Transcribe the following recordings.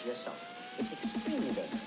to yourself. It's extremely dangerous.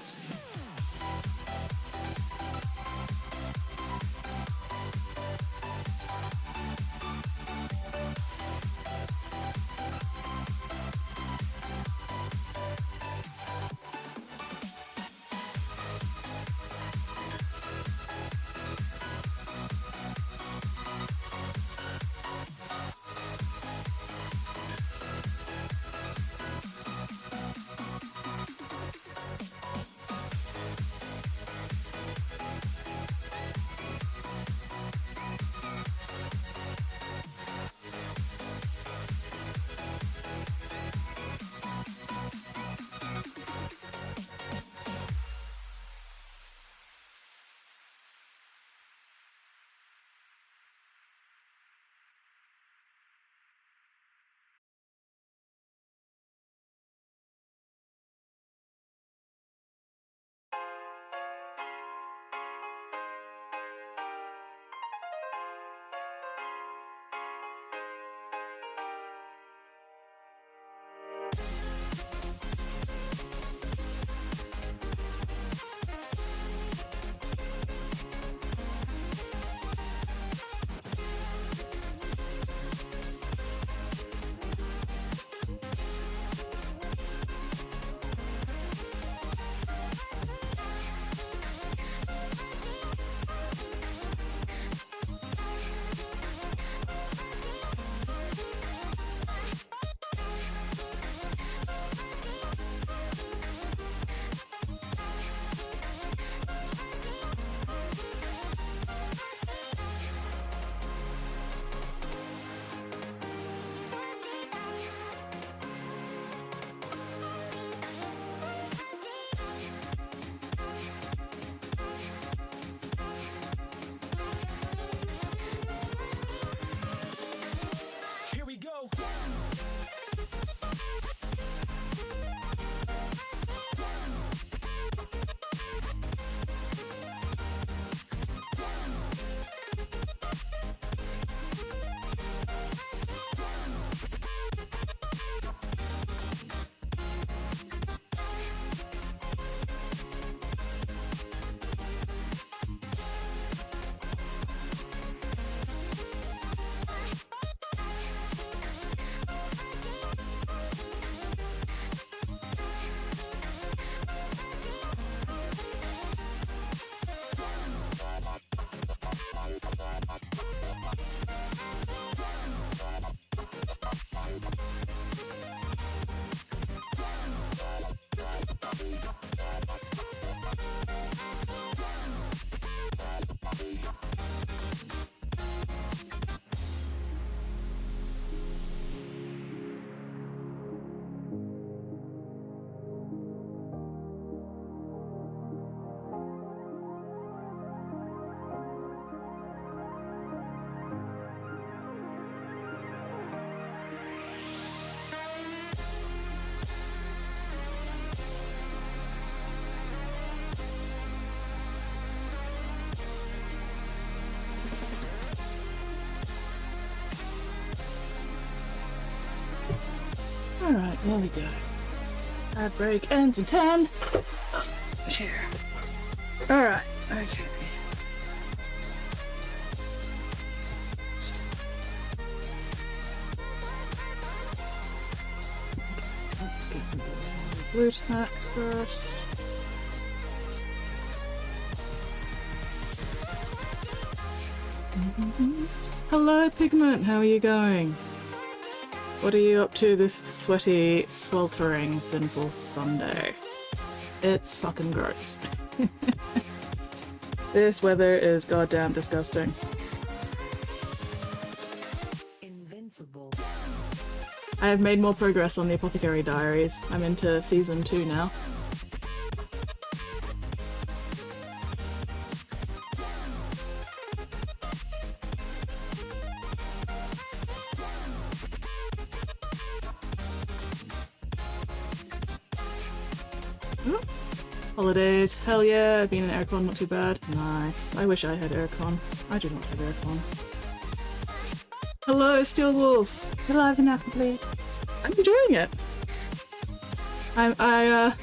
Alright, there we go. Ad break ends in 10. Share. Alright, okay. Let's get the blue tack first. Hello, Pigment, how are you going? What are you up to this sweaty, sweltering, sinful Sunday? It's fucking gross. This weather is goddamn disgusting. Invincible. I have made more progress on the Apothecary Diaries. I'm into season 2 now. Holidays, hell yeah, being in aircon, not too bad. Nice. I wish I had aircon. I do not have aircon. Hello, Steel Wolf. Your lives are now complete. I'm enjoying it. I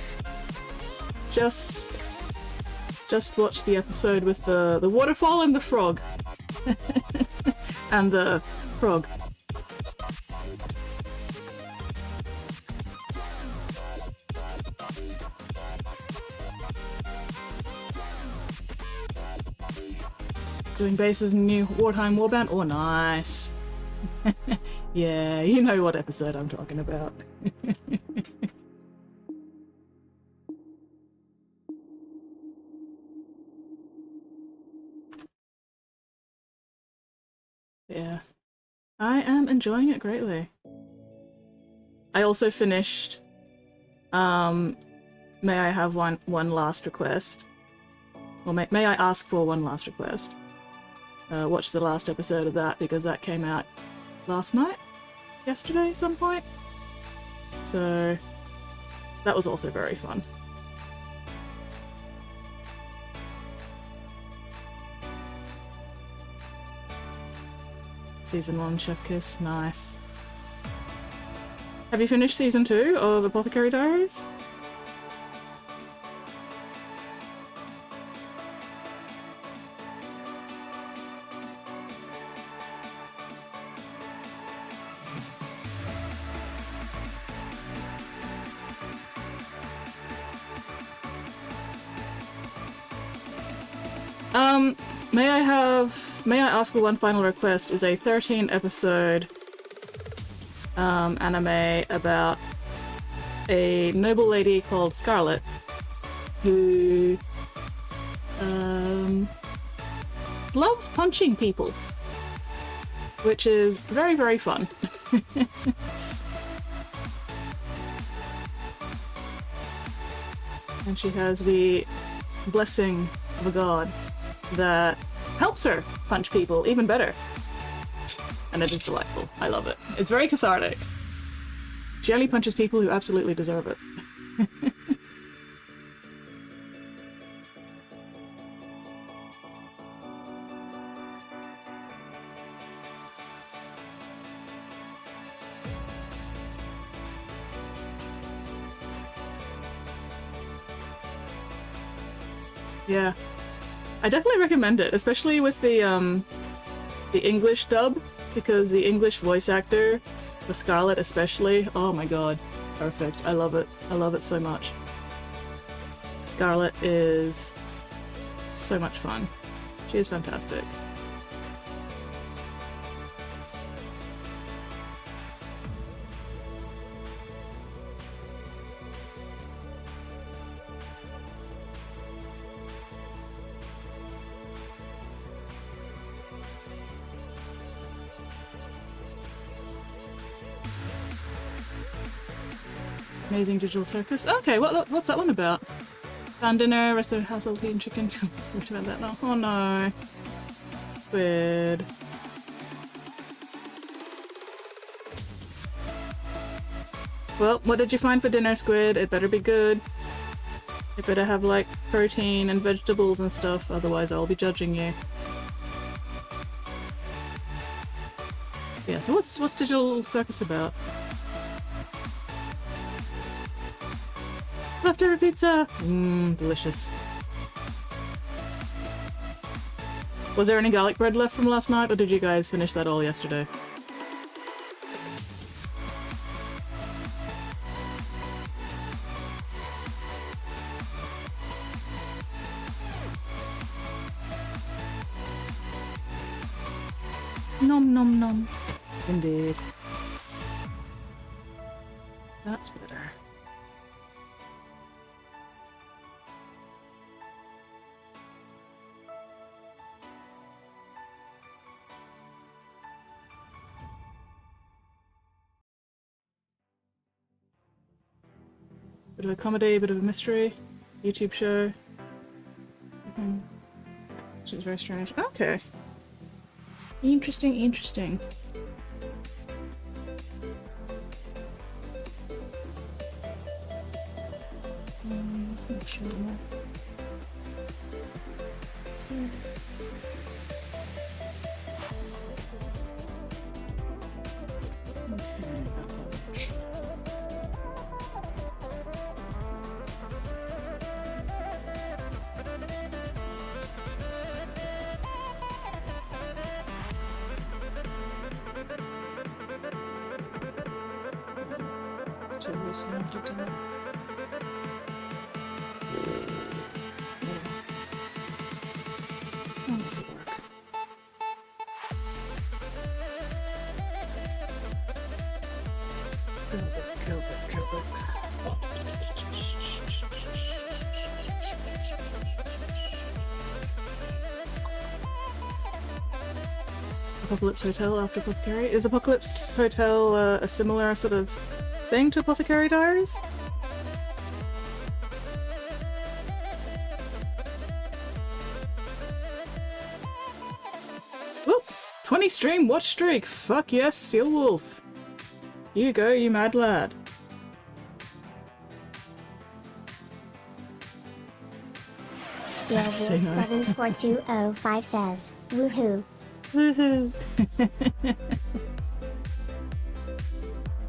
just watched the episode with the waterfall and the frog. And the frog. Doing bases in new wartime warband? Oh, nice. Yeah, you know what episode I'm talking about. Yeah. I am enjoying it greatly. I also finished, may I have one last request? Or may I ask for one last request? Watch the last episode of that because that came out last night? Yesterday, some point? So, that was also very fun. Season 1 Chef Kiss, nice. Have you finished Season 2 of Apothecary Diaries? May I ask for one final request? Is a 13 episode anime about a noble lady called Scarlet who loves punching people, which is very, very fun. And she has the blessing of a god that helps her punch people even better. And it is delightful. I love it. It's very cathartic. She only punches people who absolutely deserve it. Yeah. I definitely recommend it, especially with the English dub, because the English voice actor, for Scarlet especially, oh my god, perfect. I love it. I love it so much. Scarlet is so much fun. She is fantastic. Amazing Digital Circus. Okay, what's that one about? Fan dinner, rest of the household eating chicken. What about that now? Oh no. Squid. Well, what did you find for dinner, Squid? It better be good. It better have like protein and vegetables and stuff, otherwise I'll be judging you. Yeah, so what's Digital Circus about? Leftover pizza! Mmm, delicious. Was there any garlic bread left from last night, or did you guys finish that all yesterday? Nom nom nom. Indeed. That's better. Bit of a comedy, bit of a mystery. YouTube show. Which is very strange. Okay. Interesting, interesting. Make sure so. to listen to dinner. Apocalypse Hotel after Apothecary. Is Apocalypse Hotel a similar sort of thing to Apothecary Diaries? Whoop! 20 stream watch streak! Fuck yes, Steel Wolf! You go, you mad lad. Steel Wolf Say no. 74205 says, woohoo. Woohoo!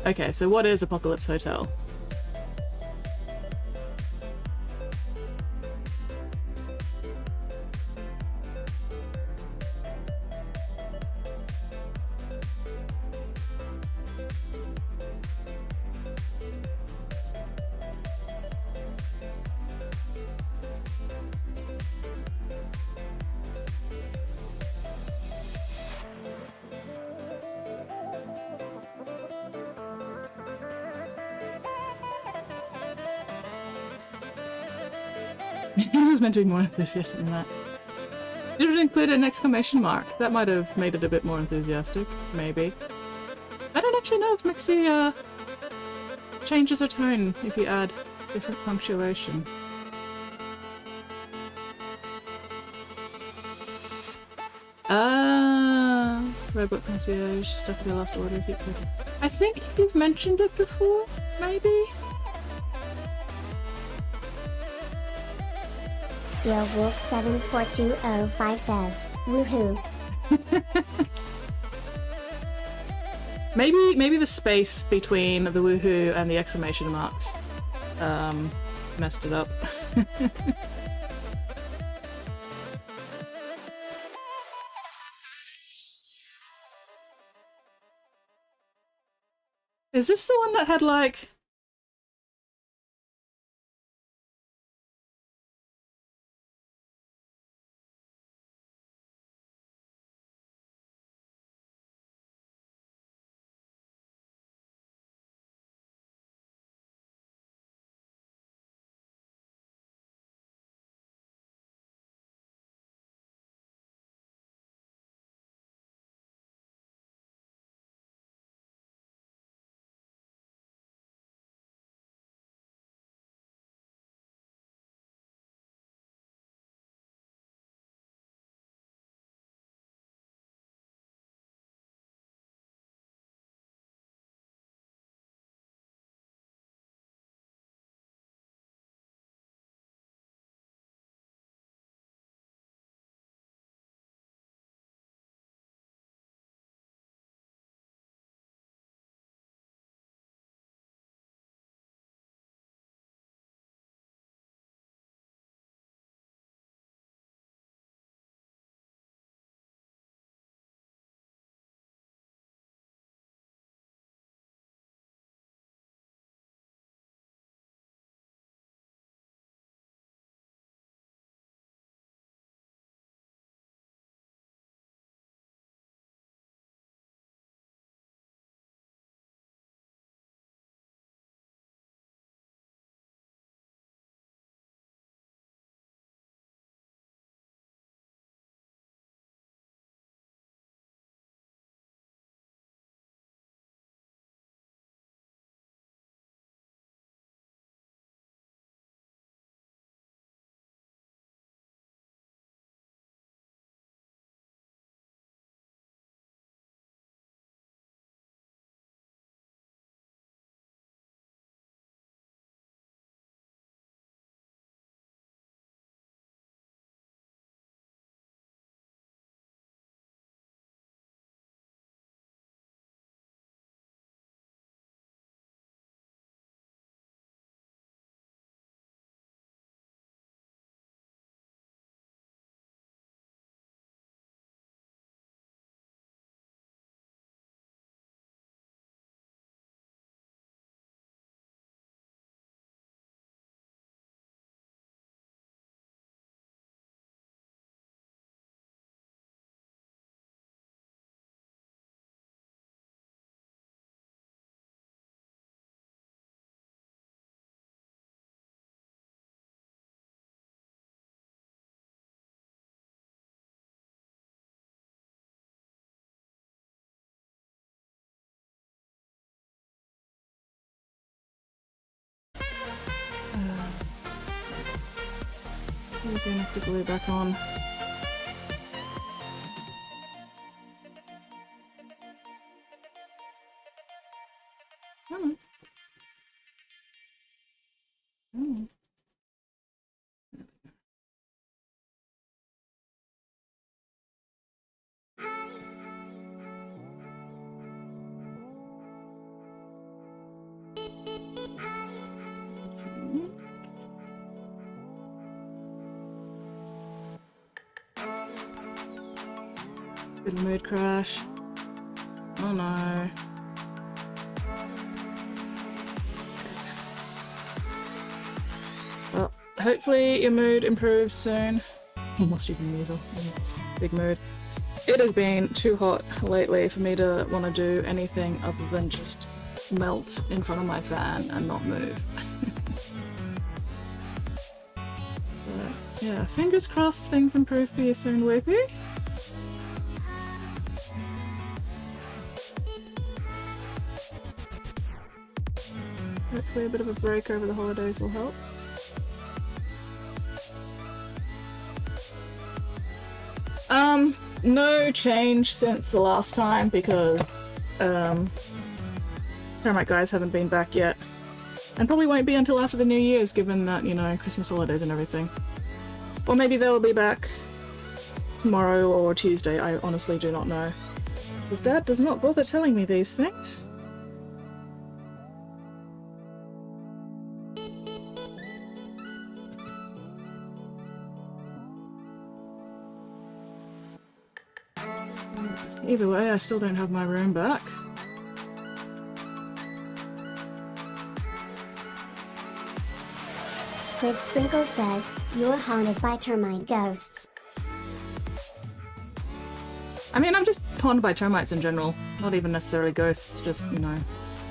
Okay, so what is Apocalypse Hotel? It was meant to be more enthusiastic than that. Did it include an exclamation mark? That might have made it a bit more enthusiastic. Maybe. I don't actually know if Mixie changes her tone if you add different punctuation. Robot concierge, stuff at the last order. I think you've mentioned it before, maybe? Steel Wolf 74205 says, woohoo. Maybe the space between the woohoo and the exclamation marks messed it up. Is this the one that had like Easy enough to glue back on. Come on. Mm. Good mood crash. Oh no. Well, hopefully your mood improves soon. Almost even measle. Big mood. It has been too hot lately for me to want to do anything other than just melt in front of my fan and not move. So, yeah, fingers crossed things improve for you soon, Whoopie. Hopefully a bit of a break over the holidays will help. No change since the last time because Termite guys haven't been back yet. And probably won't be until after the New Year's, given that, you know, Christmas holidays and everything. Or maybe they'll be back tomorrow or Tuesday, I honestly do not know. Because Dad does not bother telling me these things. Either way, I still don't have my room back. Squid Sprinkle says, you're haunted by termite ghosts. I mean, I'm just haunted by termites in general. Not even necessarily ghosts, just, you know,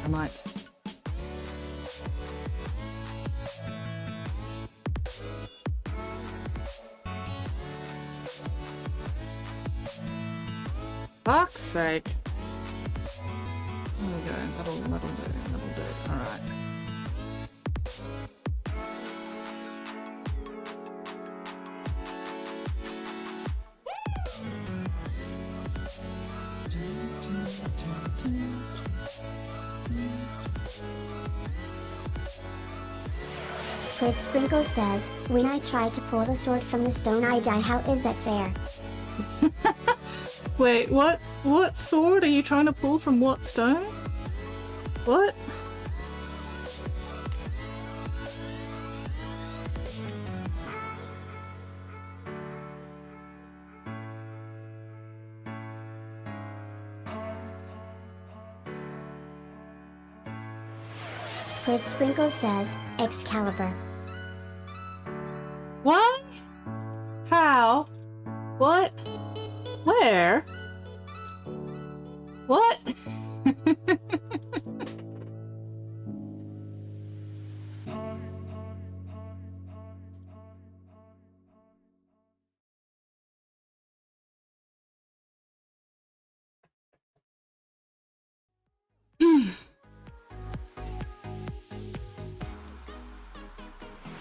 termites. Fuck's sake. There we go. That'll do. Alright. Squid Sprinkle says, when I try to pull the sword from the stone I die. How is that fair? Wait, what? What sword are you trying to pull from what stone? What? Squid Sprinkle says, Excalibur. What? How? What? Where? What?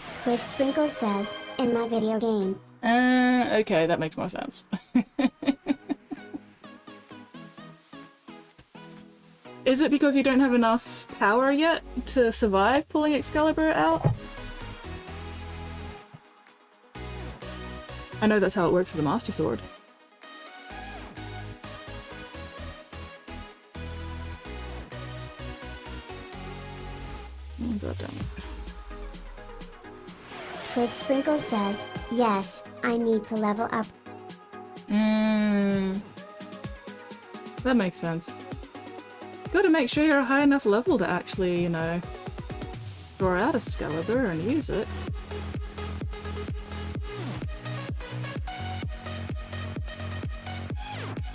Squid Sprinkle says, in my video game. Okay, that makes more sense. Is it because you don't have enough power yet to survive pulling Excalibur out? I know that's how it works with the Master Sword. Oh, God damn it. Squid Sprinkle says, yes, I need to level up. That makes sense. Gotta make sure you're a high enough level to actually, you know, draw out Excalibur and use it.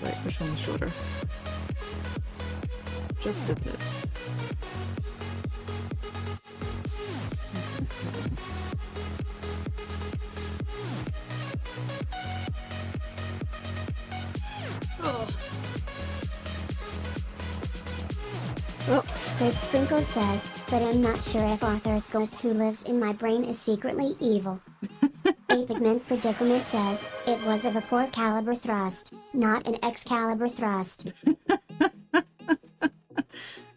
Wait, which one's shorter? Just did this. Oh. Oh. Squid Sprinkle says, but I'm not sure if Arthur's ghost who lives in my brain is secretly evil. A Pigment Predicament says, it was of a poor caliber thrust, not an Excalibur thrust.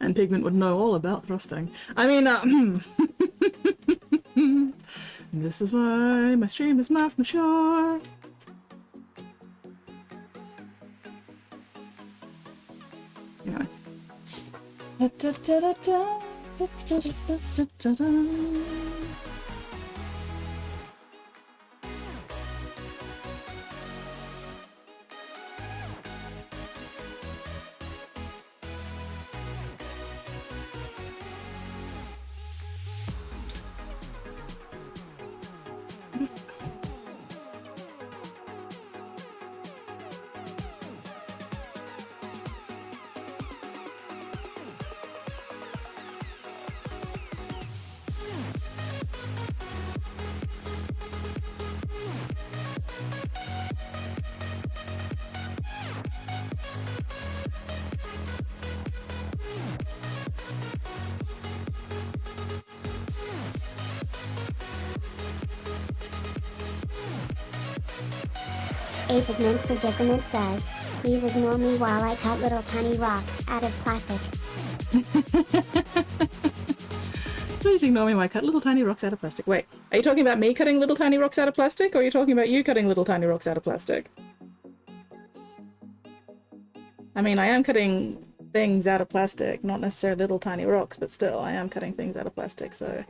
And Pigment would know all about thrusting. I mean, this is why my stream is not mature. Anyway. A Pigment Predicament says, please ignore me while I cut little tiny rocks out of plastic. Please ignore me while I cut little tiny rocks out of plastic. Wait, are you talking about me cutting little tiny rocks out of plastic, or are you talking about you cutting little tiny rocks out of plastic? I mean, I am cutting things out of plastic, not necessarily little tiny rocks, but still, I am cutting things out of plastic, so...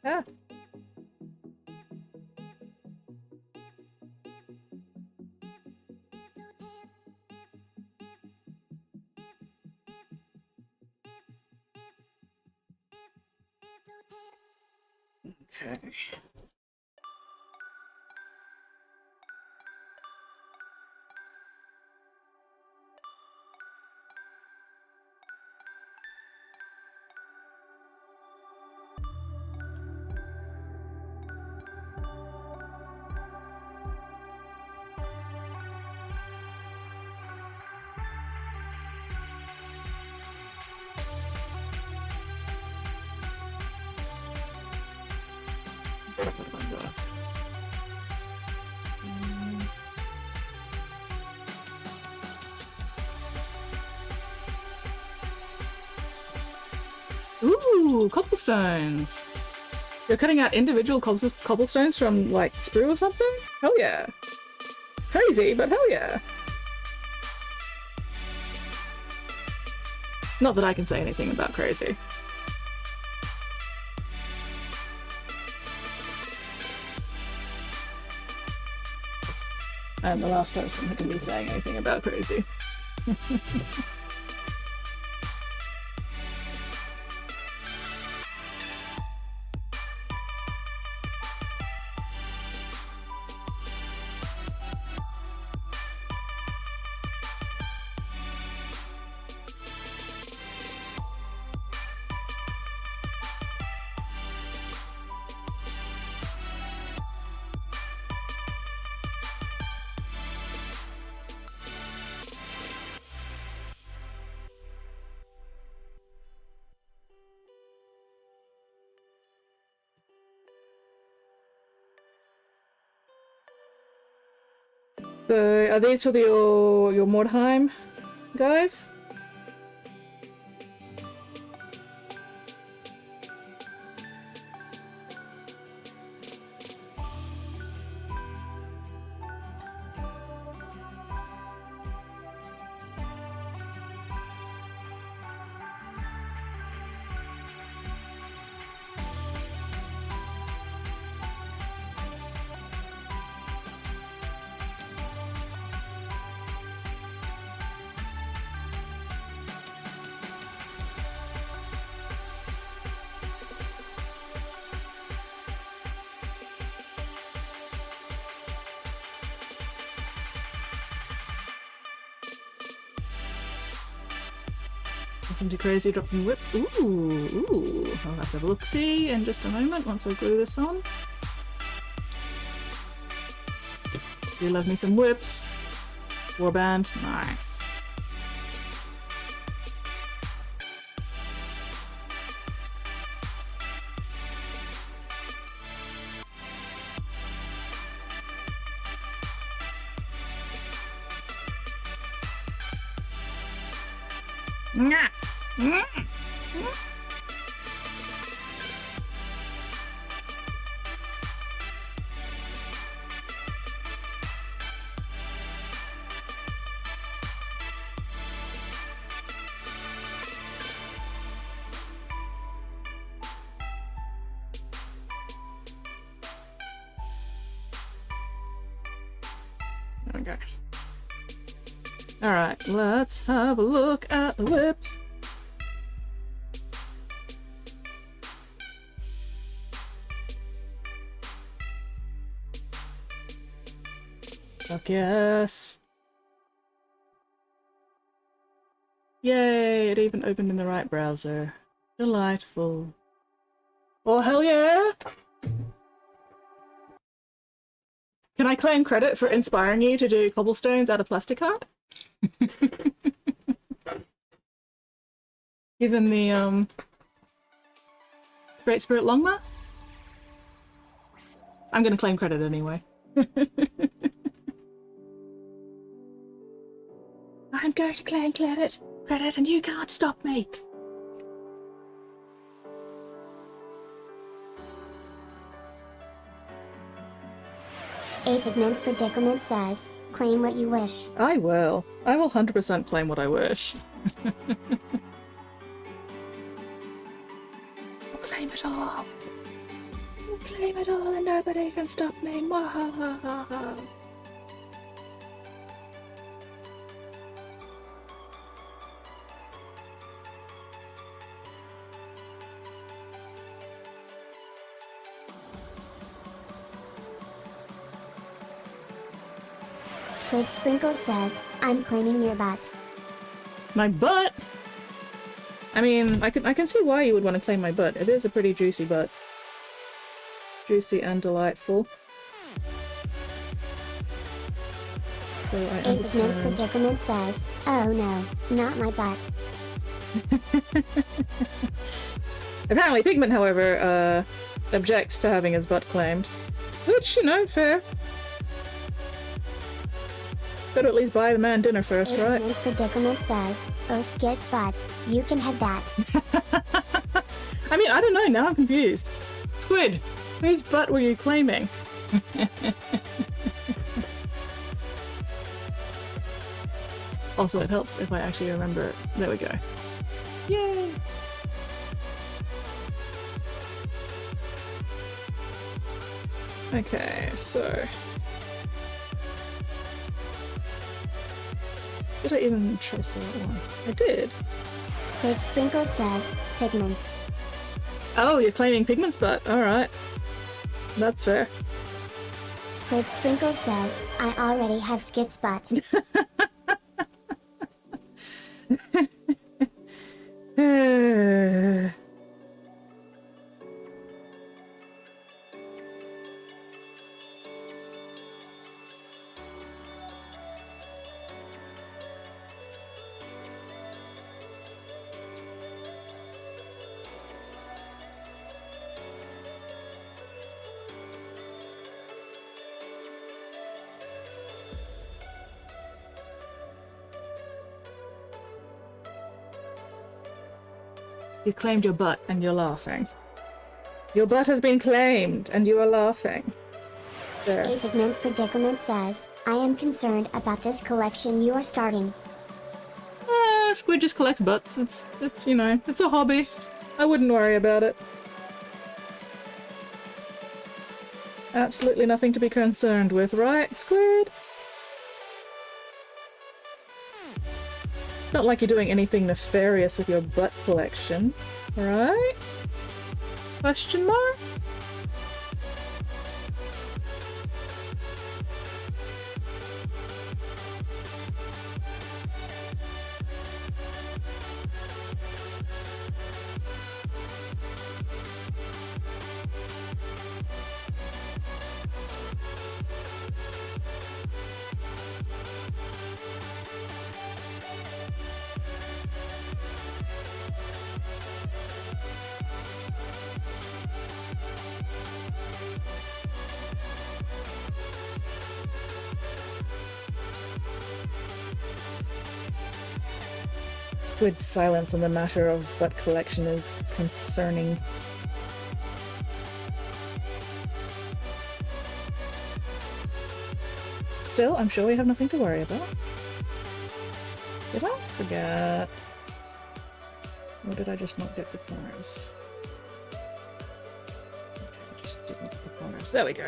yeah. Okay. Ooh, cobblestones! You're cutting out individual cobblestones from, like, sprue or something? Hell yeah! Crazy, but hell yeah! Not that I can say anything about crazy. I'm the last person who can be saying anything about crazy. So, are these for your Mordheim guys? Nothing too crazy, dropping whip. Ooh. I'll have to have a look-see in just a moment once I glue this on. Do love me some whips. Warband, nice. Mwah. Mwah. Okay. Alright, let's have a look at the whips. Fuck yes. Yay, it even opened in the right browser. Delightful. Oh, hell yeah! Can I claim credit for inspiring you to do cobblestones out of plastic art? Given the, Great Spirit Longma? I'm gonna claim credit anyway. I'm going to claim credit, and you can't stop me. A Pigment Predicament says, claim what you wish. I will. I will 100% claim what I wish. I'll claim it all. I'll claim it all and nobody can stop me. Mwahaha. Squid Sprinkles says, I'm claiming your butt. My butt? I mean, I can see why you would want to claim my butt. It is a pretty juicy butt. Juicy and delightful. So I A Pigment understand. Predicament says, oh no, not my butt. Apparently Pigment, however, objects to having his butt claimed. Which, you know, fair. Better at least buy the man dinner first, A right? Pigment Predicament says, oh Skit's butt, you can have that. I mean, I don't know, now I'm confused. Squid, whose butt were you claiming? Also, it helps if I actually remember. There we go. Yay! Okay, so... Did I even trace that one? I did. Squid Sprinkles says, Pigment. Oh, you're claiming Pigment's butt. Alright. That's fair. Squid Sprinkles says, I already have Skit's butt. You've claimed your butt and you're laughing. Your butt has been claimed and you are laughing. There. A Pigment Predicament says, I am concerned about this collection you are starting. Squid just collects butts. It's, you know, it's a hobby. I wouldn't worry about it. Absolutely nothing to be concerned with, right, Squid? It's not like you're doing anything nefarious with your butt collection, right? Question mark? Squid's silence on the matter of butt collection is concerning. Still, I'm sure we have nothing to worry about. Did I forget? Or did I just not get the corners? Okay, I just didn't get the corners. There we go.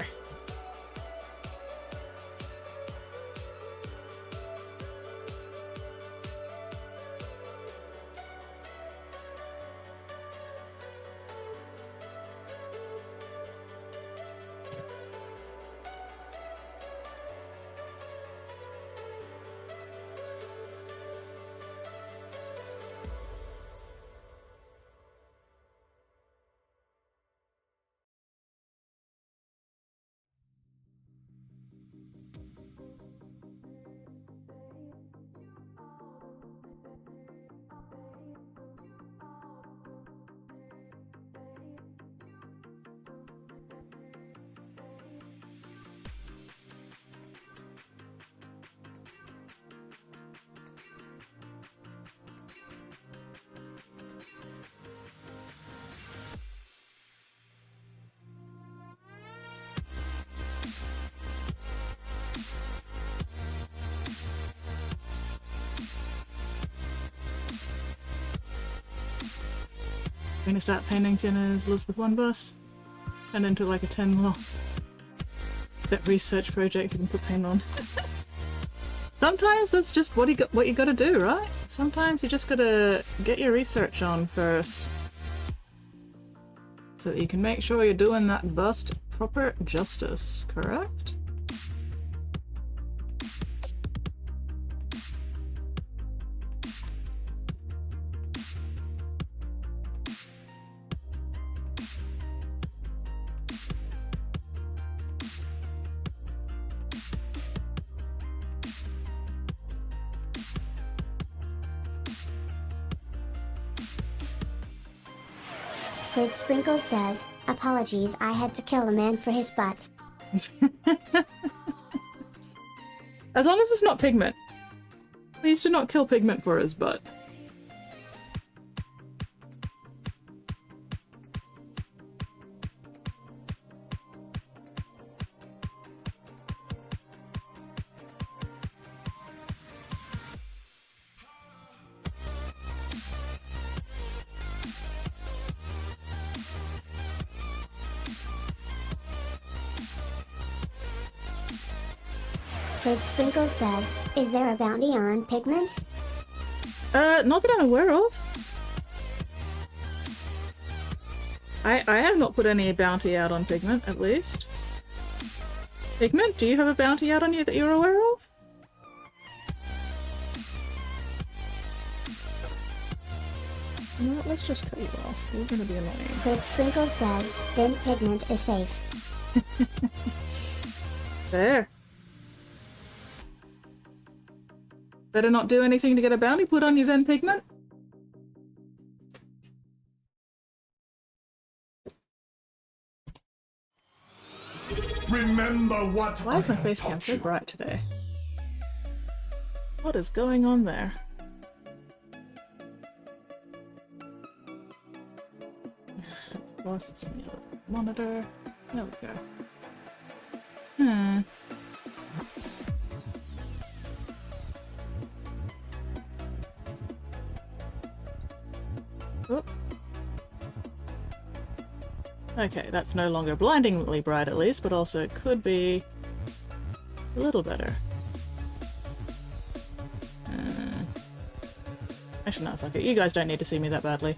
I'm gonna start painting Jenna's Elizabeth I bust and into like a 10 mil. That research project you can put paint on. Sometimes that's just what you gotta do, right? Sometimes you just gotta get your research on first. So that you can make sure you're doing that bust proper justice, correct? Squid Sprinkle says, apologies, I had to kill a man for his butt. As long as it's not Pigment. Please do not kill Pigment for his butt. Squid Sprinkle says, is there a bounty on Pigment? Not that I'm aware of. I have not put any bounty out on Pigment, at least. Pigment, do you have a bounty out on you that you're aware of? You know what, let's just cut you off. You're gonna be annoying. Squid Sprinkle says, then Pigment is safe. There. Better not do anything to get a bounty put on you then, Pigment. Remember what Why is my face cam so bright today? What is going on there? Of course, it's on the other monitor. There we go. Oh. Okay, that's no longer blindingly bright at least, but also it could be a little better. Actually, no, fuck it. You guys don't need to see me that badly.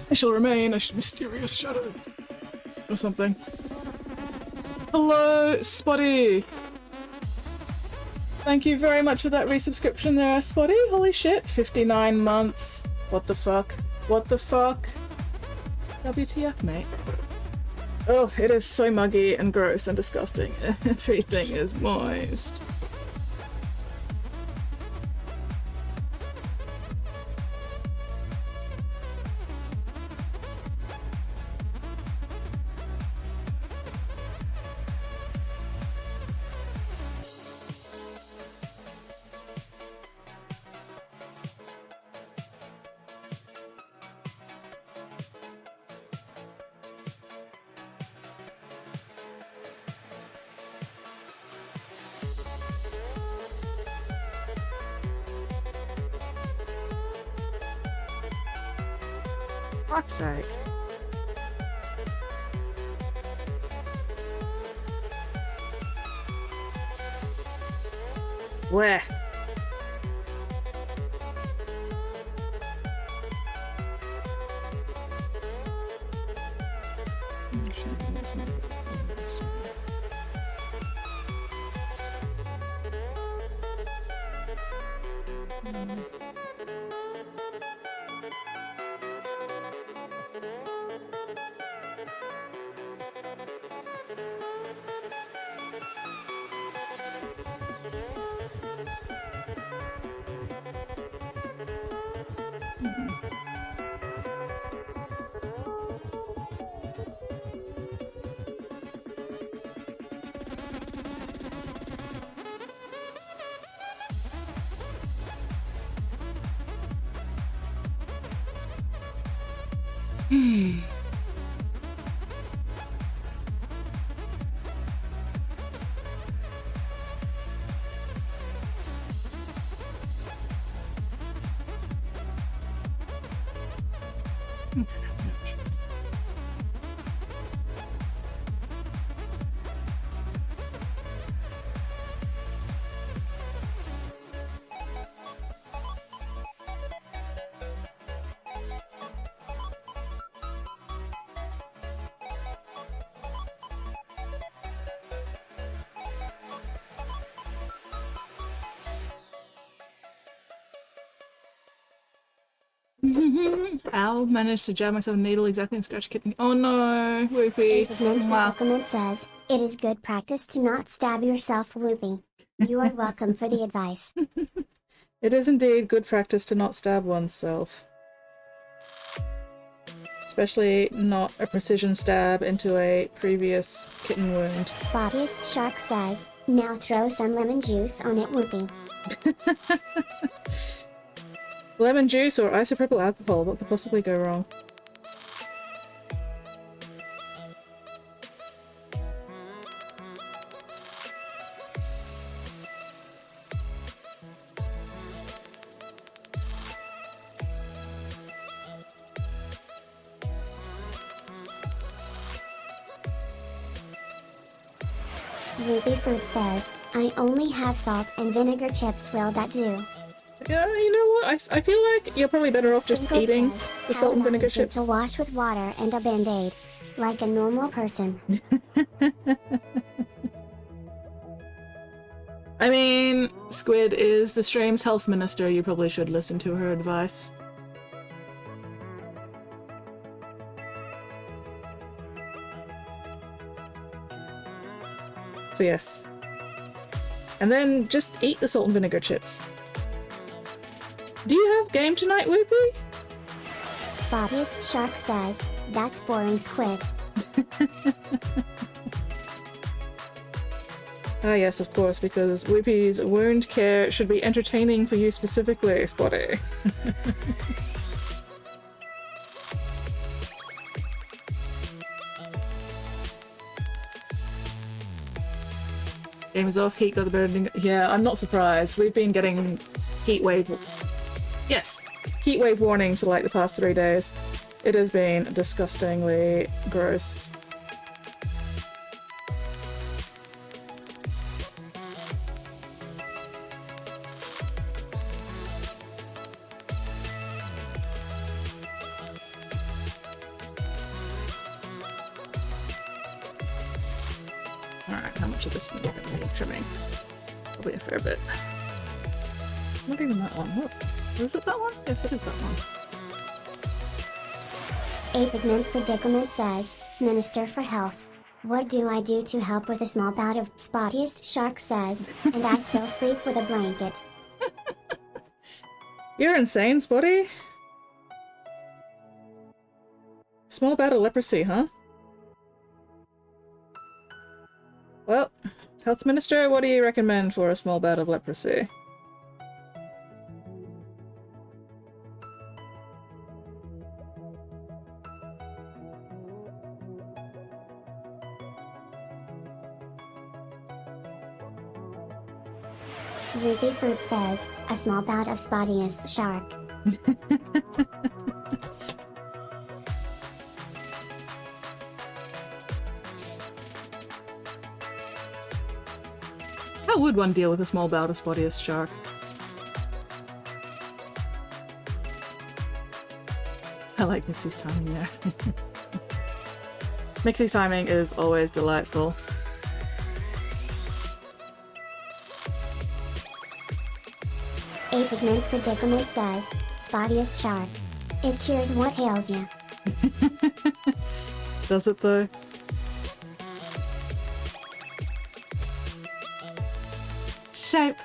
I shall remain a mysterious shadow. Or something. Hello, Spotty! Thank you very much for that resubscription there, Spotty. Holy shit, 59 months. What the fuck? What the fuck? WTF, mate. Oh, it is so muggy and gross and disgusting. Everything is moist. fuck's sake. Where? Ow, managed to jab myself a needle exactly and scratch kidney. Oh no, Whoopie. Wow. Document says, it is good practice to not stab yourself, Whoopie. You are welcome for the advice. It is indeed good practice to not stab oneself. Especially not a precision stab into a previous kitten wound. Spottiest Shark says, now throw some lemon juice on it, Whoopie. Lemon juice or isopropyl alcohol, what could possibly go wrong? Whoopie Food says, I only have salt and vinegar chips, will that do? Yeah, you know what? I feel like you're probably better off just Sprinkle eating says, the how salt and about vinegar a chips. gentle wash with water and a band-aid. Like a normal person. I mean, Squid is the stream's health minister. You probably should listen to her advice. So yes. And then just eat the salt and vinegar chips. Do you have game tonight, Whoopie? Spottiest Shark says, that's boring, Squid. Ah yes, of course, because Whoopie's wound care should be entertaining for you specifically, Spotty. Game is off, heat got the better. Yeah, I'm not surprised. We've been getting heat wave warnings for like the past 3 days. It has been disgustingly gross. Alright, how much of this need trimming? Probably a fair bit. Not even that one. What? Was it that one? Yes, it is that one. A pigment predicament says, Minister for Health. What do I do to help with a small bout of Spottiest Shark says, and I still sleep with a blanket. You're insane, Spotty. Small bout of leprosy, huh? Well, Health Minister, what do you recommend for a small bout of leprosy? Ruby Fruit says, a small bout of Spottiest Shark. How would one deal with a small bout of spottiest shark? I like Mixie's timing there. Mixie's timing is always delightful. A pigment predicament says, spottiest shark. It cures what ails you. Does it though? Soap!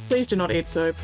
Please do not eat soap.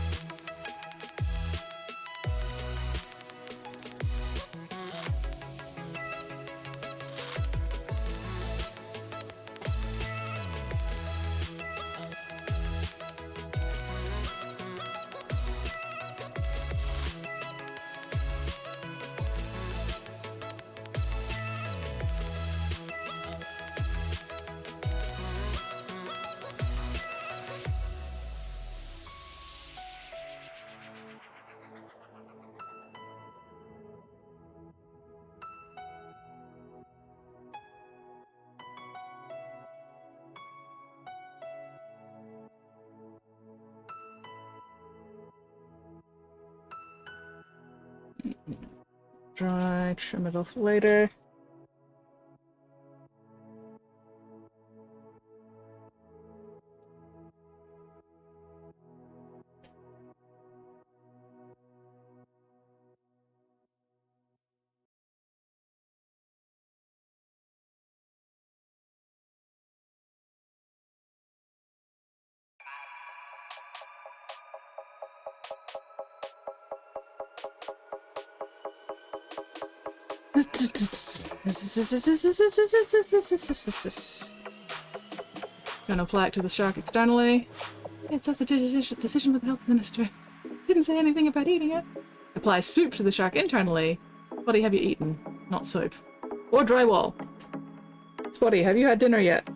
Dry, trim it off later. Gonna apply it to the shark externally. It's such a decision with the health minister. Didn't say anything about eating it. Apply soup to the shark internally. Spotty, have you eaten? Not soap. Or drywall. Spotty, have you had dinner yet?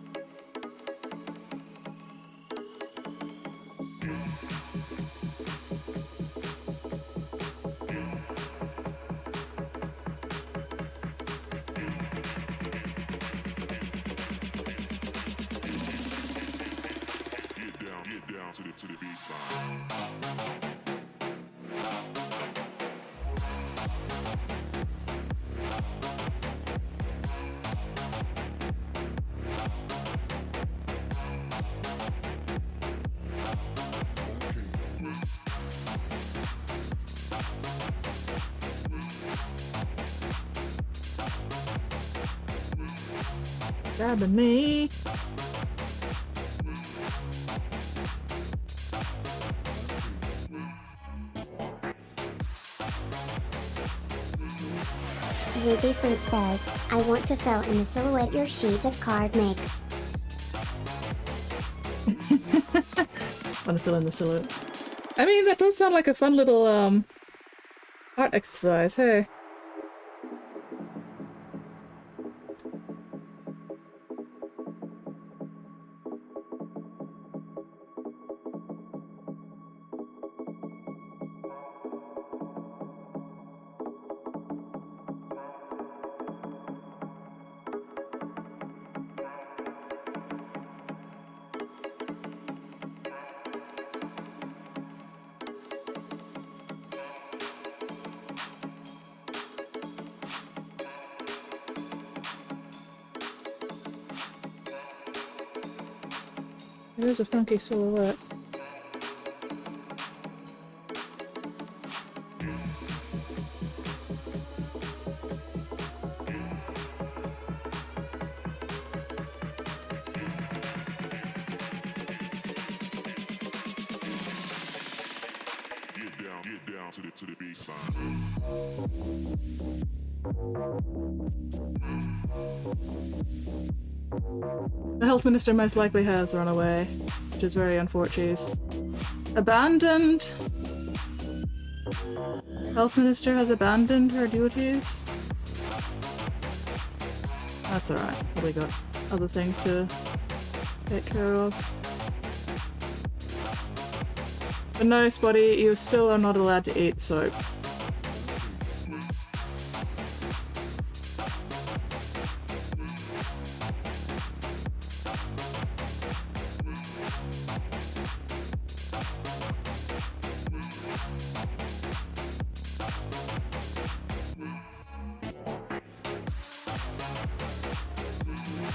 To the B-side. Grabbing me. Ruby Fruit says, I want to fill in the silhouette your sheet of card makes. Want to fill in the silhouette. I mean, that does sound like a fun little, art exercise, hey? It is a funky silhouette. Get down to the B-side. The health minister most likely has run away, which is very unfortunate. Abandoned? Health minister has abandoned her duties? That's alright, probably got other things to take care of. But no, Spotty, you still are not allowed to eat soap.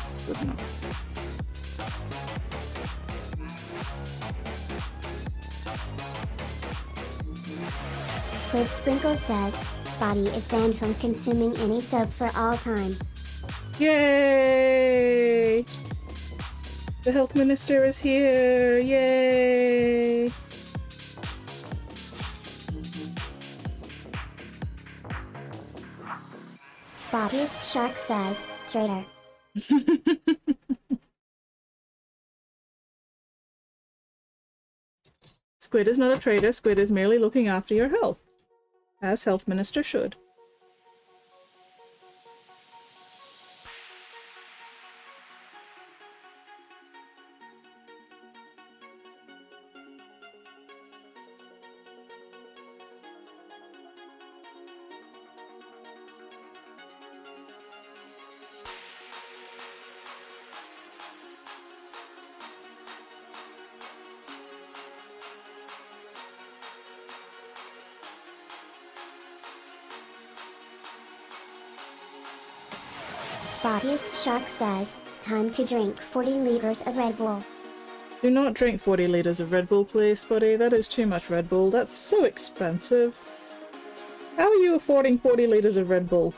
It's good enough. Squid Sprinkle says, Spotty is banned from consuming any soap for all time. Yay! The health minister is here! Yay! Spottiest Shark says, traitor. Squid is not a traitor. Squid is merely looking after your health, as health minister should. Spottiest Shark says, time to drink 40 liters of Red Bull. Do not drink 40 liters of Red Bull, please, buddy. That is too much Red Bull. That's so expensive. How are you affording 40 liters of Red Bull?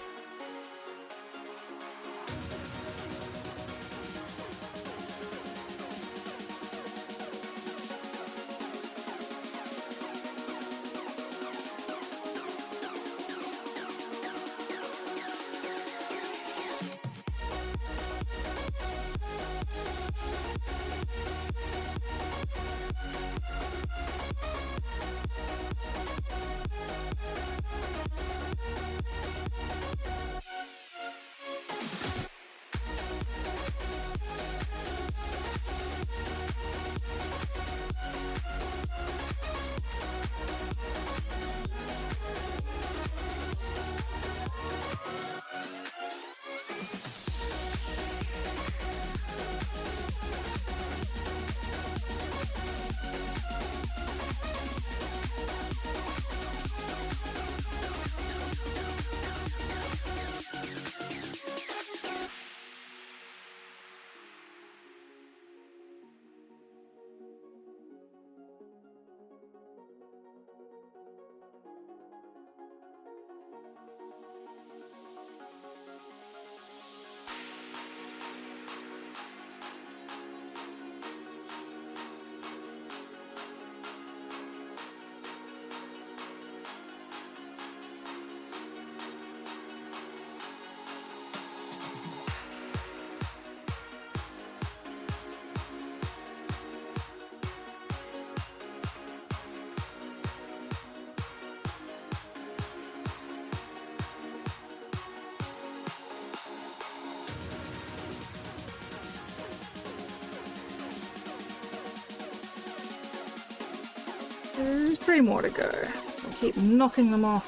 There's 3 more to go, so keep knocking them off.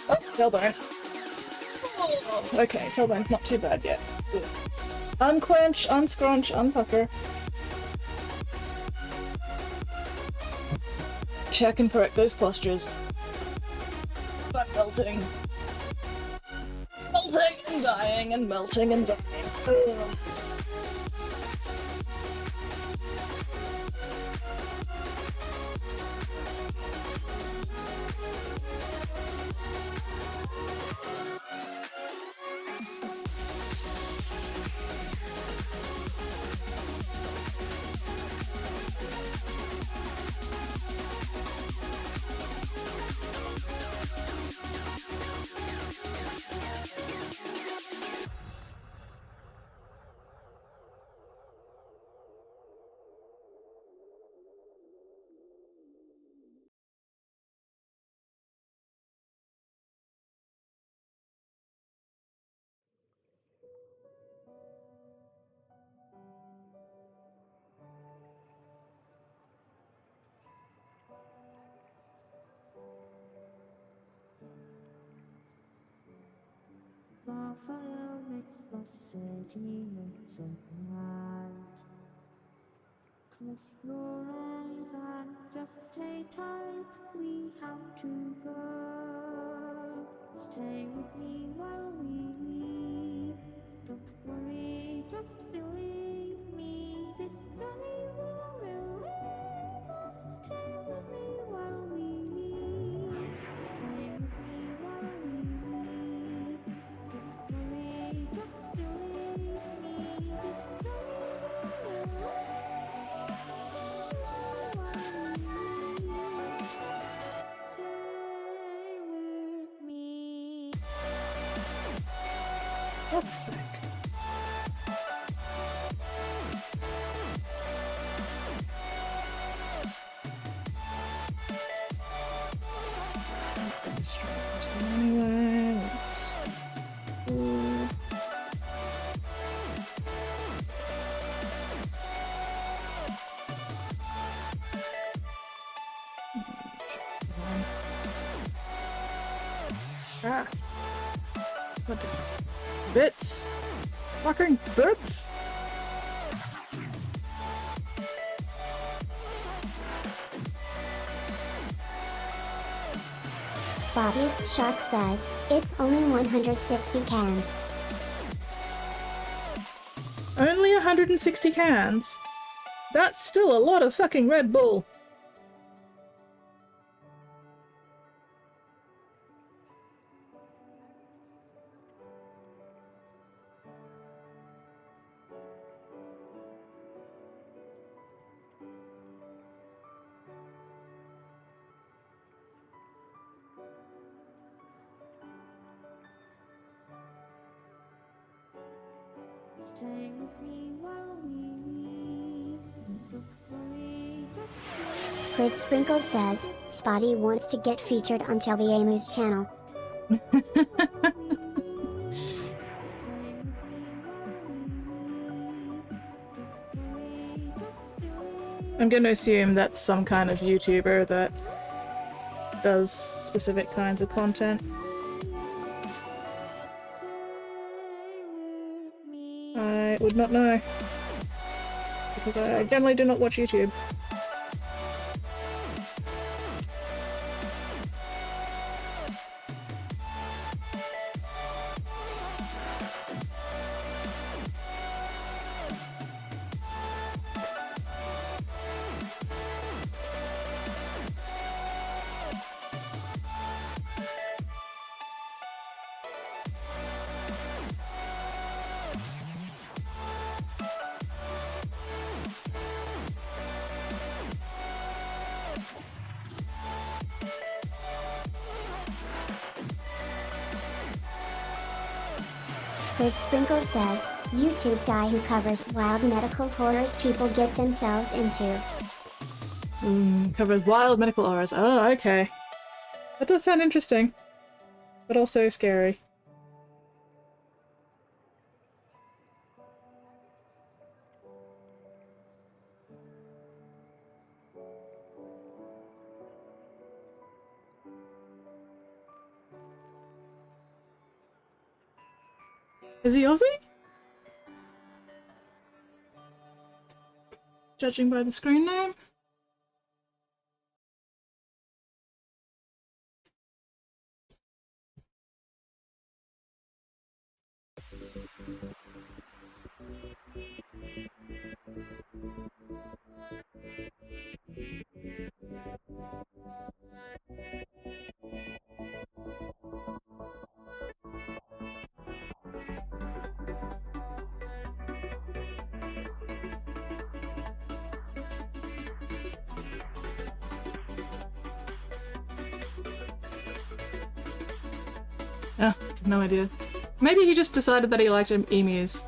Oh, tailbone. Oh, okay, tailbone's not too bad yet. Good. Unclench, unscrunch, unpucker. Check and correct those postures. I'm melting. Melting and dying and melting and dying. Ugh. Fire makes the city look so bright. Close your eyes and just stay tight. We have to go. Stay with me while we leave. Don't worry. Fuck's sake. Anyway, let's... Ooh. Ah. What the... Bits! Fucking bits! Spottiest Shark says, it's only 160 cans. Only 160 cans? That's still a lot of fucking Red Bull. Stay with me while we don't worry, just Squid Sprinkle says, Spotty wants to get featured on Chubby Amu's channel. stay with me while we don't worry, just believe. I'm gonna assume that's some kind of YouTuber that does specific kinds of content. Stay with me. I would not know. Because I generally do not watch YouTube. Squid Sprinkle says, YouTube guy who covers wild medical horrors people get themselves into. Covers wild medical auras. Oh, okay. That does sound interesting. But also scary. Is he Aussie? Judging by the screen name? Oh, no idea. Maybe he just decided that he liked emus.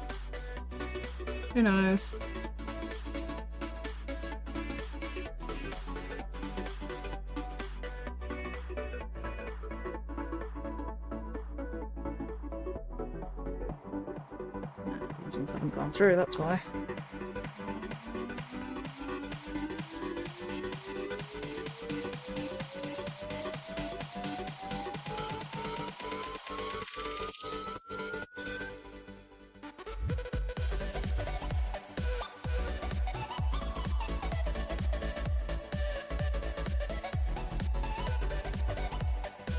Who knows? These ones haven't gone through, that's why.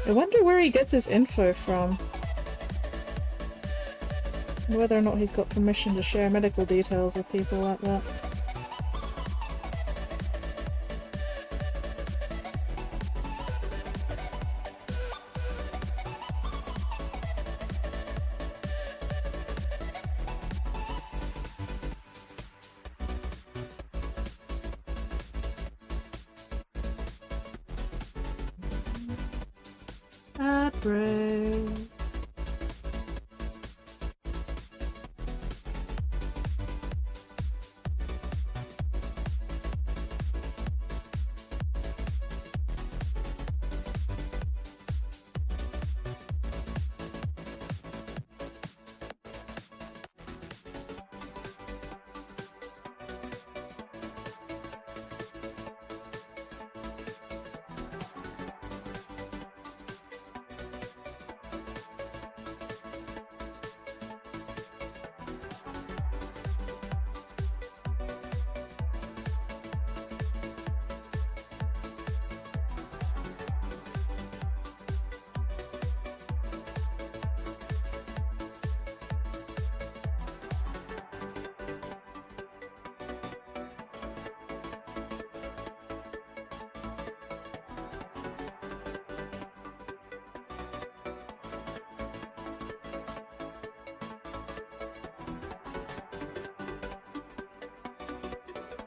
I wonder where he gets his info from. Whether or not he's got permission to share medical details with people like that. Brave.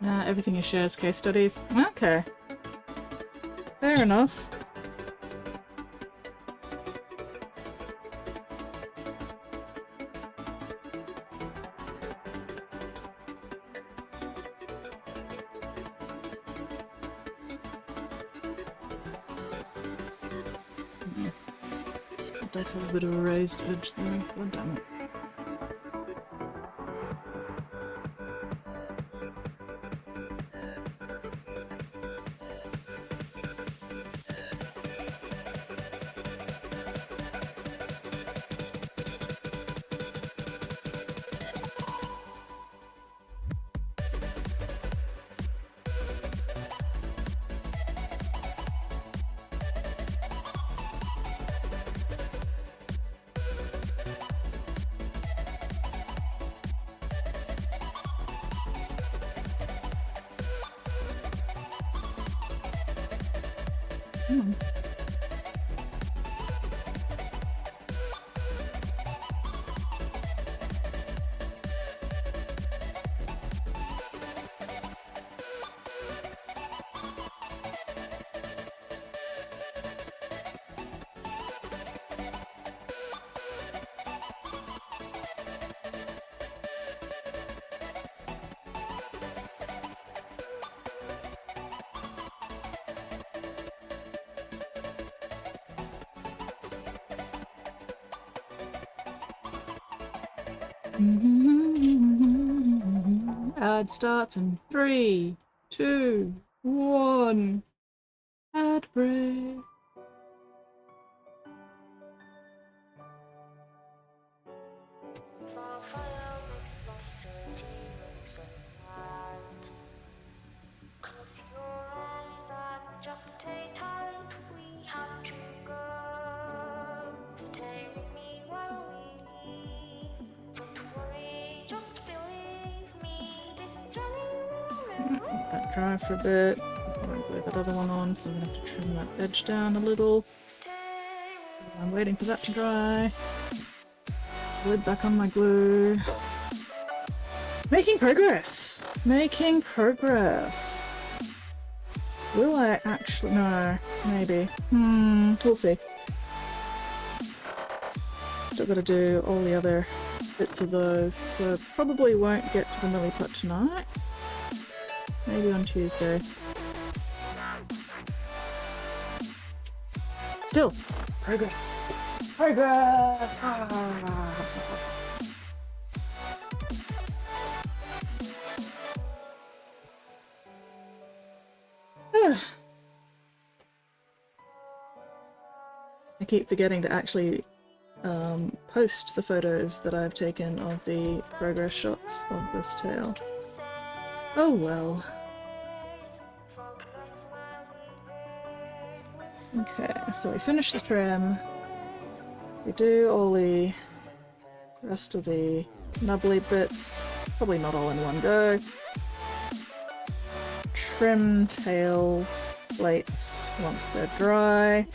Everything you share is case studies. Okay. Fair enough. It does have a bit of a raised edge there. God damn it. Ad starts in 3, 2, 1. Ad break. Just stay tight, we have to go. Stay with me while we leave. Don't worry, just believe me. This journey will Let that dry for a bit. I'll glue that other one on, so I'm gonna have to trim that edge down a little. stay. I'm waiting for that to dry. Lid back on my glue. Making progress! Making progress! Will I actually? No, maybe. We'll see. Still gotta do all the other bits of those, so probably won't get to the milliput tonight. Maybe on Tuesday. Still, progress! Progress! I keep forgetting to actually post the photos that I've taken of the progress shots of this tail. Oh well. Okay, so we finish the trim. We do all the rest of the nubbly bits, probably not all in one go. Trim tail plates once they're dry.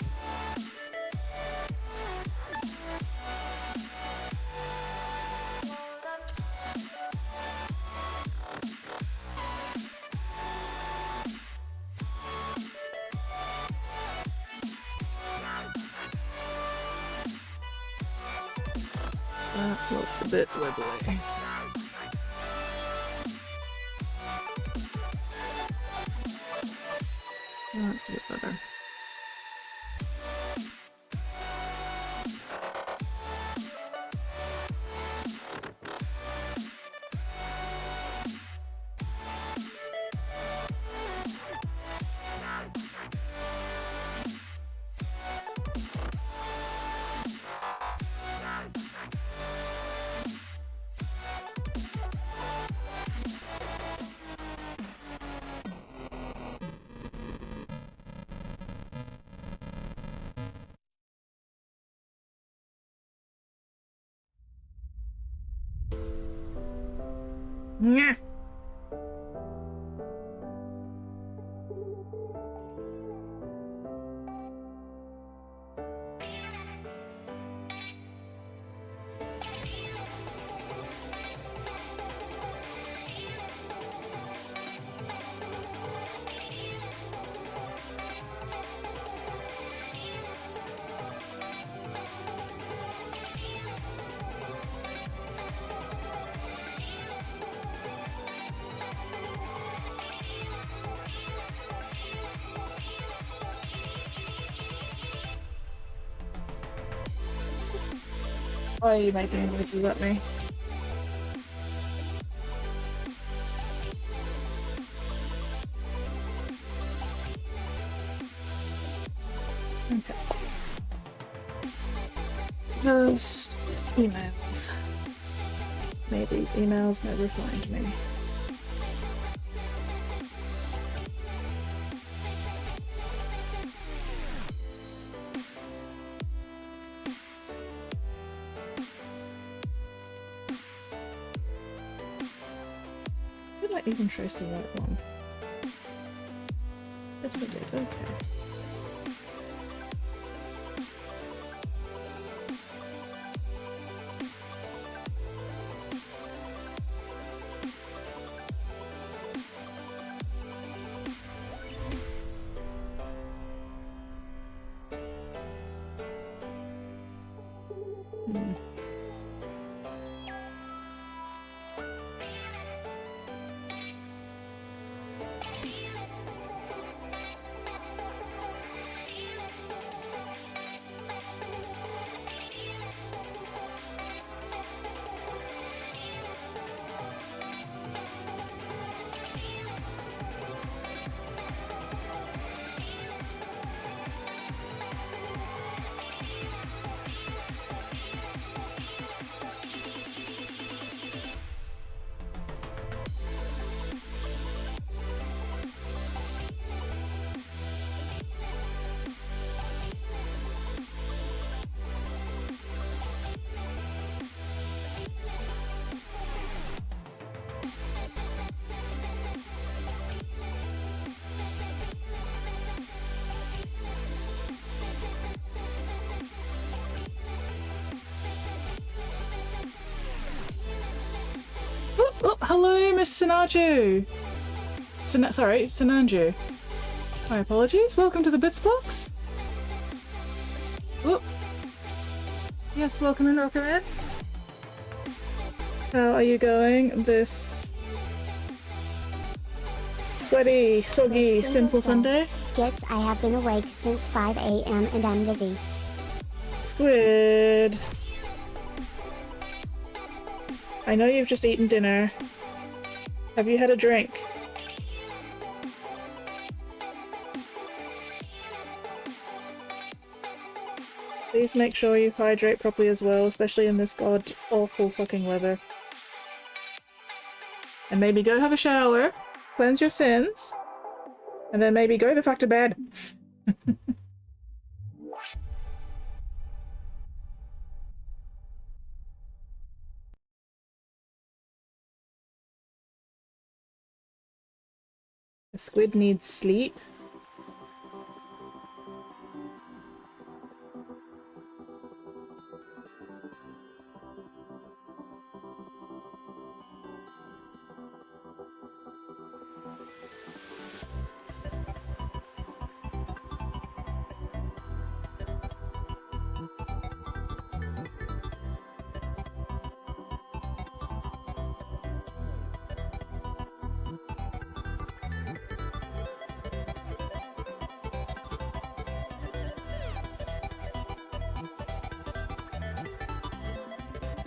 That looks a bit wibbly. That's a bit better. Yeah. Why are you making noises at me? Okay. Just emails. May these emails never find me. Did I even trace the right one? Yes, I did. Okay. Oh, hello, Miss Sinaju. Sorry, Sinanju. My apologies. Welcome to the Bits Box. Oh. Yes, welcome in, Rocket. How are you going this sweaty, soggy, sinful Sunday? Skits, I have been awake since 5 a.m. and I'm dizzy. Squid. I know you've just eaten dinner. Have you had a drink? Please make sure you hydrate properly as well, especially in this god-awful fucking weather. And maybe go have a shower, cleanse your sins, and then maybe go the fuck to bed. The squid needs sleep.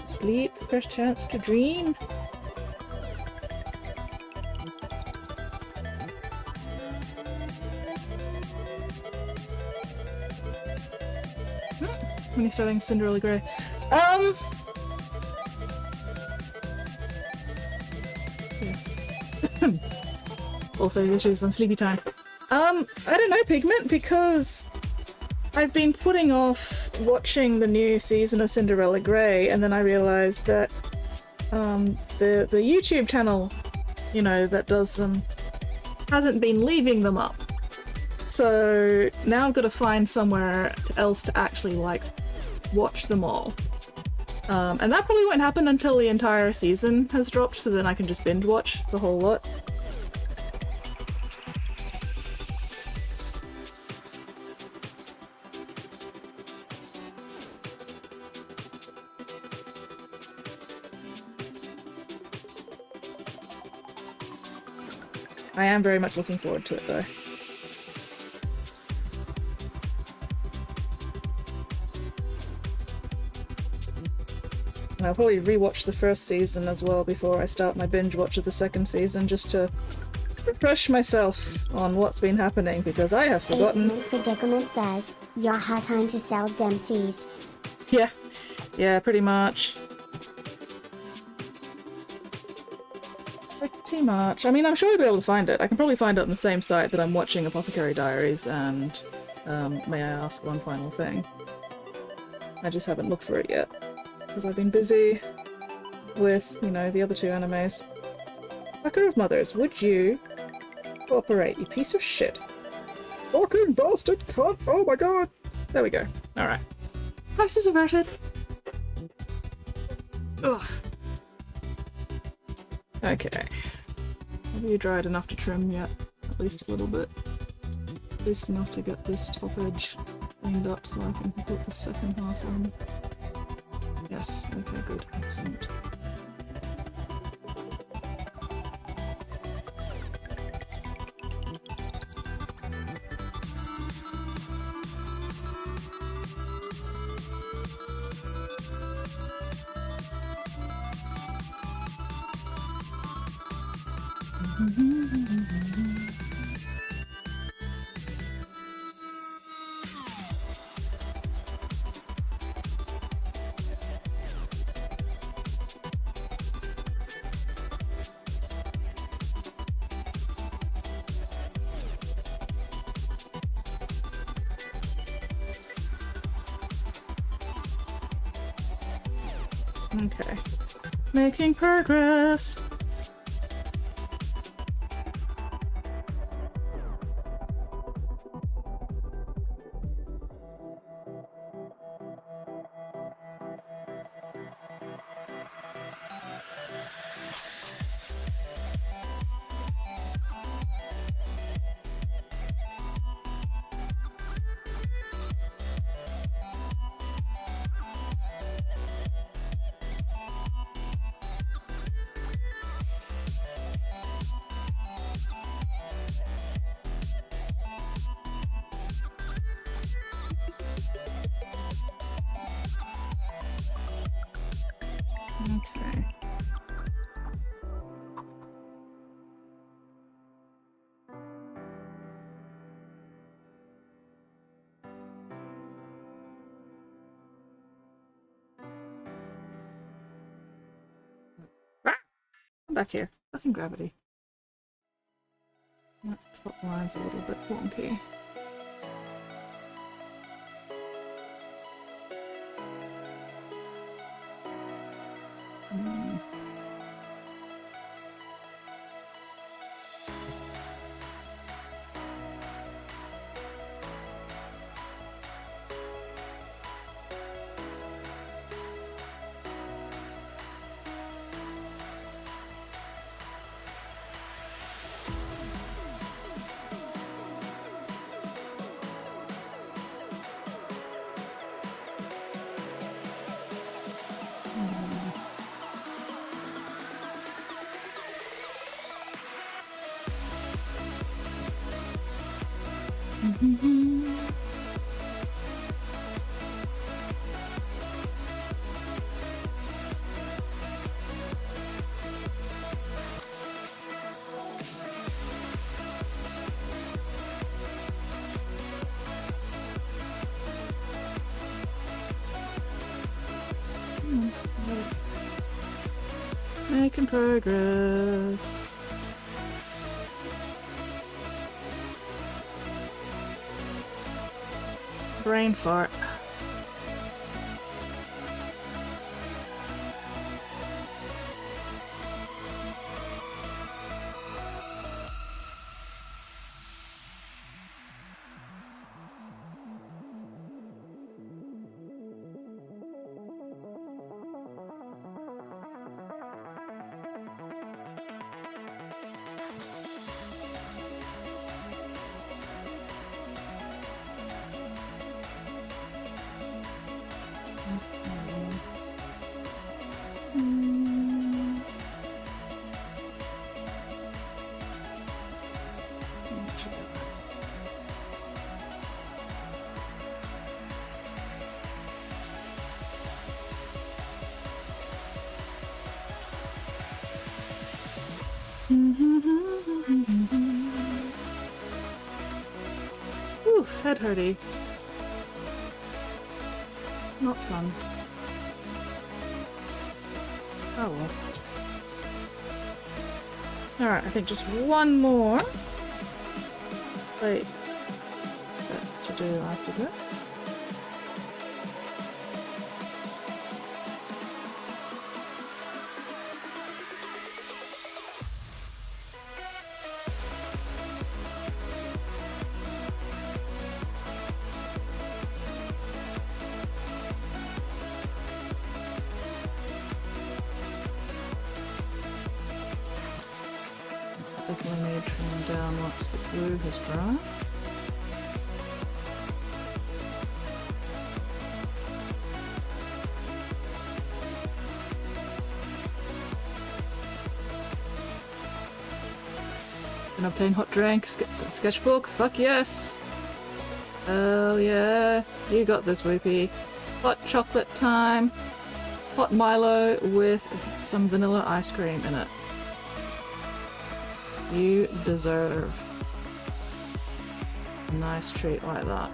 Sleep, first chance to dream. When are you starting Cinderella Grey? Yes. Also issues on sleepy time. I don't know, Pigment, because I've been putting off watching the new season of Cinderella Grey, and then I realised that the YouTube channel, you know, that does them hasn't been leaving them up. So now I've got to find somewhere else to actually like watch them all. And that probably won't happen until the entire season has dropped, so then I can just binge watch the whole lot. I am very much looking forward to it though. And I'll probably rewatch the first season as well before I start my binge watch of the second season, just to refresh myself on what's been happening, because I have forgotten. 8-minute predicament says, yaha time to sell Dempsey's. Yeah, pretty much. Pretty much. I mean, I'm sure I'll be able to find it. I can probably find it on the same site that I'm watching Apothecary Diaries and May I Ask One Final Thing. I just haven't looked for it yet, because I've been busy with, you know, the other two animes. Fucker of Mothers, would you cooperate, you piece of shit? Fucking bastard cunt! Oh my god! There we go. Alright. Crisis averted! Ugh. Okay. Have you dried enough to trim yet? At least a little bit. At least enough to get this top edge cleaned up so I can put the second half on. Yes, okay, good. Excellent. Okay. Making progress! Okay. Come back here. Fucking gravity. That top line's a little bit wonky. Making progress. Brain fart. Ooh, head hurty. Not fun. Oh well. Alright, I think just one more. Wait. Set to do after this. Definitely need to trim down once the glue has dried. Can obtain hot drink, sketchbook, fuck yes! Oh yeah, you got this, Whoopie. Hot chocolate time. Hot Milo with some vanilla ice cream in it. You deserve a nice treat like that.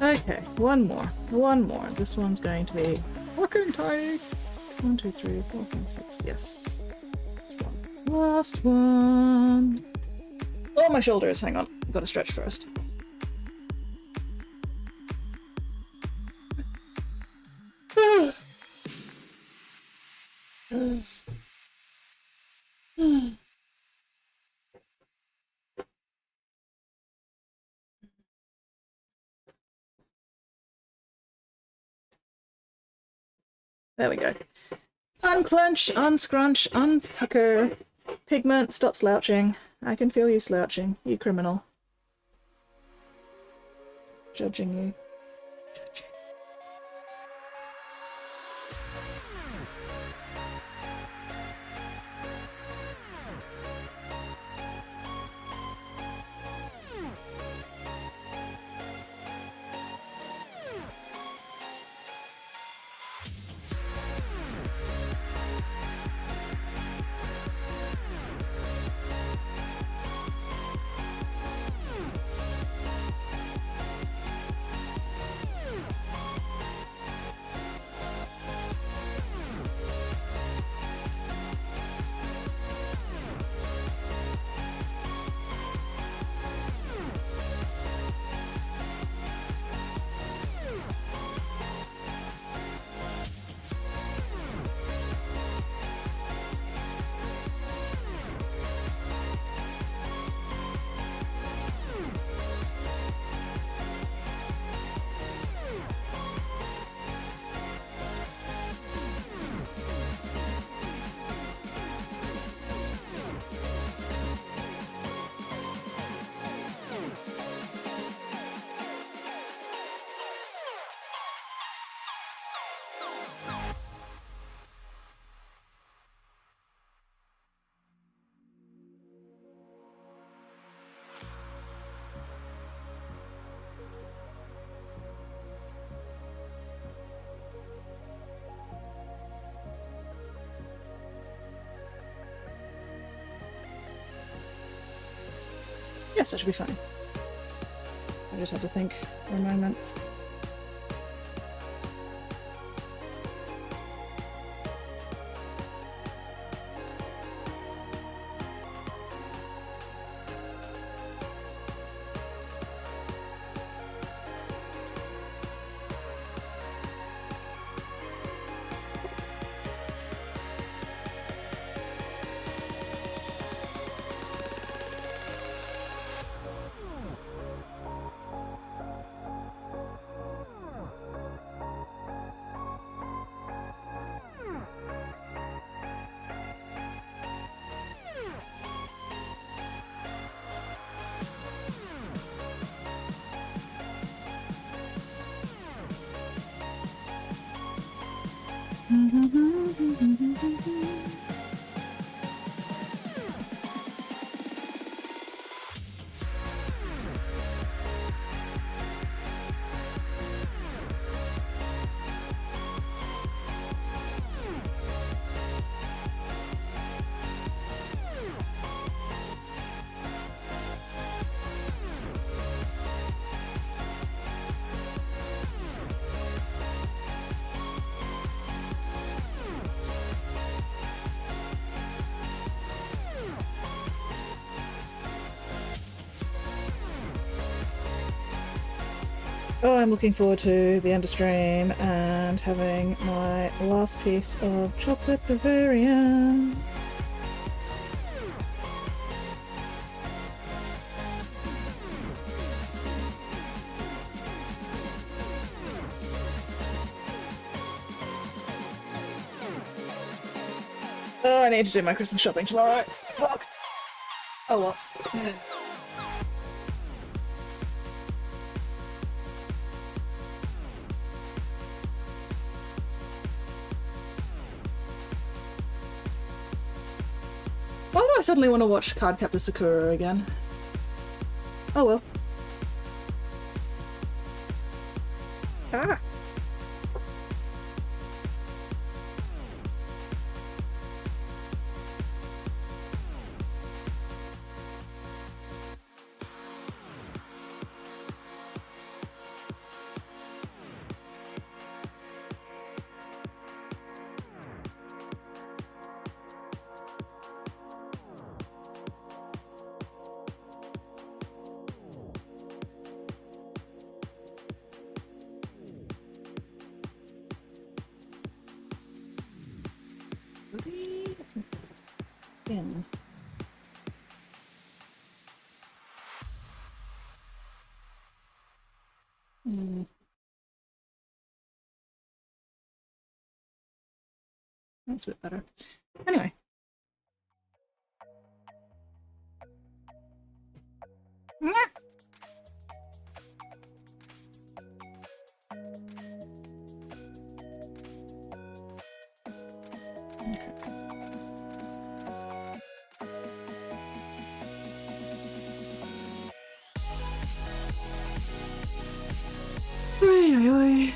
Okay, one more. This one's going to be fucking tiny. 1, 2, 3, 4, 5, 6. Yes. Last one. Oh, my shoulders. Hang on. I've got to stretch first. There we go. Unclench, unscrunch, unpucker. Pigment, stop slouching. I can feel you slouching, you criminal. Judging you. Judging. Yes, that should be fine. I just had to think for a moment. Oh, I'm looking forward to the end of stream and having my last piece of chocolate Bavarian. Oh, I need to do my Christmas shopping tomorrow. Fuck. Oh well. Why do I suddenly want to watch Cardcaptor Sakura again? Oh well. Ah! In. That's a bit better. Anyway. Oi, oi, oi.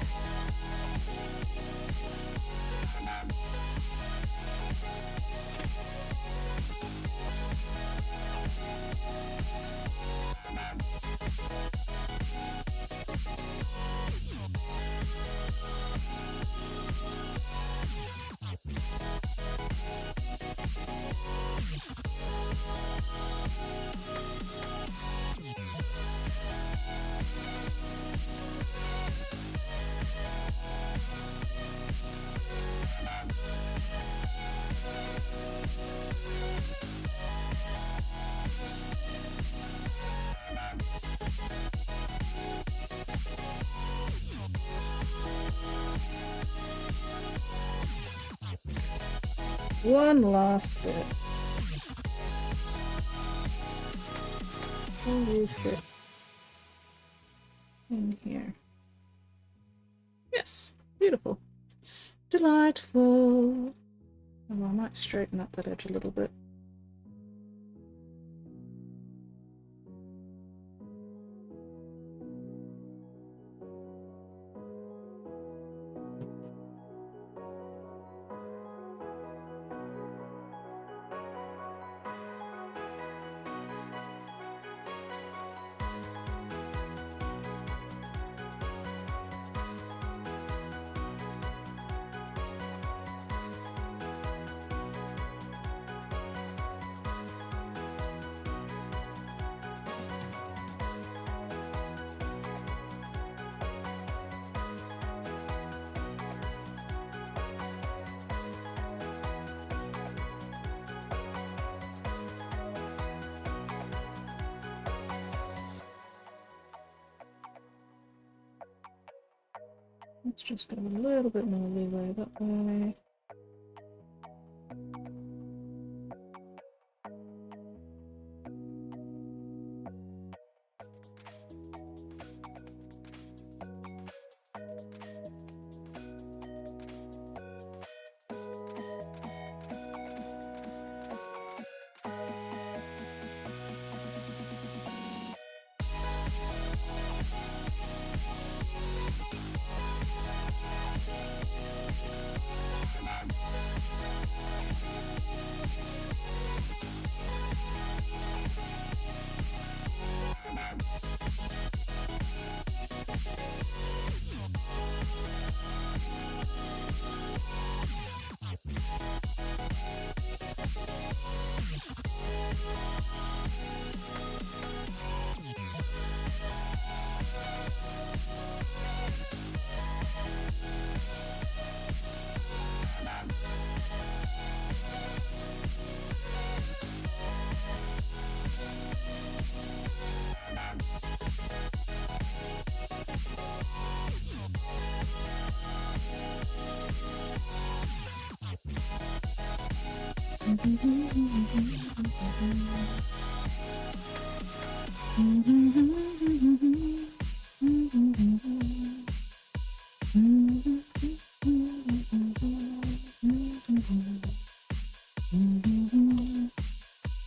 One last bit. Holy shit. In here. Yes, beautiful. Delightful. Oh, I might straighten up that edge a little bit. Let's just go a little bit more leeway that way.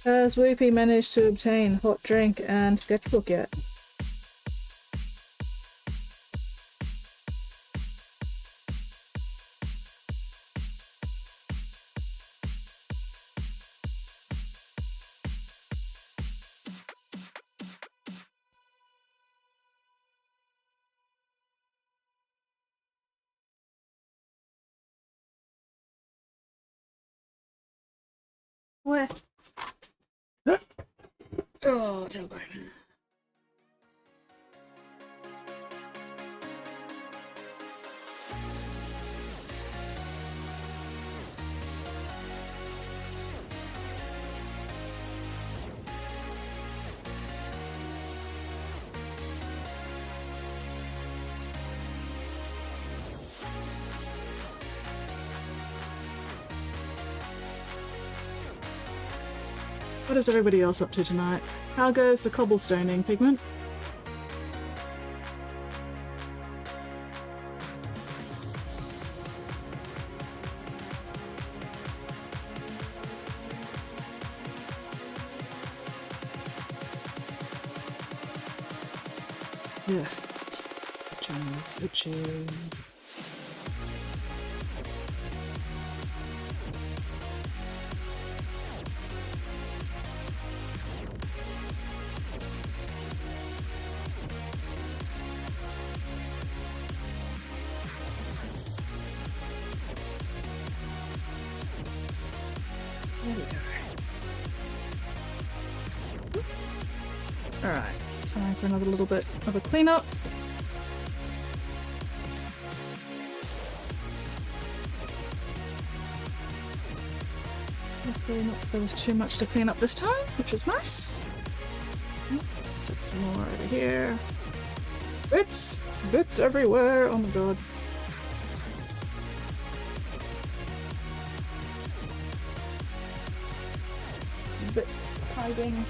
Has Whoopie managed to obtain hot drink and sketchbook yet? Where? Oh, tailbone. What is everybody else up to tonight? How goes the cobblestoning, Pigment? Yeah. Itchy. There we go. Alright, time for another little bit of a cleanup. Hopefully not there was too much to clean up this time, which is nice. Take some more over here. Bits! Bits everywhere! Oh my god. Bit hiding.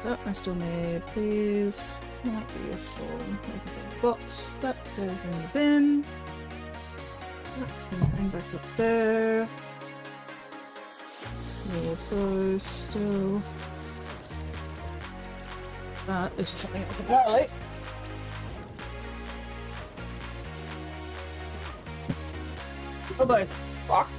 That I still need, please. Might be useful. Box that goes in the bin. That can hang back up there. Need those still. That is just something else entirely. Oh boy. Fuck.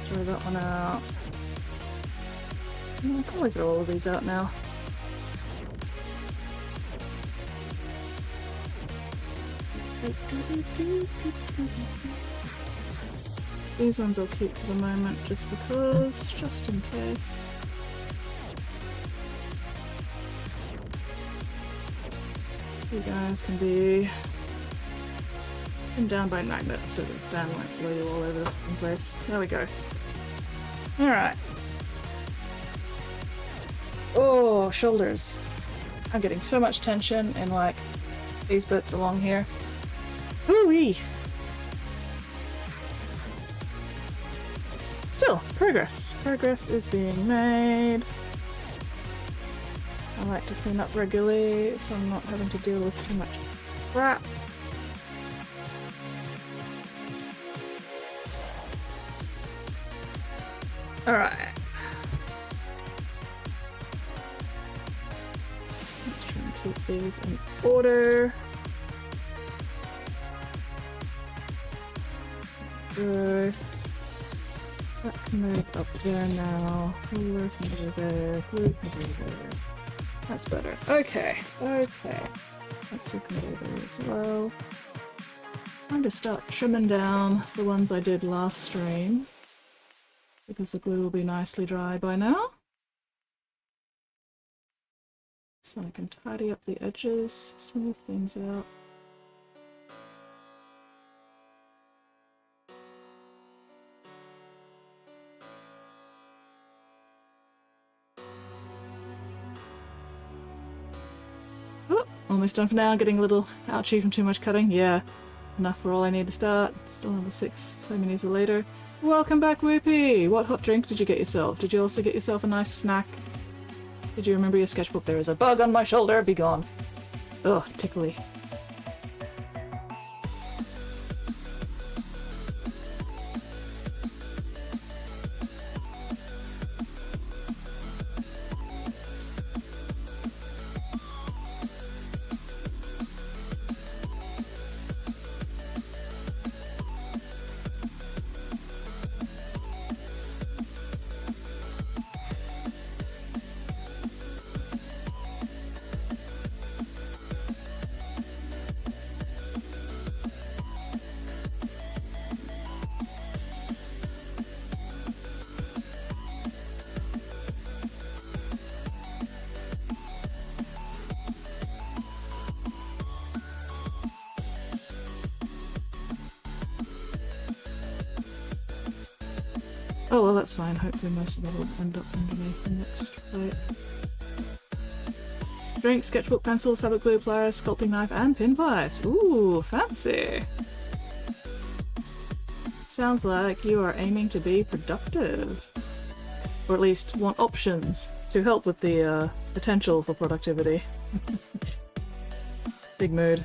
Throw that one out. I'll probably throw all of these out now. These ones I'll keep for the moment just because, just in case. You guys can be pinned down by magnets so the fan won't blow you all over the place. There we go. Alright. Oh, shoulders. I'm getting so much tension in like these bits along here. Ooh-wee! Still, progress. Progress is being made. I like to clean up regularly so I'm not having to deal with too much crap. Alright. get these in order. Good. That can move up there now. Glue can go there. Glue can go there. That's better. Okay. Okay. That's can go there as well. Time to start trimming down the ones I did last stream, because the glue will be nicely dry by now. So I can tidy up the edges, smooth things out. Oh, almost done for now, getting a little ouchy from too much cutting. Yeah, enough for all I need to start. Still another 6 minutes later. Welcome back, Whoopie! What hot drink did you get yourself? Did you also get yourself a nice snack? Did you remember your sketchbook? There is a bug on my shoulder, be gone. Ugh, tickly. Oh well, that's fine. Hopefully most of it will end up underneath the next plate. Drink, sketchbook, pencils, fabric glue, pliers, sculpting knife, and pin pies. Ooh, fancy! Sounds like you are aiming to be productive. Or at least want options to help with the potential for productivity. Big mood.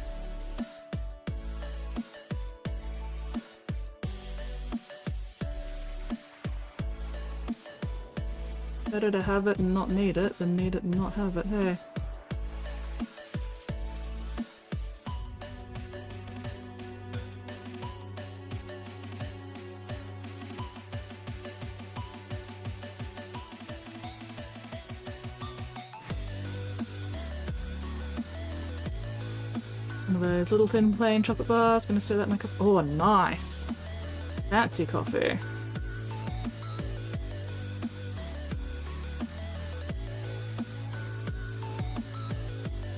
Better to have it and not need it than need it and not have it, hey? One of those little thin plain chocolate bars, gonna stir that in my cup. Oh, nice! Fancy coffee.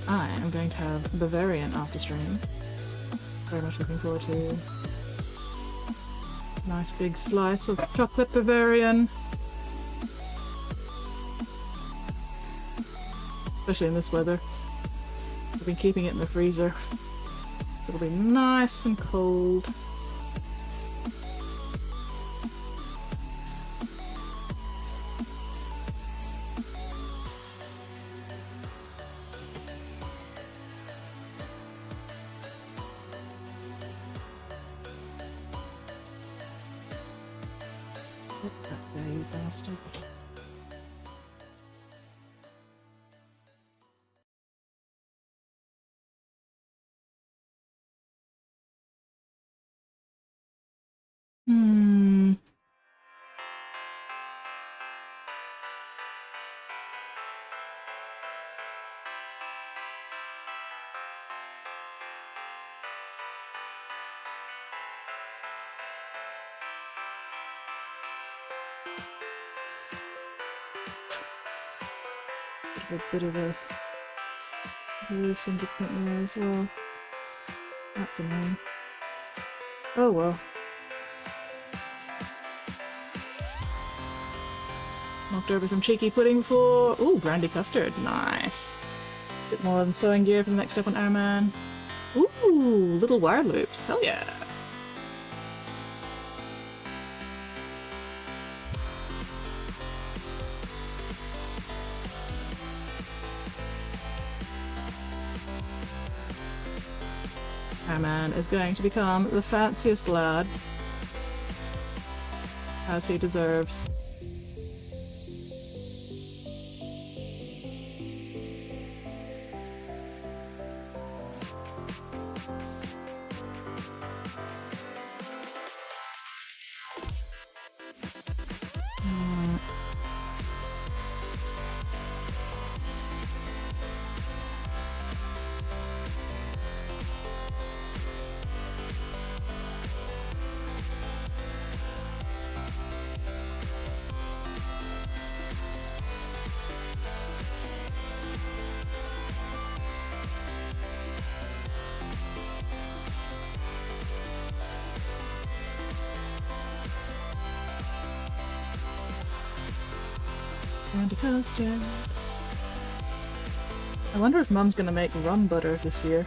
I am going to have Bavarian after stream. Very much looking forward to a nice big slice of chocolate Bavarian. Especially in this weather. I've been keeping it in the freezer. So it'll be nice and cold. You bastard. Hmm. A bit of a blue fingerprint there as well. That's annoying. Oh well. Knocked over some cheeky pudding for... Ooh, brandy custard. Nice. Bit more than sewing gear for the next step on Airman. Ooh, little wire loops. Hell yeah. Airman is going to become the fanciest lad, as he deserves. Candy custard. I wonder if Mum's gonna make rum butter this year.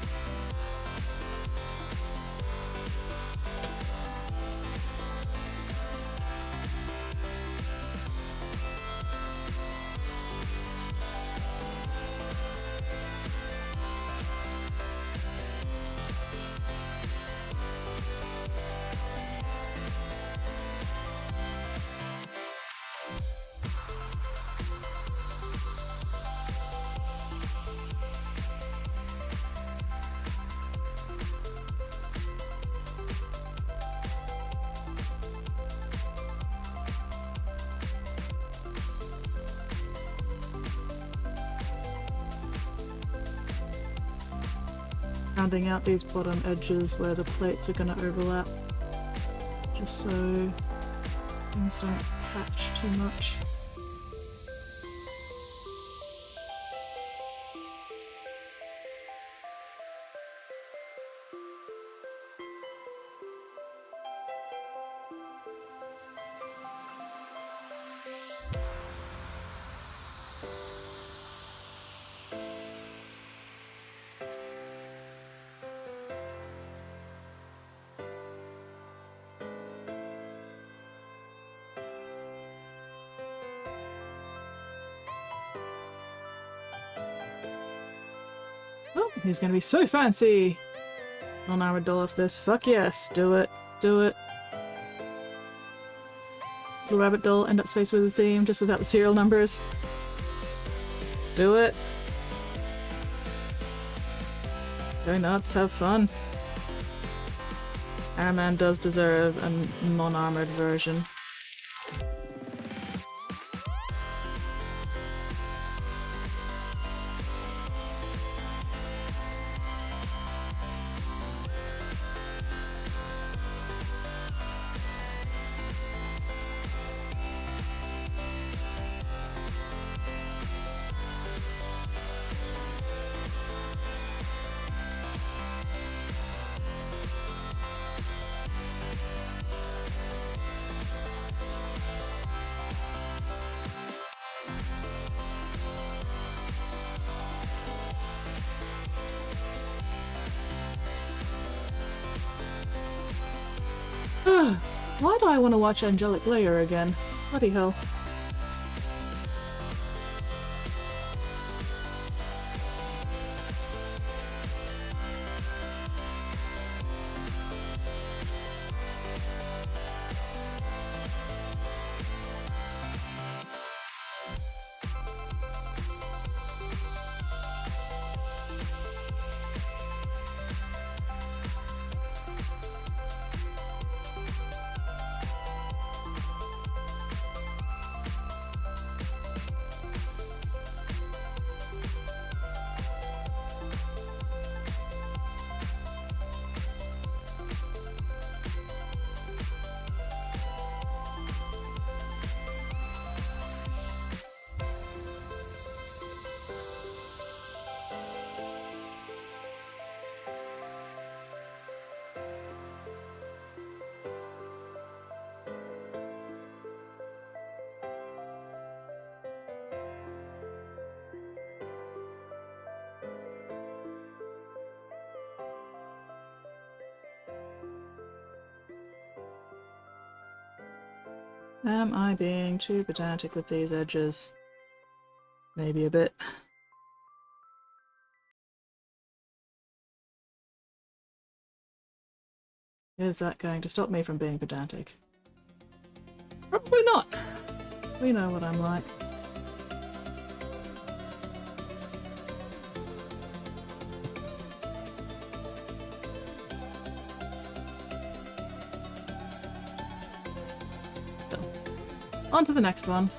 Rounding out these bottom edges where the plates are going to overlap, just so things don't catch too much. Oh, he's gonna be so fancy! Non-armored doll of this. Fuck yes! Do it. Do it. Little rabbit doll, end up space with a theme, just without the serial numbers. Do it. Go nuts, have fun. Iron Man does deserve a non-armored version. Why do I want to watch Angelic Layer again? Bloody hell. Am I being too pedantic with these edges? Maybe a bit. Is that going to stop me from being pedantic? Probably not. We know what I'm like. So, on to the next one.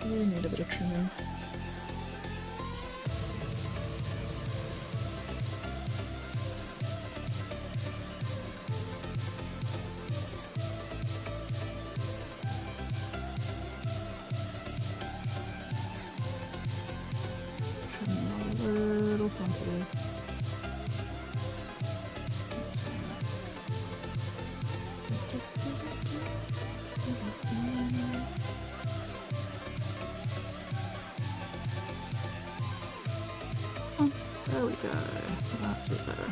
You need a bit of trimming. Trim a little funky. Oh, there we go. That's a bit better.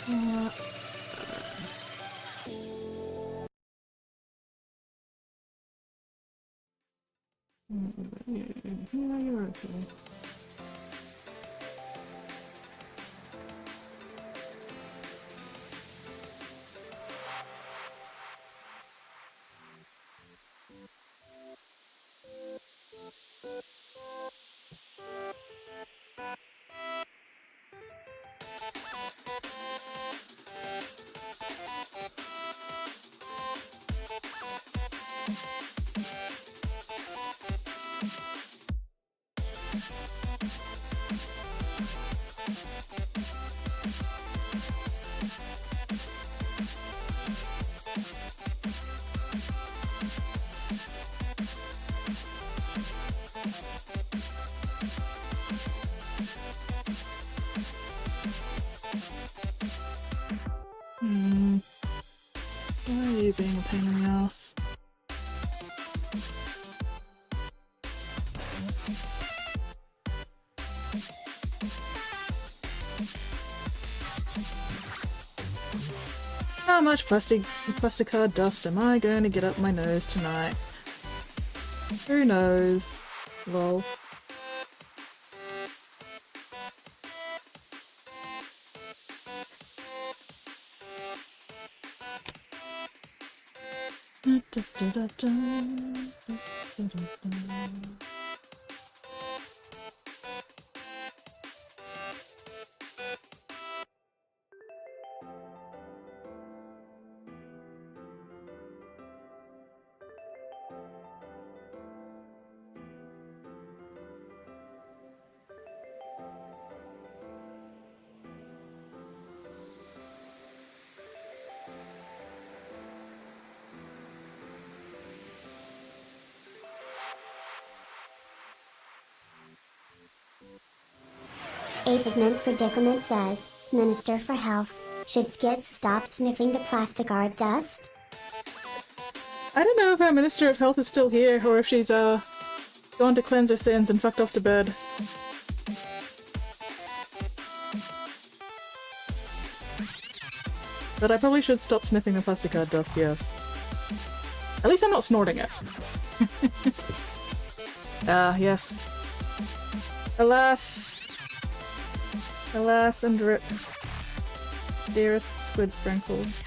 That's yeah, you're okay. Why are you being a pain in the ass? How much plasticard dust am I going to get up my nose tonight? Who knows? Lol. A Pigment Predicament says, Minister for Health, should Skits stop sniffing the plastic art dust? I don't know if our Minister of Health is still here, or if she's, gone to cleanse her sins and fucked off to bed. But I probably should stop sniffing the plasticard dust, yes. At least I'm not snorting it. Ah, yes. Alas. Alas and rip. Dearest squid sprinkles.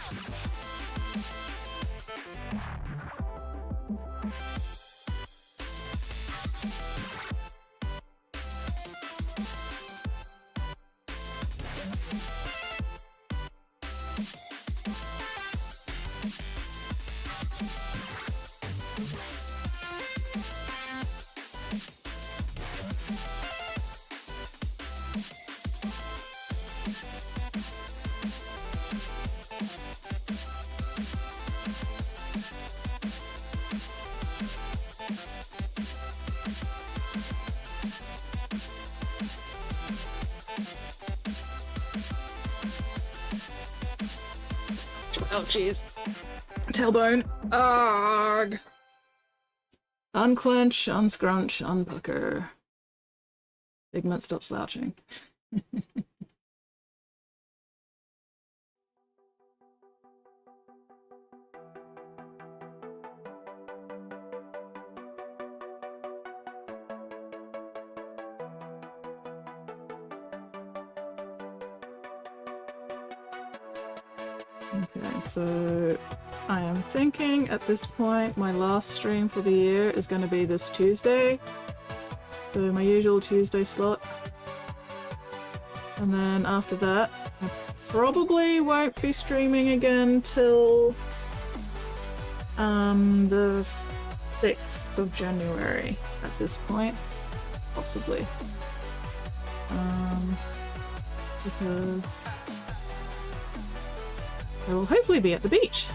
Oh, jeez. Tailbone. Arg. Unclench, unscrunch, unpucker. Pigment, stop slouching. Okay, so I am thinking at this point my last stream for the year is going to be this Tuesday. So my usual Tuesday slot. And then after that, I probably won't be streaming again till the 6th of January at this point, possibly. Because I will hopefully be at the beach.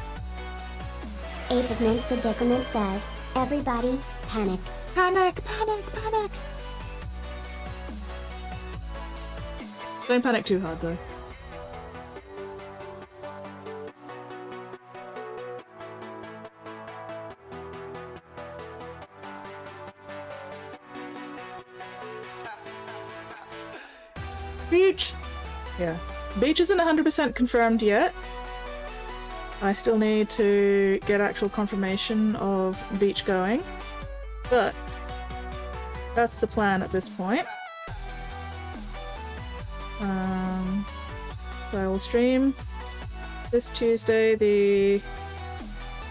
Ape of Mint Predicament says, everybody, panic. Panic, panic, panic! Don't panic too hard though. Beach! Yeah. Beach isn't 100% confirmed yet. I still need to get actual confirmation of beach going. But that's the plan at this point. So I will stream this Tuesday, the...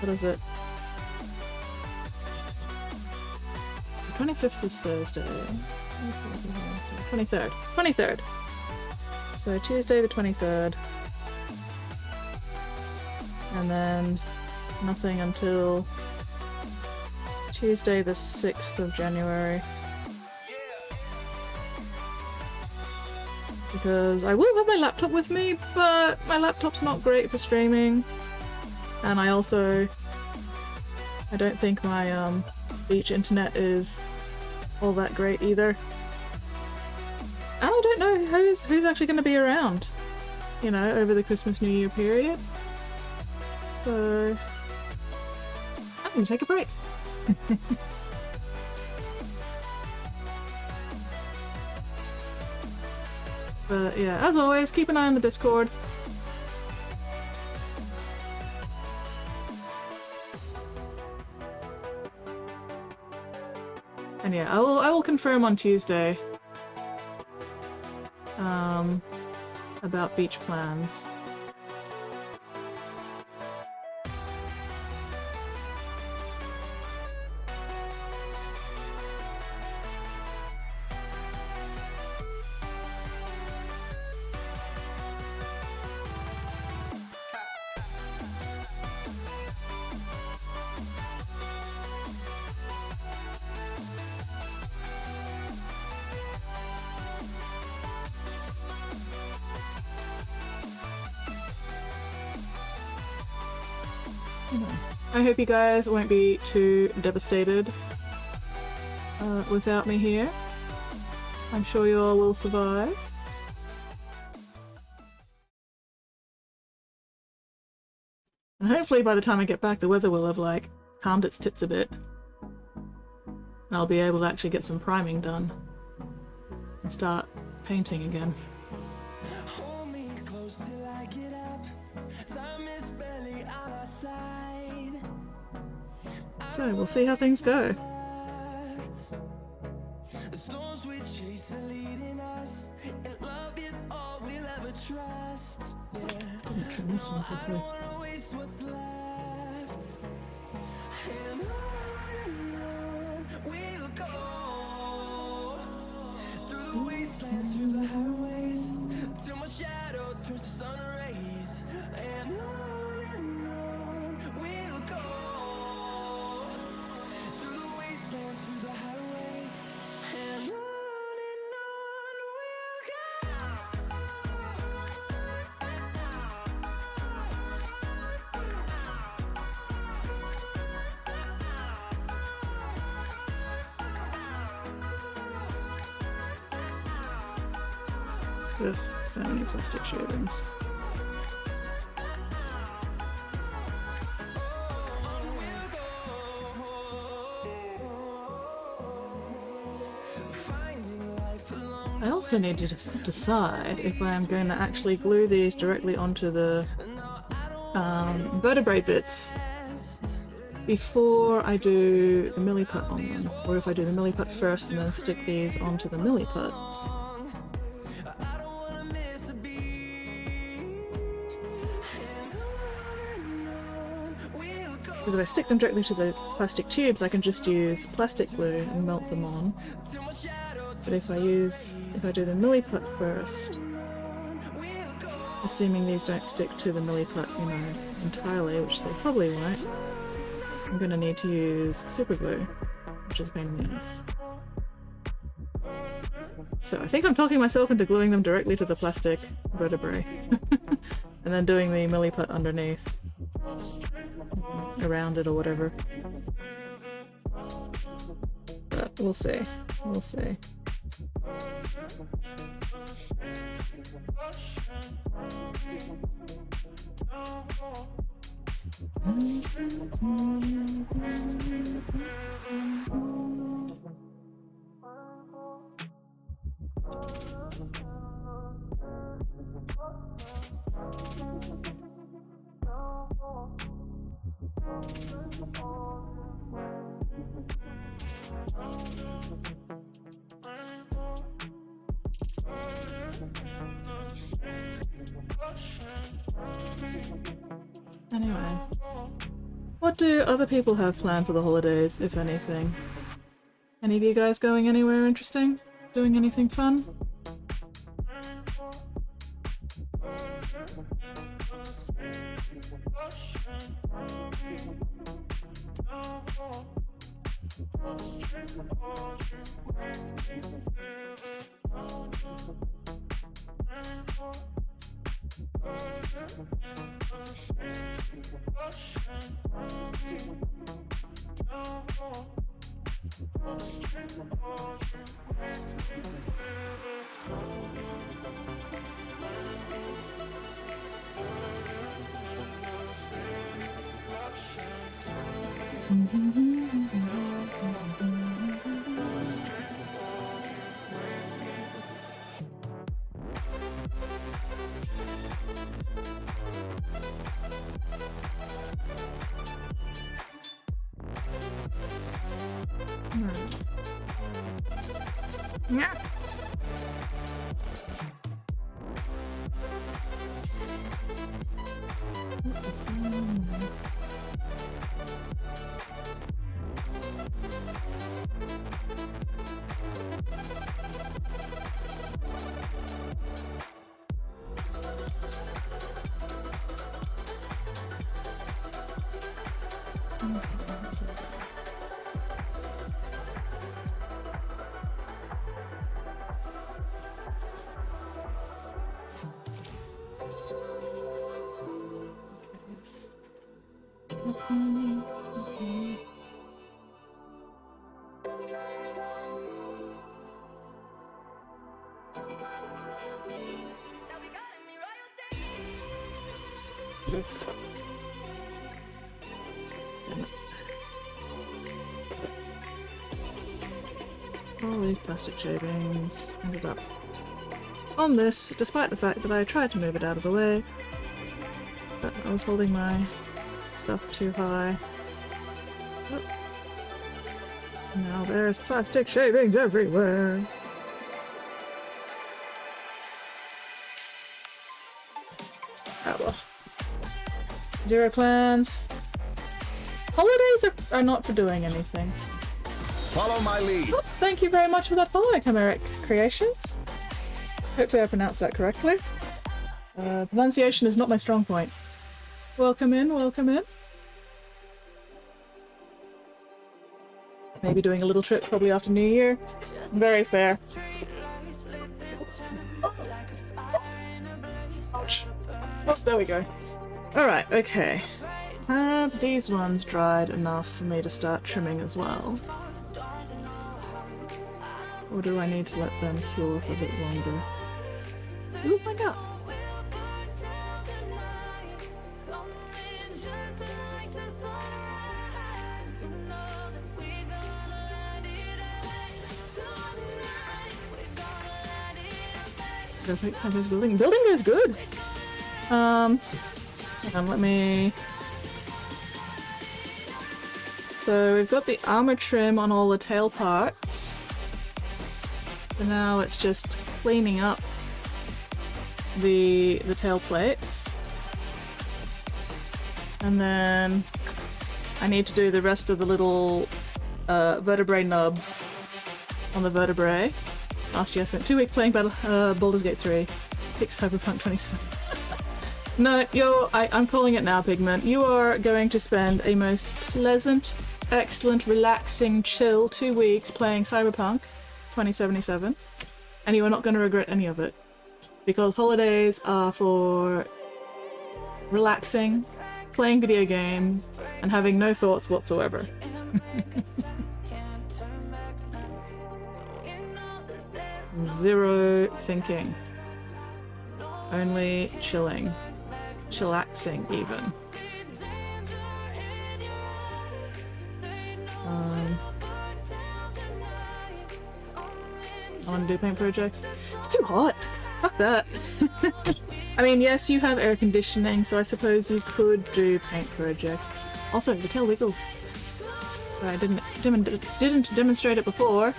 what is it? The 25th is Thursday. 23rd. 23rd. So Tuesday the 23rd. And then nothing until Tuesday the 6th of January. Because I will have my laptop with me, but my laptop's not great for streaming. And I don't think my beach internet is all that great either. And I don't know who's actually going to be around, you know, over the Christmas New Year period. So I'm going to take a break. But yeah, as always, keep an eye on the Discord. And yeah, I will confirm on Tuesday about beach plans. I hope you guys won't be too devastated without me here. I'm sure you all will survive. And hopefully by the time I get back the weather will have like calmed its tits a bit. And I'll be able to actually get some priming done and start painting again. So we'll see how things go. The storms we chase are leading us, and love is all we'll ever trust. Yeah. No, I don't wanna waste what's left. And on we'll go through the wastelands, through the highways, till my shadow turns to sun rays. And on we'll go. Through the highways, and on we'll go. With so many plastic shavings. I also need to decide if I am going to actually glue these directly onto the vertebrae bits before I do the milliput on them, or if I do the milliput first and then stick these onto the milliput. Because if I stick them directly to the plastic tubes, I can just use plastic glue and melt them on. But if I do the milliput first, assuming these don't stick to the milliput, entirely, which they probably won't, I'm gonna need to use super glue, which is a pain in the ass. So I think I'm talking myself into gluing them directly to the plastic vertebrae. And then doing the milliput underneath. Around it or whatever. But we'll see. We'll see. Anyway, what do other people have planned for the holidays, if anything? Any of you guys going anywhere interesting? Doing anything fun? Yeah. All these plastic shavings ended up on this, despite the fact that I tried to move it out of the way. But I was holding my stuff too high. Oh. Now there's plastic shavings everywhere. Ah well. Zero plans. Holidays are not for doing anything. Follow my lead. Oh, thank you very much for that follow, Chimeric Creations. Hopefully I pronounced that correctly. Pronunciation is not my strong point. Welcome in, welcome in. Maybe doing a little trip probably after New Year. Very fair. Ouch. Oh, there we go. Alright, okay. Have these ones dried enough for me to start trimming as well? Or do I need to let them cure for a bit longer? Ooh, my god! Perfect. How goes building? Building goes good! Hang on, let me... So we've got the armor trim on all the tail parts. So now it's just cleaning up the tail plates. And then I need to do the rest of the little vertebrae nubs on the vertebrae. Last year I spent 2 weeks playing Baldur's Gate 3. Pick Cyberpunk 27. No, I'm calling it now, Pigment. You are going to spend a most pleasant, excellent, relaxing, chill 2 weeks playing Cyberpunk 2077, and you are not going to regret any of it. Because holidays are for relaxing, playing video games, and having no thoughts whatsoever. Zero thinking. Only chilling. Chillaxing, even. I want to do paint projects. It's too hot. Fuck that. I mean, yes, you have air conditioning, so I suppose you could do paint projects. Also, the tail wiggles. But I didn't demonstrate it before.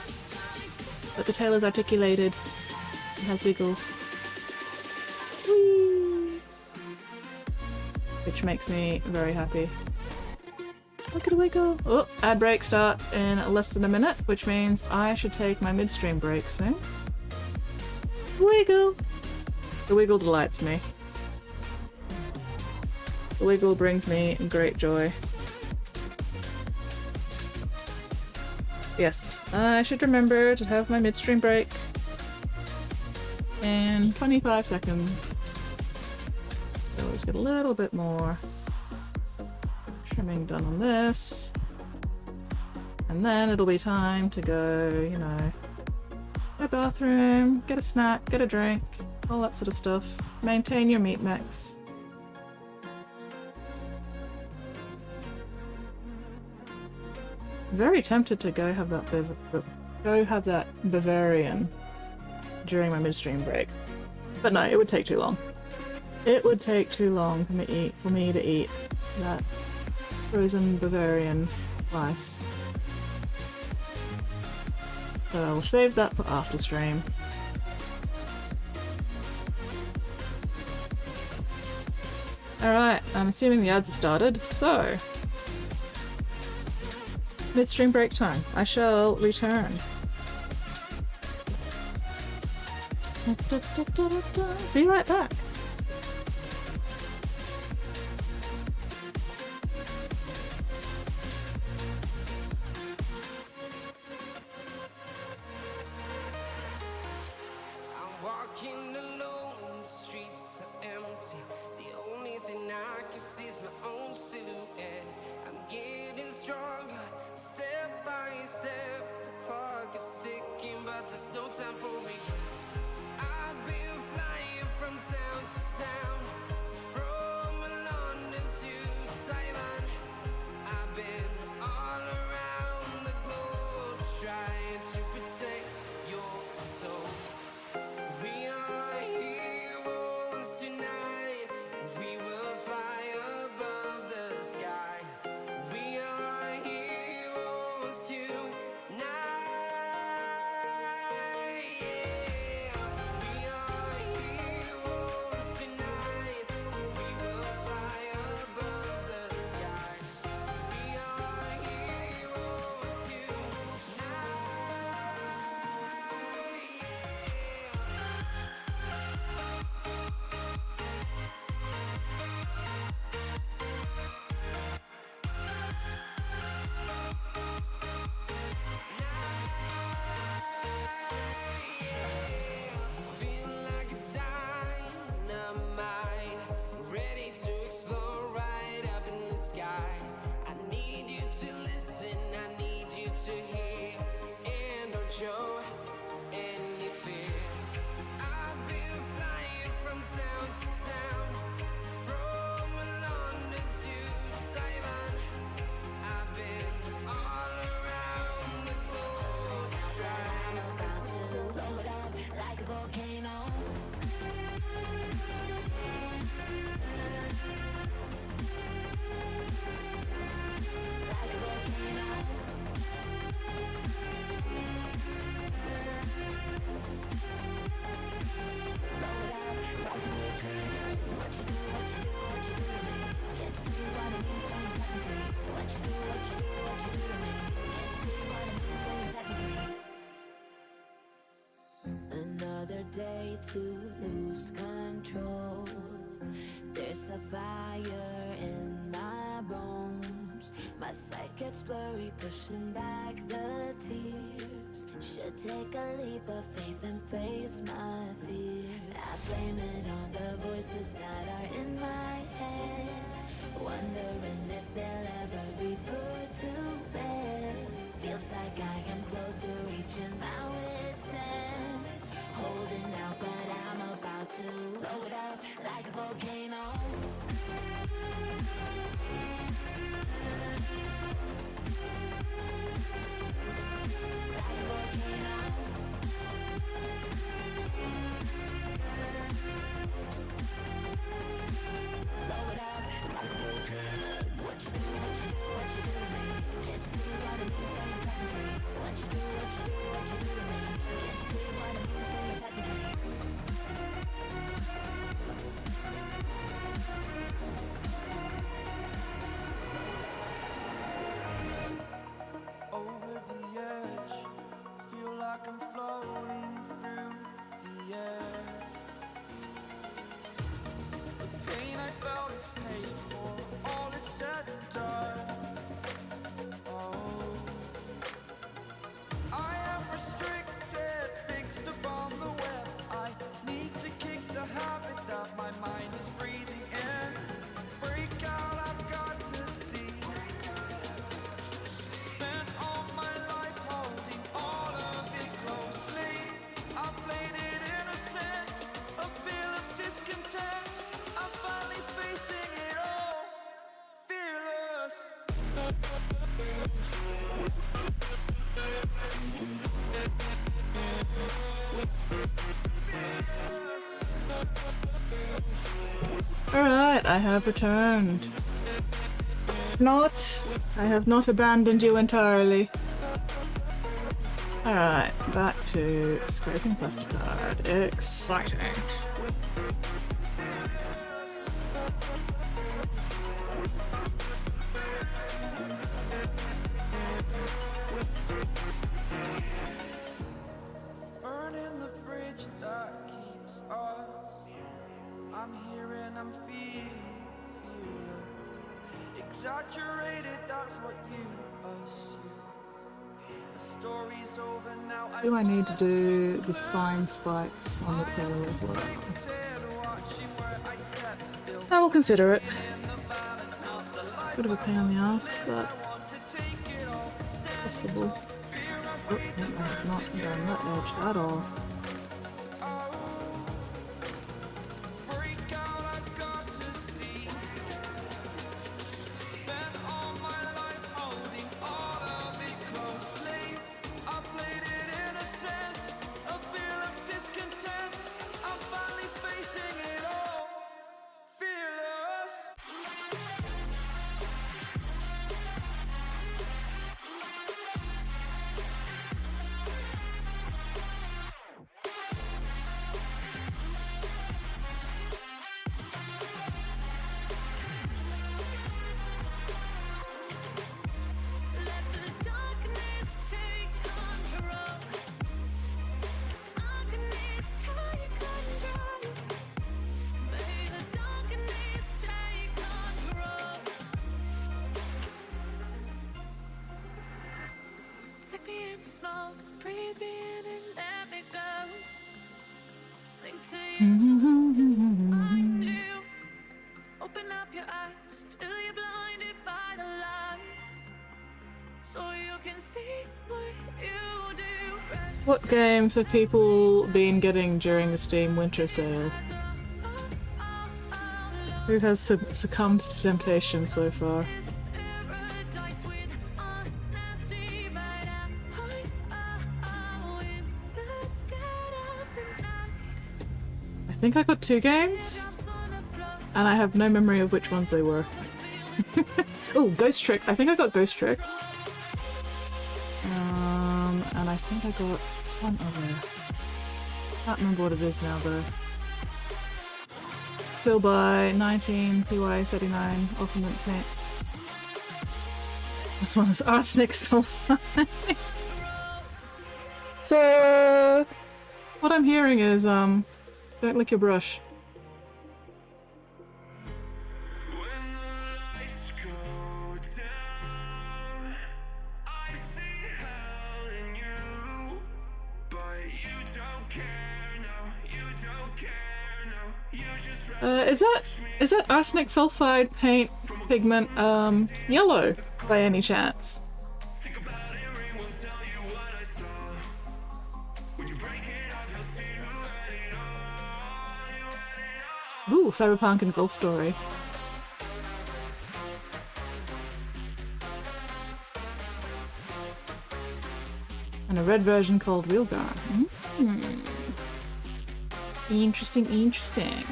But the tail is articulated. It has wiggles. Whee! Which makes me very happy. Look at a wiggle! Oh, ad break starts in less than a minute, which means I should take my midstream break soon. Wiggle! The wiggle delights me. The wiggle brings me great joy. Yes, I should remember to have my midstream break in 25 seconds. Let's get a little bit more trimming done on this. And then it'll be time to go, you know, to the bathroom, get a snack, get a drink, all that sort of stuff. Maintain your meat mix. Very tempted to go have that Bavarian during my midstream break, but no, it would take too long. It would take too long for me to eat that frozen Bavarian slice. So I'll save that for after stream. Alright, I'm assuming the ads have started, so midstream break time. I shall return. Be right back. I'm walking alone, the streets are empty. The only thing I can see is my own silhouette. I'm getting stronger, step by step. The clock is ticking, but there's no time for regrets. I've been flying from town sight gets blurry, pushing back the tears. Should take a leap of faith and face my fear. I blame it on the voices that are in my head, wondering if they'll ever be put to bed. Feels like I am close to reaching my wit's end. Holding out, but I'm about to blow it up like a volcano. Like a volcano. Blow it up like a volcano. What you do, what you do, what you do to me? Can't you see what it means when you're setting free? What you do, what you do, what you do to me? Can't you see what it means when you're setting free? Over the edge, feel like I'm floating through the air. The pain I felt is paid for, all is said and done. Oh, I am restricted, fixed upon the web. I need to kick the habit that my mind is breathing in. Break out, I've got to see. Spent all my life holding all of it closely. I played it innocent, a feel of discontent. I'm finally facing it all, fearless. Alright, I have returned. I have not abandoned you entirely. Alright, back to scraping plastic card. Exciting. Burning the bridge that keeps us. I'm here and I'm feeling fearless. Exaggerated, that's what you assume. The story's over now. Do I need to do the spine spikes on the tail as well? I will consider it. Bit of a pain in the ass, but possible. Oh, no, I have not done that edge at all. Let the darkness take control. Darkness take control. May the darkness take control. Take me in the smoke, breathe me in and let me go. Sing to you, find you. Open up your eyes till you're blinded by the lies, so you can see what you do. Rest What games have people been getting during the Steam Winter Sale? Who has succumbed to temptation so far? this paradise with honesty, but I'm in the dead of the night. I think I got 2 games, Drops on the floor. and I have no memory of which ones they were. Oh, Ghost Trick. I think I got Ghost Trick. And I think I got one other. Can't remember what it is now though. Still by 19 PY39 Ultimate Paint. This one is Arsenic Sulfide. So, what I'm hearing is, don't lick your brush. When the lights go down, Is that arsenic sulfide paint pigment yellow by any chance? Ooh, Cyberpunk and Golf Story. And a red version called Realgar. Interesting, interesting.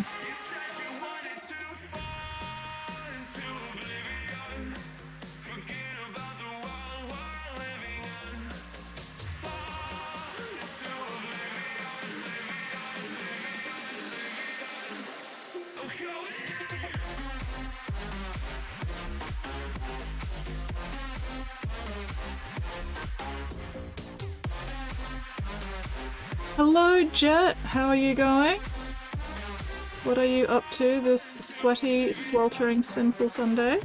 Hello, Jet. How are you going? What are you up to this sweaty, sweltering, sinful Sunday?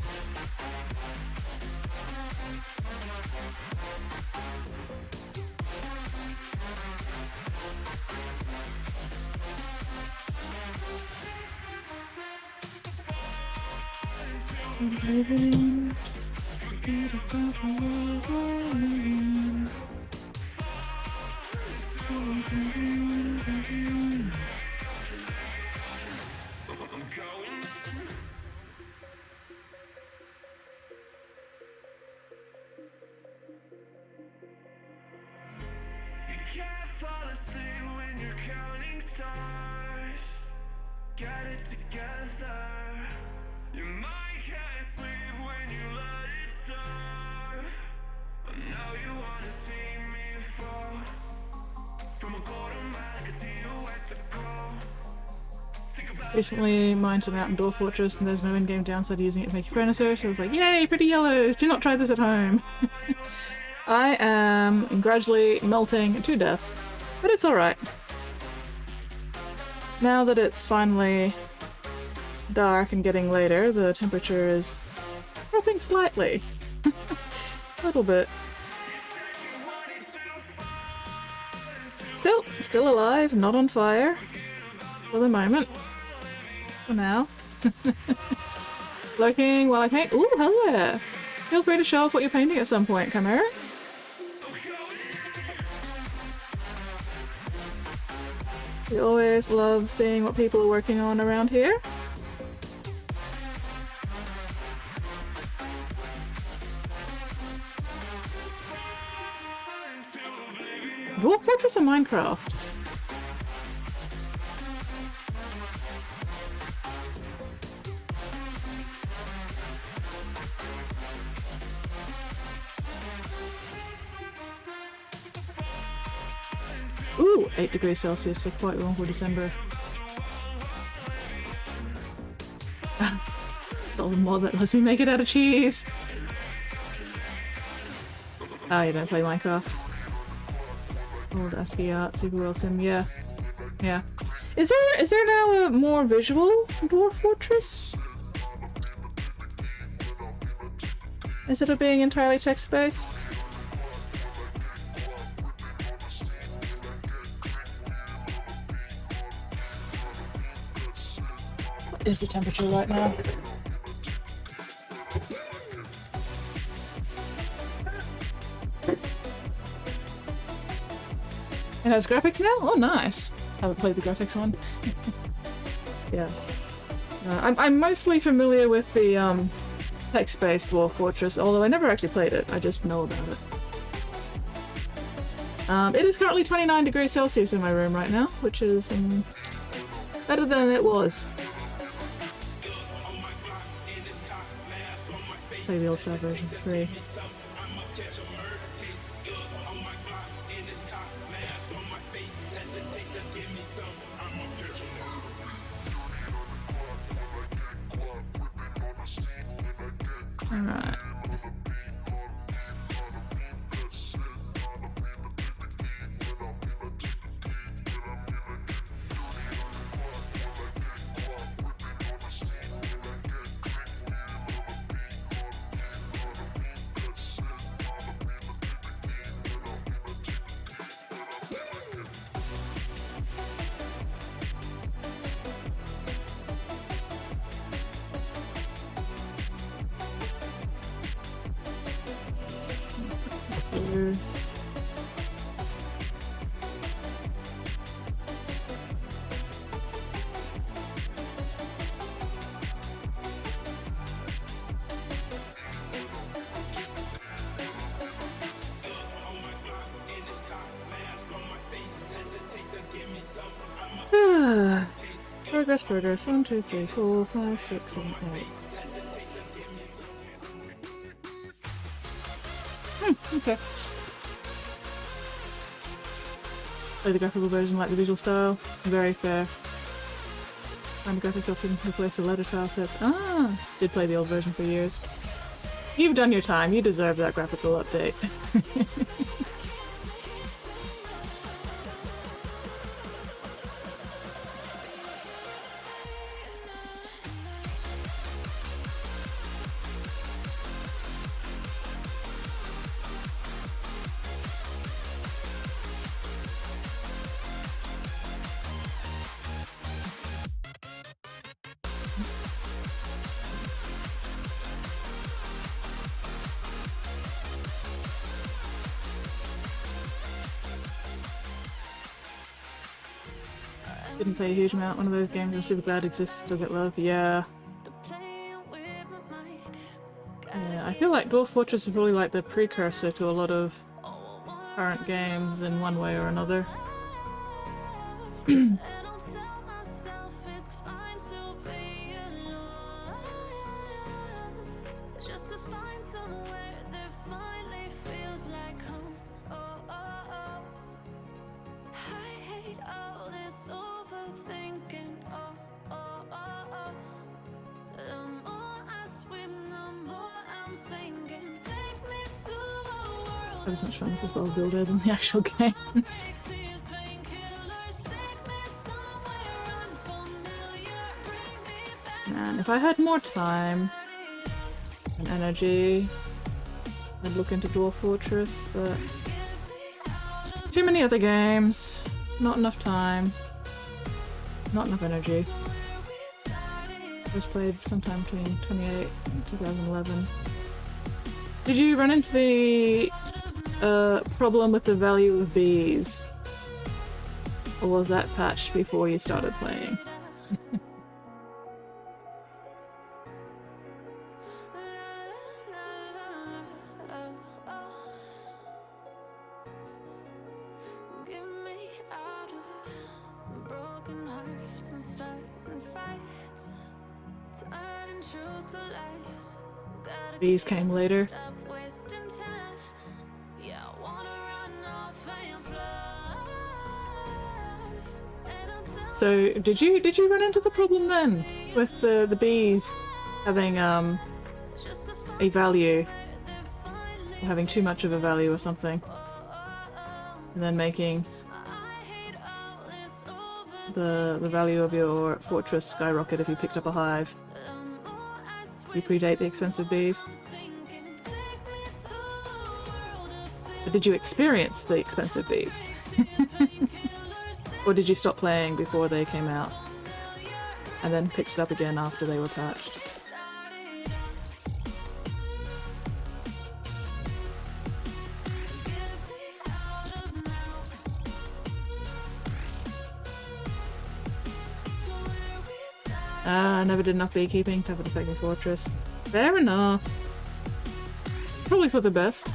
Recently mined some out in Dwarf Fortress and there's no in-game downside to using it to make your furniture, so I was like, yay, pretty yellows! Do not try this at home! I am gradually melting to death, but it's alright. Now that it's finally dark and getting later, the temperature is dropping slightly. A little bit. Still alive, not on fire. For the moment. For now. Lurking while I paint. Ooh, hell yeah! Feel free to show off what you're painting at some point, Chimera. We always love seeing what people are working on around here. Dwarf Fortress or Minecraft? Ooh, 8 degrees Celsius, so quite warm for December. All the mod that lets me make it out of cheese! Oh, you don't play Minecraft? Old ASCII art, Super World Sim, yeah. Yeah. Is there now a more visual Dwarf Fortress? Instead of being entirely text-based? What is the temperature right now? It has graphics now? Oh, nice. Haven't played the graphics one. Yeah. I'm mostly familiar with the text-based Dwarf Fortress, although I never actually played it. I just know about it. It is currently 29 degrees Celsius in my room right now, which is better than it was. Play the old style version for free. Alright. later. Progress. 1, 2, 3, 4, 5, 6, 7, 8. Okay. Play the graphical version like the visual style. Very fair. Find the graphics often replace the letter tile sets. Ah! Did play the old version for years. You've done your time. You deserve that graphical update. Didn't play a huge amount. One of those games I'm super glad exists, still get love. Yeah. Yeah, I feel like Dwarf Fortress is probably like the precursor to a lot of current games in one way or another. Had as much fun with this world builder than the actual game. Man, if I had more time and energy, I'd look into Dwarf Fortress, but too many other games, not enough time, not enough energy. First played sometime between 2008 and 2011. Did you run into the problem with the value of bees? Or was that patched before you started playing? Bees came later. So did you run into the problem then with the bees having a value, or having too much of a value or something, and then making the value of your fortress skyrocket if you picked up a hive? You predate the expensive bees. But did you experience the expensive bees? Or did you stop playing before they came out and then picked it up again after they were patched? I never did enough beekeeping to have an effective fortress. Fair enough. Probably for the best.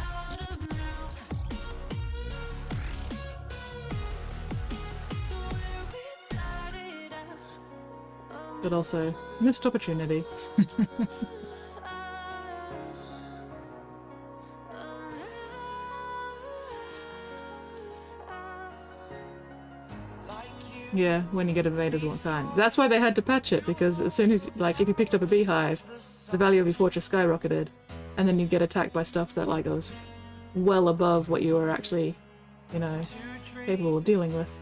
But also, missed opportunity. Yeah, when you get invaders one time. That's why they had to patch it, because as soon as, like, if you picked up a beehive, the value of your fortress skyrocketed, and then you get attacked by stuff that, like, goes well above what you were actually, you know, capable of dealing with.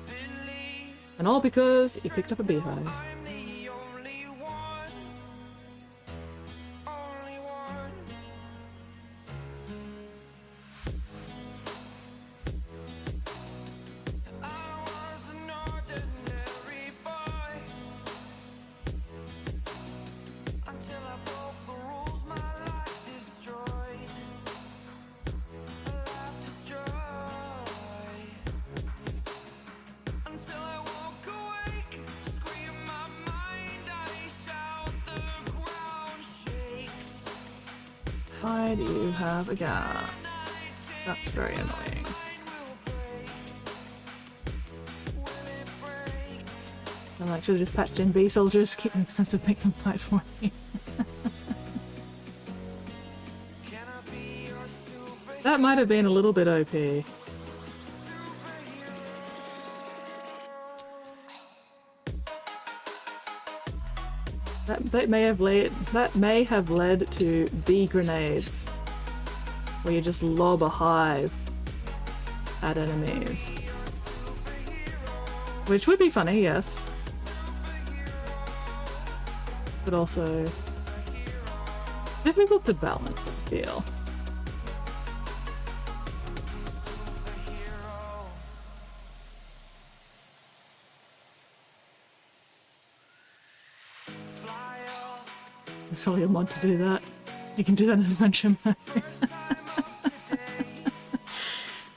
And all because you picked up a beehive. Why do you have a gap? That's very annoying. I like should have just patched in bee soldiers, keep them expensive, make them fight for me. That might have been a little bit OP. That may have led to bee grenades, where you just lob a hive at enemies, which would be funny, yes, but also difficult to balance, I feel. There's probably a mod to do that. You can do that in adventure mode.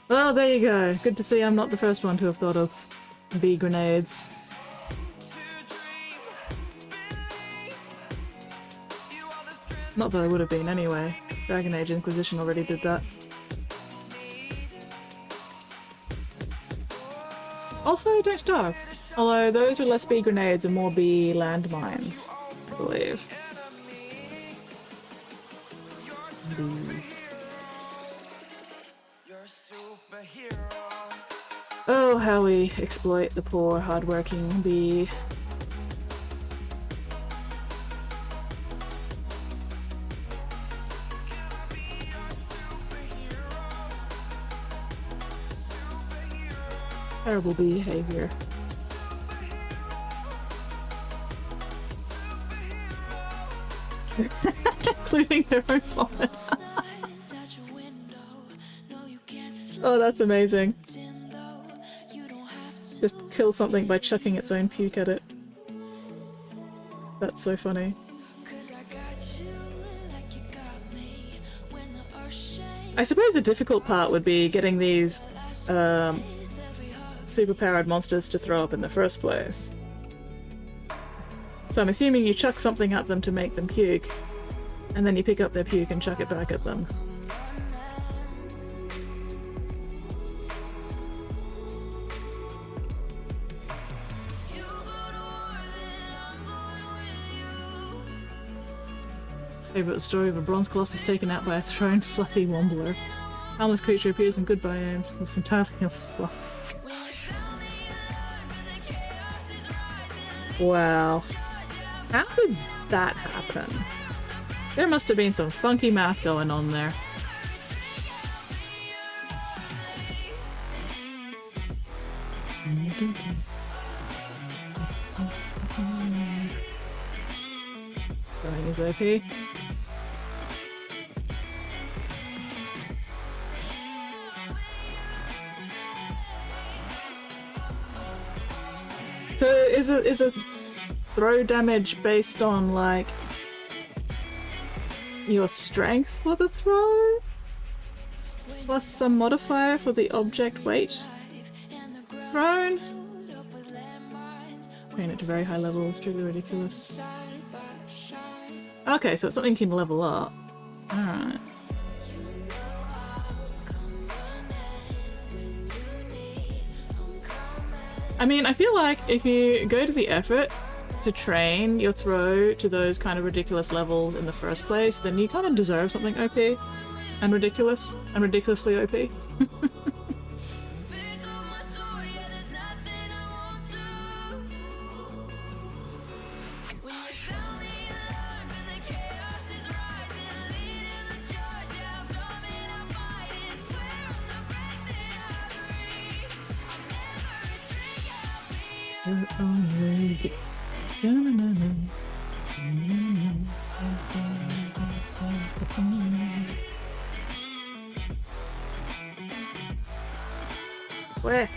Well, there you go. Good to see I'm not the first one to have thought of bee grenades. Not that I would have been anyway. Dragon Age Inquisition already did that. Also, don't starve. Although those with less bee grenades are more bee landmines, I believe. Bees. Oh, how we exploit the poor, hardworking bee. Terrible behavior. Including their own vomit. Oh, that's amazing. Just kill something by chucking its own puke at it. That's so funny. I suppose the difficult part would be getting these superpowered monsters to throw up in the first place. So I'm assuming you chuck something at them to make them puke, and then you pick up their puke and chuck it back at them. Favorite story of a bronze colossus taken out by a thrown fluffy wombler. Harmless creature appears in good biomes. It's entirely of fluff. Wow. How did that happen? There must have been some funky math going on there. Throwing is OP. So is a throw damage based on like your strength for the throw? Plus some modifier for the object weight thrown? Putting it to very high level is truly ridiculous. Okay, so it's something you can level up. Alright. I mean, I feel like if you go to the effort to train your throw to those kind of ridiculous levels in the first place, then you kind of deserve something OP and ridiculous and ridiculously OP. Where?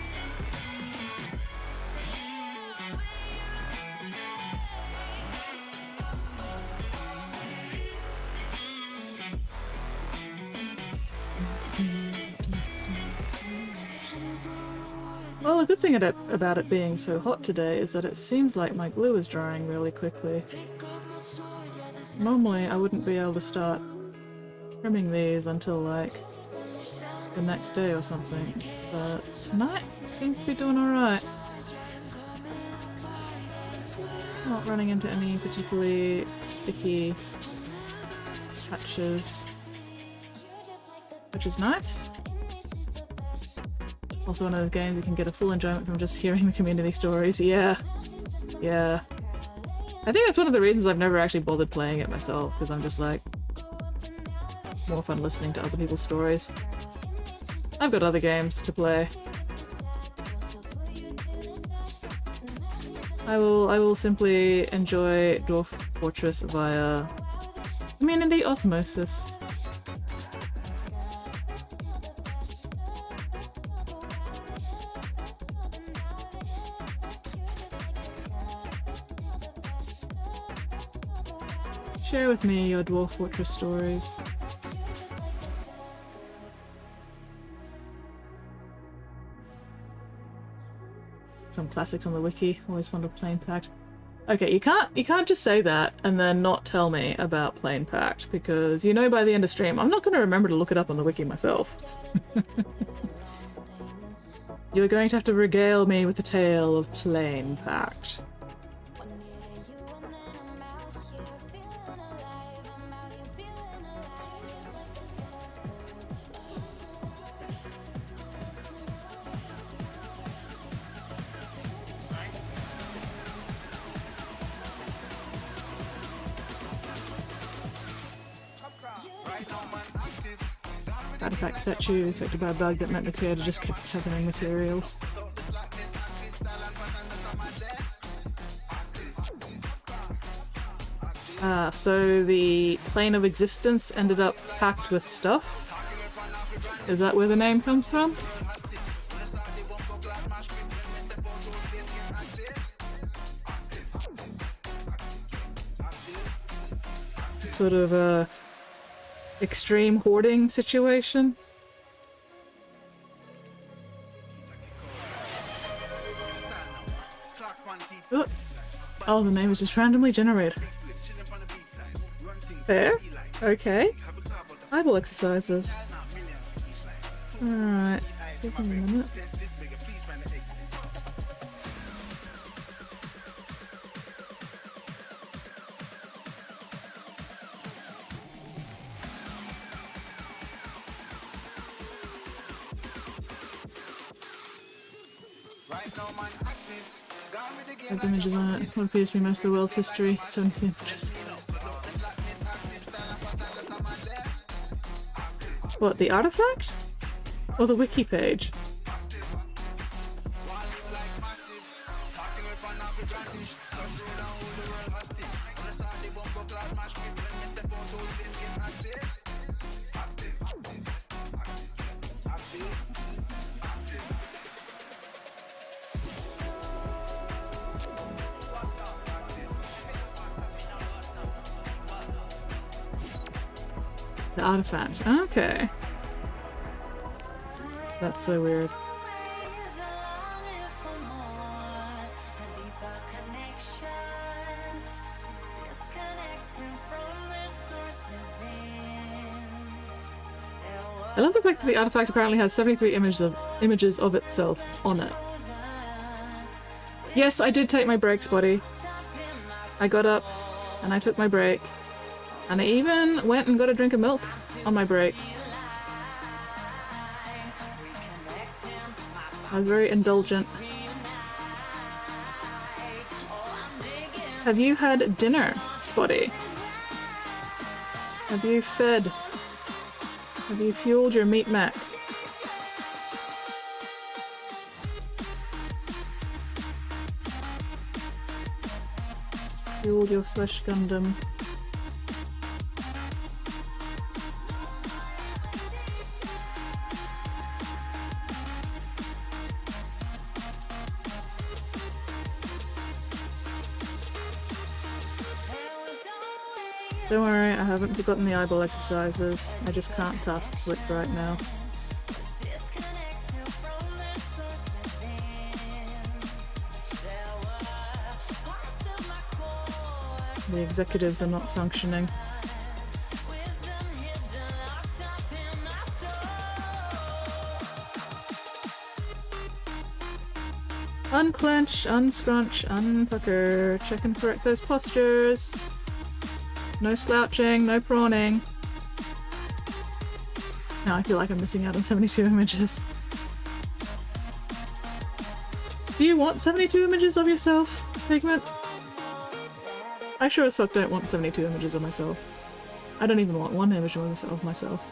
Well, a good thing about it being so hot today is that it seems like my glue is drying really quickly. Normally I wouldn't be able to start trimming these until like the next day or something, but tonight seems to be doing alright. Not running into any particularly sticky patches, which is nice. Also one of those games you can get a full enjoyment from just hearing the community stories. Yeah. Yeah. I think that's one of the reasons I've never actually bothered playing it myself, because I'm just like, more fun listening to other people's stories. I've got other games to play. I will simply enjoy Dwarf Fortress via community osmosis. Share with me your Dwarf Fortress stories. Some classics on the wiki. Always fond of Plain Pact. Okay, you can't just say that and then not tell me about Plain Pact, because you know by the end of stream I'm not going to remember to look it up on the wiki myself. You're going to have to regale me with the tale of Plain Pact. Artifact statue affected by a bug that meant the creator just kept covering materials. So the plane of existence ended up packed with stuff? Is that where the name comes from? Sort of a extreme hoarding situation. Oh, the name is just randomly generated. Fair? Okay. Eyeball exercises. Alright. Give me a minute. Has images on it. What appears to be most of the world's history. 70 images. What, the artifact? Or the wiki page? The artifact. Okay. That's so weird. I love the fact that the artifact apparently has 73 images of itself on it. Yes, I did take my break, Spotty. I got up and I took my break. And I even went and got a drink of milk on my break. I was very indulgent. Have you had dinner, Spotty? Have you fed? Have you fueled your meat mac? Fueled your flesh Gundam? Don't worry, I haven't forgotten the eyeball exercises. I just can't task switch right now. The executives are not functioning. Unclench, unscrunch, unpucker. Check and correct those postures. No slouching, no prawning. Now I feel like I'm missing out on 72 images. Do you want 72 images of yourself, Pigment? I sure as fuck don't want 72 images of myself. I don't even want one image of myself.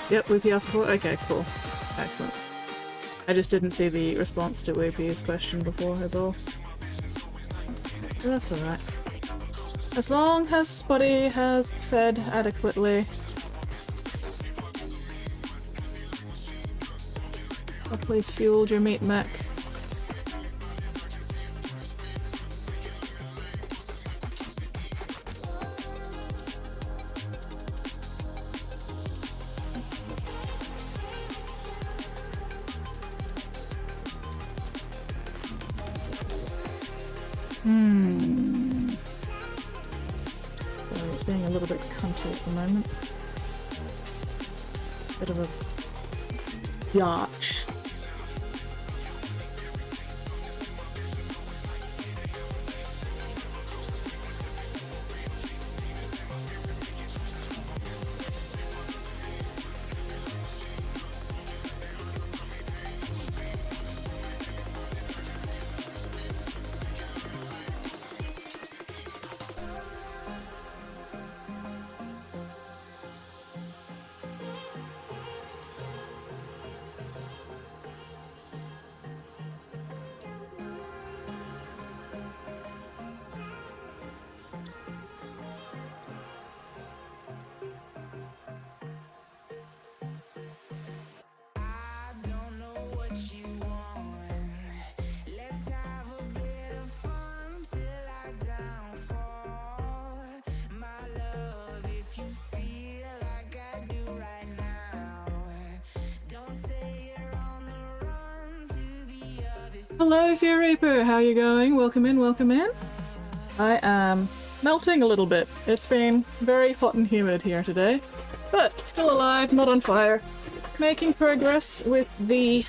Yep, Whoopie asked before? Okay, cool. Excellent. I just didn't see the response to Whoopie's question before, that's all. But that's alright. As long as Spotty has fed adequately. Properly fueled your meat mech. So it's being a little bit cunty at the moment. Bit of a yacht. Hello, Fear Reaper, how you going? Welcome in, welcome in. I am melting a little bit. It's been very hot and humid here today, but still alive, not on fire. Making progress with the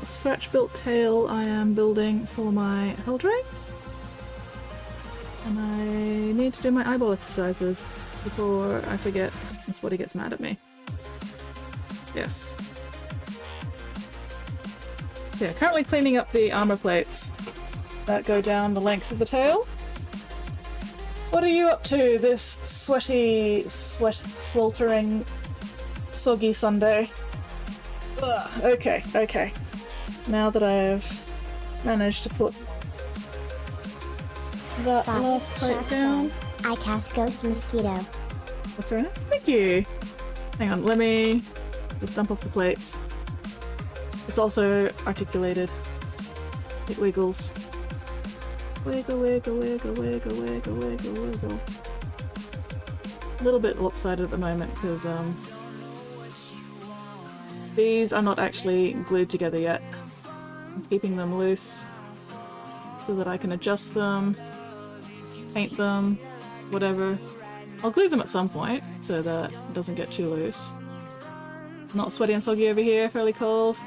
scratch-built tail I am building for my Heldrake. And I need to do my eyeball exercises before I forget. That's what he gets mad at me. Yes. So yeah, currently cleaning up the armor plates that go down the length of the tail. What are you up to this sweltering, soggy Sunday? Ugh, okay. Now that I've managed to put that last plate down. I cast Ghost Mosquito. That's very nice. Thank you. Hang on, let me just dump off the plates. It's also articulated. It wiggles. Wiggle, wiggle, wiggle, wiggle, wiggle, wiggle, wiggle. A little bit lopsided at the moment because these are not actually glued together yet. I'm keeping them loose so that I can adjust them, paint them, whatever. I'll glue them at some point so that it doesn't get too loose. Not sweaty and soggy over here, fairly cold.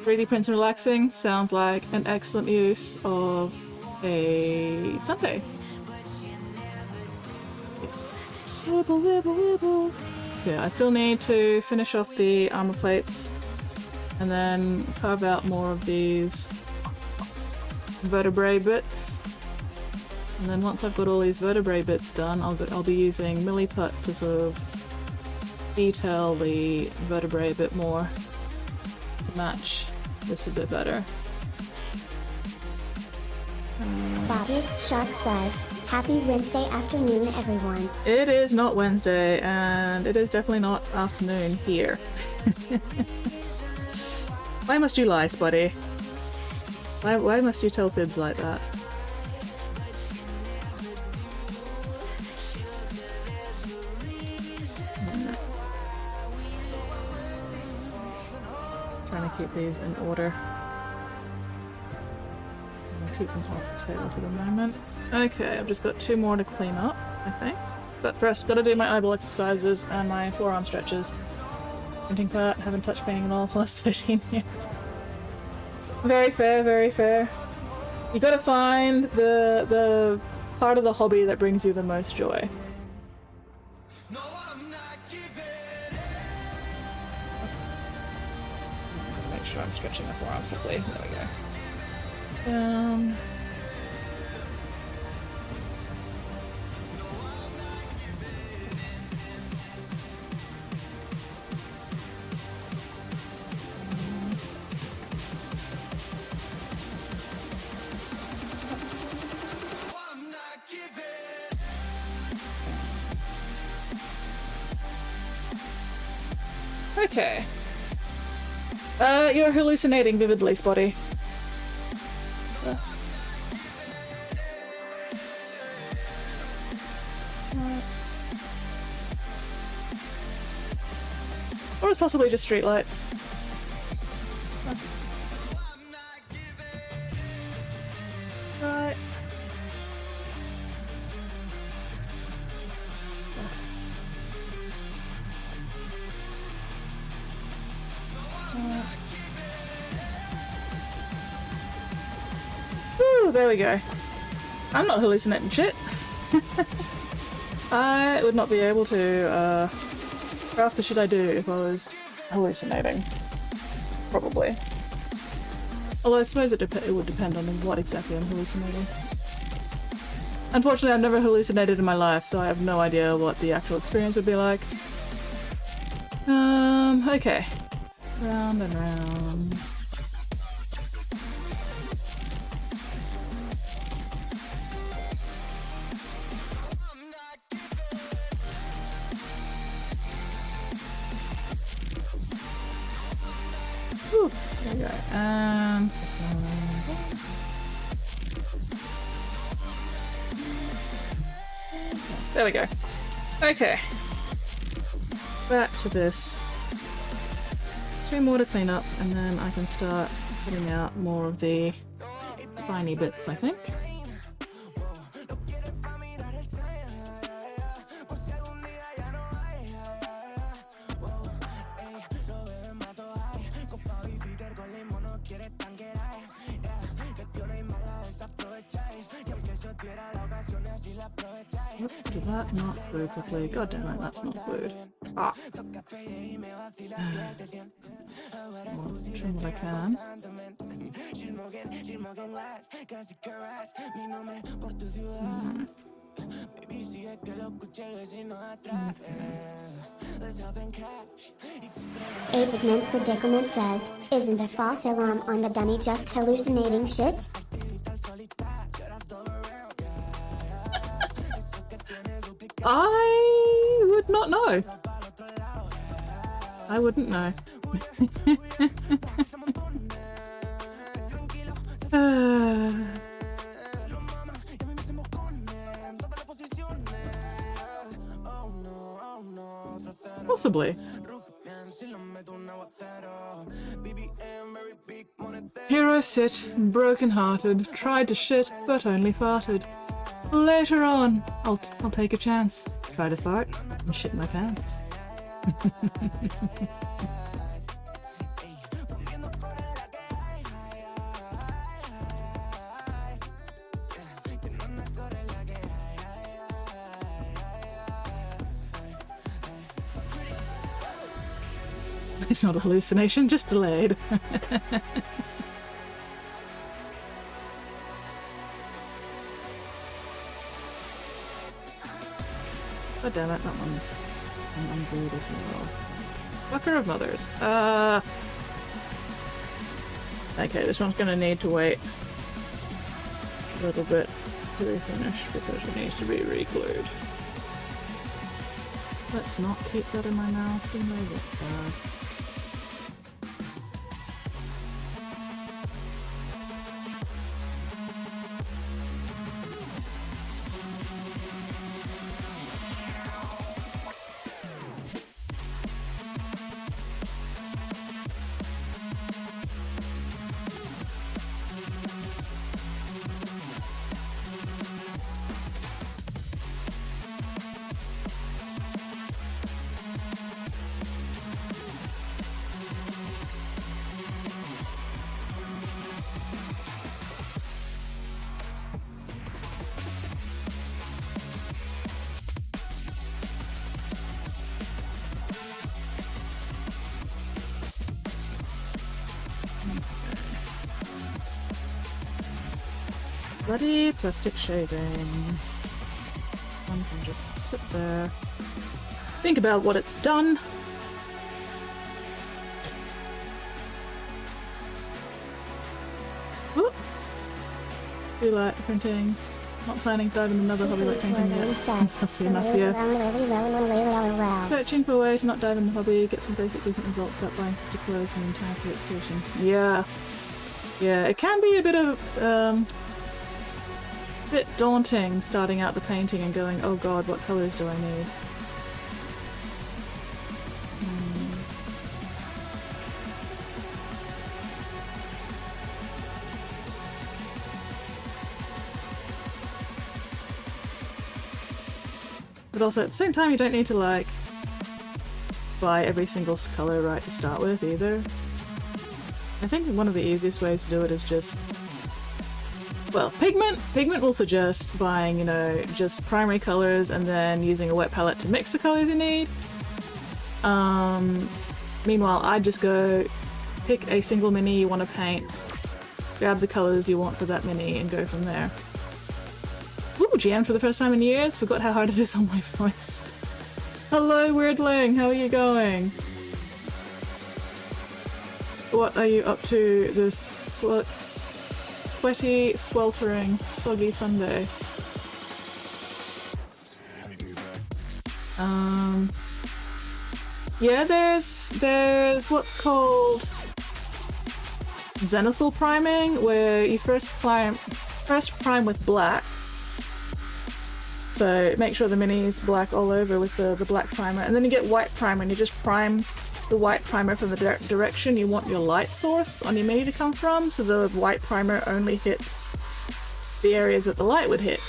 3D prints and relaxing sounds like an excellent use of a Sunday. Yes. Wibble, wibble, wibble. So yeah, I still need to finish off the armor plates and then carve out more of these vertebrae bits. And then once I've got all these vertebrae bits done, I'll be using milliput to sort of detail the vertebrae a bit more to match this a bit better. Spottiest Shark says, Happy Wednesday afternoon, everyone. It is not Wednesday, and it is definitely not afternoon here. Why must you lie, Spuddy? Why must you tell fibs like that? Trying to keep these in order. I'll keep them off the table for the moment. Okay, I've just got 2 more to clean up, I think. But first, gotta do my eyeball exercises and my forearm stretches. Printing part, haven't touched painting at all for the last 13 years. Very fair, very fair. You gotta find the part of the hobby that brings you the most joy. Make sure I'm stretching my forearms properly. There we go. Okay. You're hallucinating vividly, Spotty. Or it's possibly just streetlights. Right. Woo, there we go. I'm not hallucinating shit. I would not be able to craft the shit I do if I was hallucinating. Probably. Although I suppose it would depend on what exactly I'm hallucinating. Unfortunately, I've never hallucinated in my life, so I have no idea what the actual experience would be like. Okay. Round and round. Whew, there we go. There we go. Okay. Back to this. 2 more to clean up, and then I can start putting out more of the spiny bits, I think. Did that not glue quickly? God damn it, that's not glued. Ah. Trim what I can. A Pigment Predicament says, isn't a false alarm on the dunny just hallucinating shit? I would not know. I wouldn't know. Possibly. Here I sit, broken-hearted, tried to shit, but only farted. Later on, I'll take a chance. Try to fart and shit my pants. It's not a hallucination, just delayed. God damn it, that one's unglued as well. Fucker of mothers. Okay, this one's gonna need to wait a little bit to refinish because it needs to be re-glued. Let's not keep that in my mouth. You know what's bad. Bloody plastic shavings. One can just sit there. Think about what it's done. Ooh. Do like printing. Not planning to dive in another hobby like painting yet. That's enough here. Searching for a way to not dive in the hobby, get some basic decent results without buying 50 clothes and an entire create station. Yeah. Yeah, it can be a bit of bit daunting starting out the painting and going, oh god, what colours do I need? But also at the same time you don't need to like buy every single colour right to start with either. I think one of the easiest ways to do it is just, well, pigment will suggest buying, you know, just primary colours and then using a wet palette to mix the colours you need. Meanwhile, I'd just go pick a single mini you want to paint, grab the colours you want for that mini and go from there. Ooh, GM for the first time in years, forgot how hard it is on my voice. Hello Weirdling, how are you going? What are you up to this sweaty, sweltering, soggy Sunday? Yeah, there's what's called zenithal priming, where you first prime with black. So make sure the mini is black all over with the black primer, and then you get white primer and you just prime the white primer from the direction you want your light source on your mini to come from, so the white primer only hits the areas that the light would hit,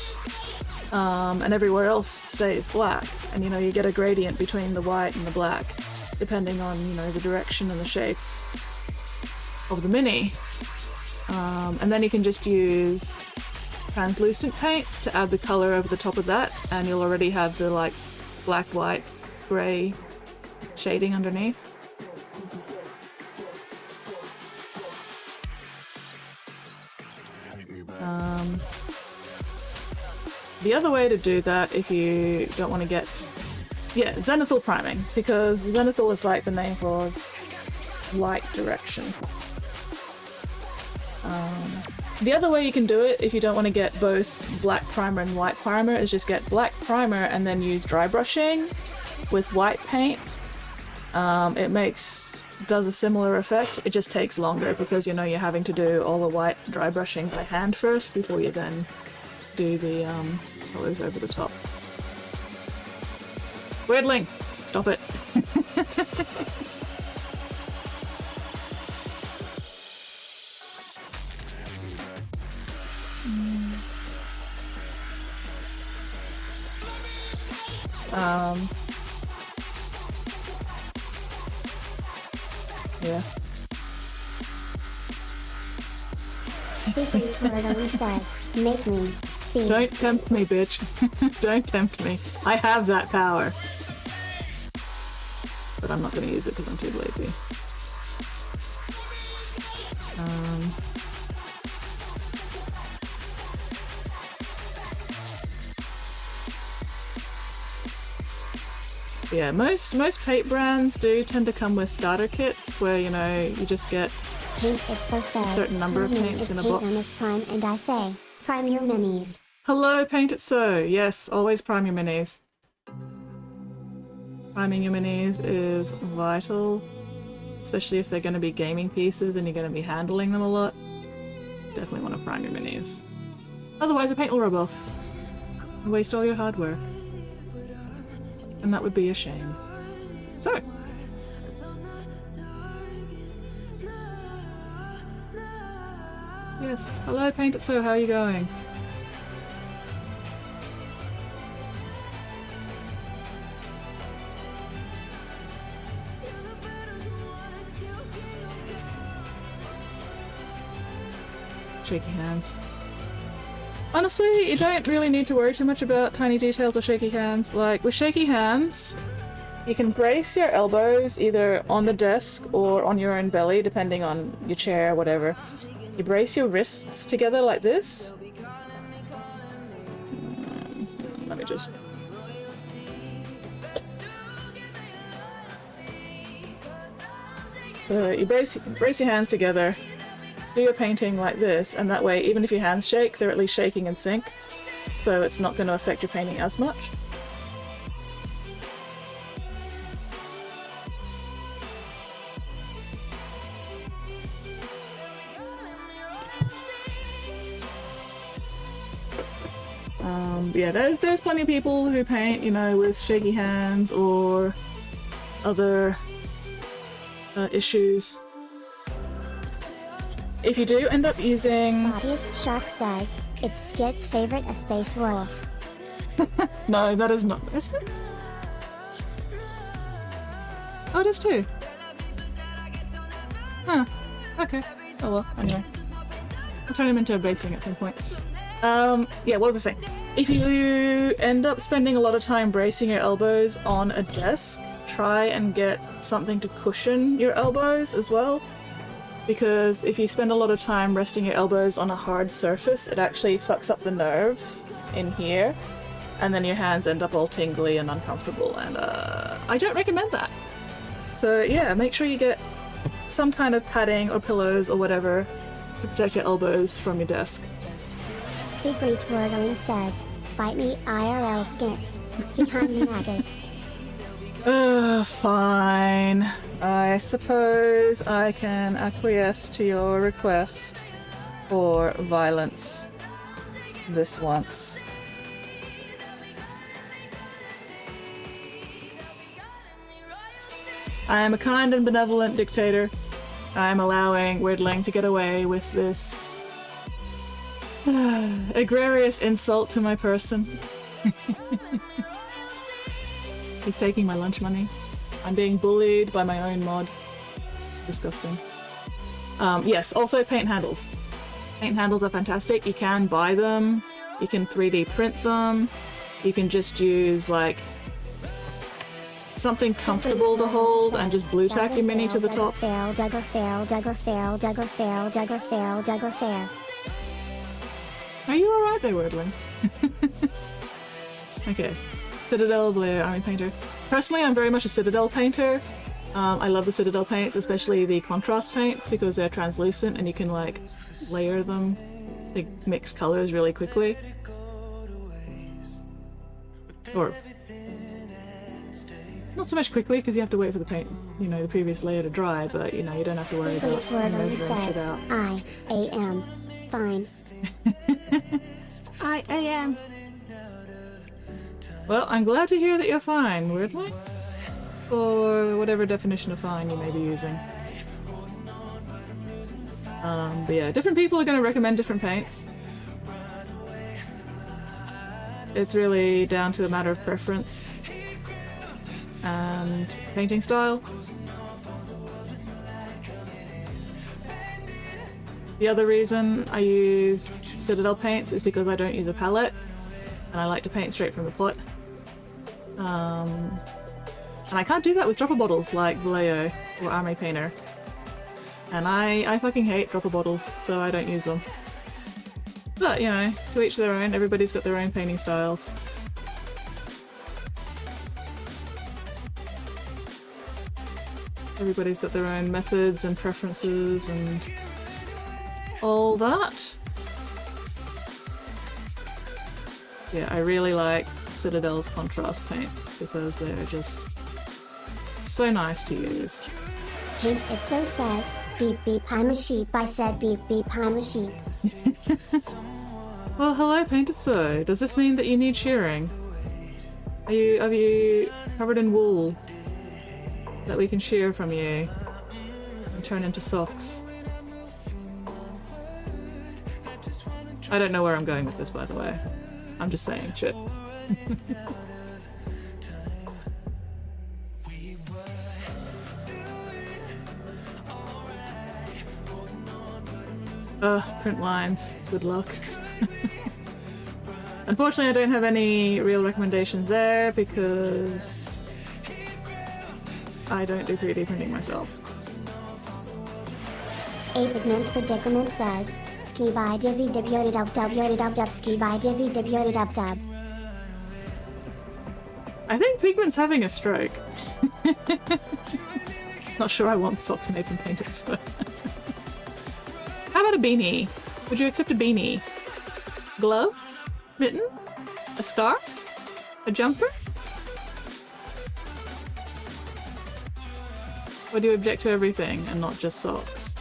and everywhere else stays black, and you know you get a gradient between the white and the black depending on, you know, the direction and the shape of the mini, and then you can just use translucent paints to add the color over the top of that, and you'll already have the like black, white, grey shading underneath. The other way to do that, if you don't want to get, yeah, zenithal priming, because zenithal is like the name for light direction. The other way you can do it, if you don't want to get both black primer and white primer, is just get black primer and then use dry brushing with white paint. It does a similar effect, it just takes longer because, you know, you're having to do all the white dry brushing by hand first before you then do the colours over the top. Weirdling! Stop it! Yeah. Says, make me be. Don't tempt me, bitch. Don't tempt me. I have that power. But I'm not going to use it because I'm too lazy. Yeah, most paint brands do tend to come with starter kits where, you know, you just get Paint it so sad. a certain number of My name paints is in a Paint box. MS Prime, and I say, prime your minis. Hello, Paint It So. Yes, always prime your minis. Priming your minis is vital, especially if they're going to be gaming pieces and you're going to be handling them a lot. Definitely want to prime your minis. Otherwise, the paint will rub off and waste all your hard work. And that would be a shame. So, yes, hello Paint It So, how are you going? Shaky hands. Honestly, you don't really need to worry too much about tiny details or shaky hands. Like, with shaky hands, you can brace your elbows either on the desk or on your own belly, depending on your chair or whatever. You brace your wrists together like this. Let me just... So you brace your hands together, do your painting like this, and that way, even if your hands shake, they're at least shaking in sync, so it's not going to affect your painting as much. Yeah, there's plenty of people who paint, you know, with shaky hands or other issues. If you do end up using... Spottiest Shark says, it's Skit's favorite, a space wolf. No, that is not... Is it? Oh, it is too. Huh. Okay. Oh well, anyway. I'll turn him into a basing at some point. Yeah, what was I saying? If you end up spending a lot of time bracing your elbows on a desk, try and get something to cushion your elbows as well. Because if you spend a lot of time resting your elbows on a hard surface, it actually fucks up the nerves in here, and then your hands end up all tingly and uncomfortable, and I don't recommend that. So yeah, make sure you get some kind of padding or pillows or whatever to protect your elbows from your desk. Secret Wordling says, fight me IRL Skits. Behind me naggers. Fine. I suppose I can acquiesce to your request for violence this once. I am a kind and benevolent dictator. I am allowing Weirdling to get away with this egregious insult to my person. He's taking my lunch money. I'm being bullied by my own mod. Disgusting. Yes, also paint handles. Paint handles are fantastic. You can buy them. You can 3D print them. You can just use, like, something comfortable to hold and just blue tack your mini to the top. Are you alright there, Wordling? Okay. Citadel Blue Army Painter. Personally, I'm very much a Citadel painter. I love the Citadel paints, especially the contrast paints, because they're translucent and you can, like, layer them. They mix colors really quickly. Or... not so much quickly, because you have to wait for the paint, you know, the previous layer to dry, but, you know, you don't have to worry about measuring shit out. I am fine. I am. Well, I'm glad to hear that you're fine, Weirdly. Or whatever definition of fine you may be using. But yeah, different people are going to recommend different paints. It's really down to a matter of preference and painting style. The other reason I use Citadel paints is because I don't use a palette and I like to paint straight from the pot. And I can't do that with dropper bottles like Vallejo or Army Painter. And I fucking hate dropper bottles, so I don't use them. But, you know, to each their own, everybody's got their own painting styles. Everybody's got their own methods and preferences and all that. Yeah, I really like Citadel's contrast paints because they're just so nice to use. Paint It So says, beep beep I'm a sheep. I said beep beep I'm a sheep. Well, hello, Painted So. Does this mean that you need shearing? Are you covered in wool that we can shear from you and turn into socks? I don't know where I'm going with this, by the way. I'm just saying shit. Print lines. Good luck. Unfortunately, I don't have any real recommendations there because I don't do 3D printing myself. A Pigment Predicament says, ski by divvy dib yodi dub dub yodi dub dub ski by divvy dib yodi dub dub. I think Pigment's having a stroke. Not sure I want socks made from Painted So. How about a beanie? Would you accept a beanie? Gloves? Mittens? A scarf? A jumper? Or do you object to everything and not just socks?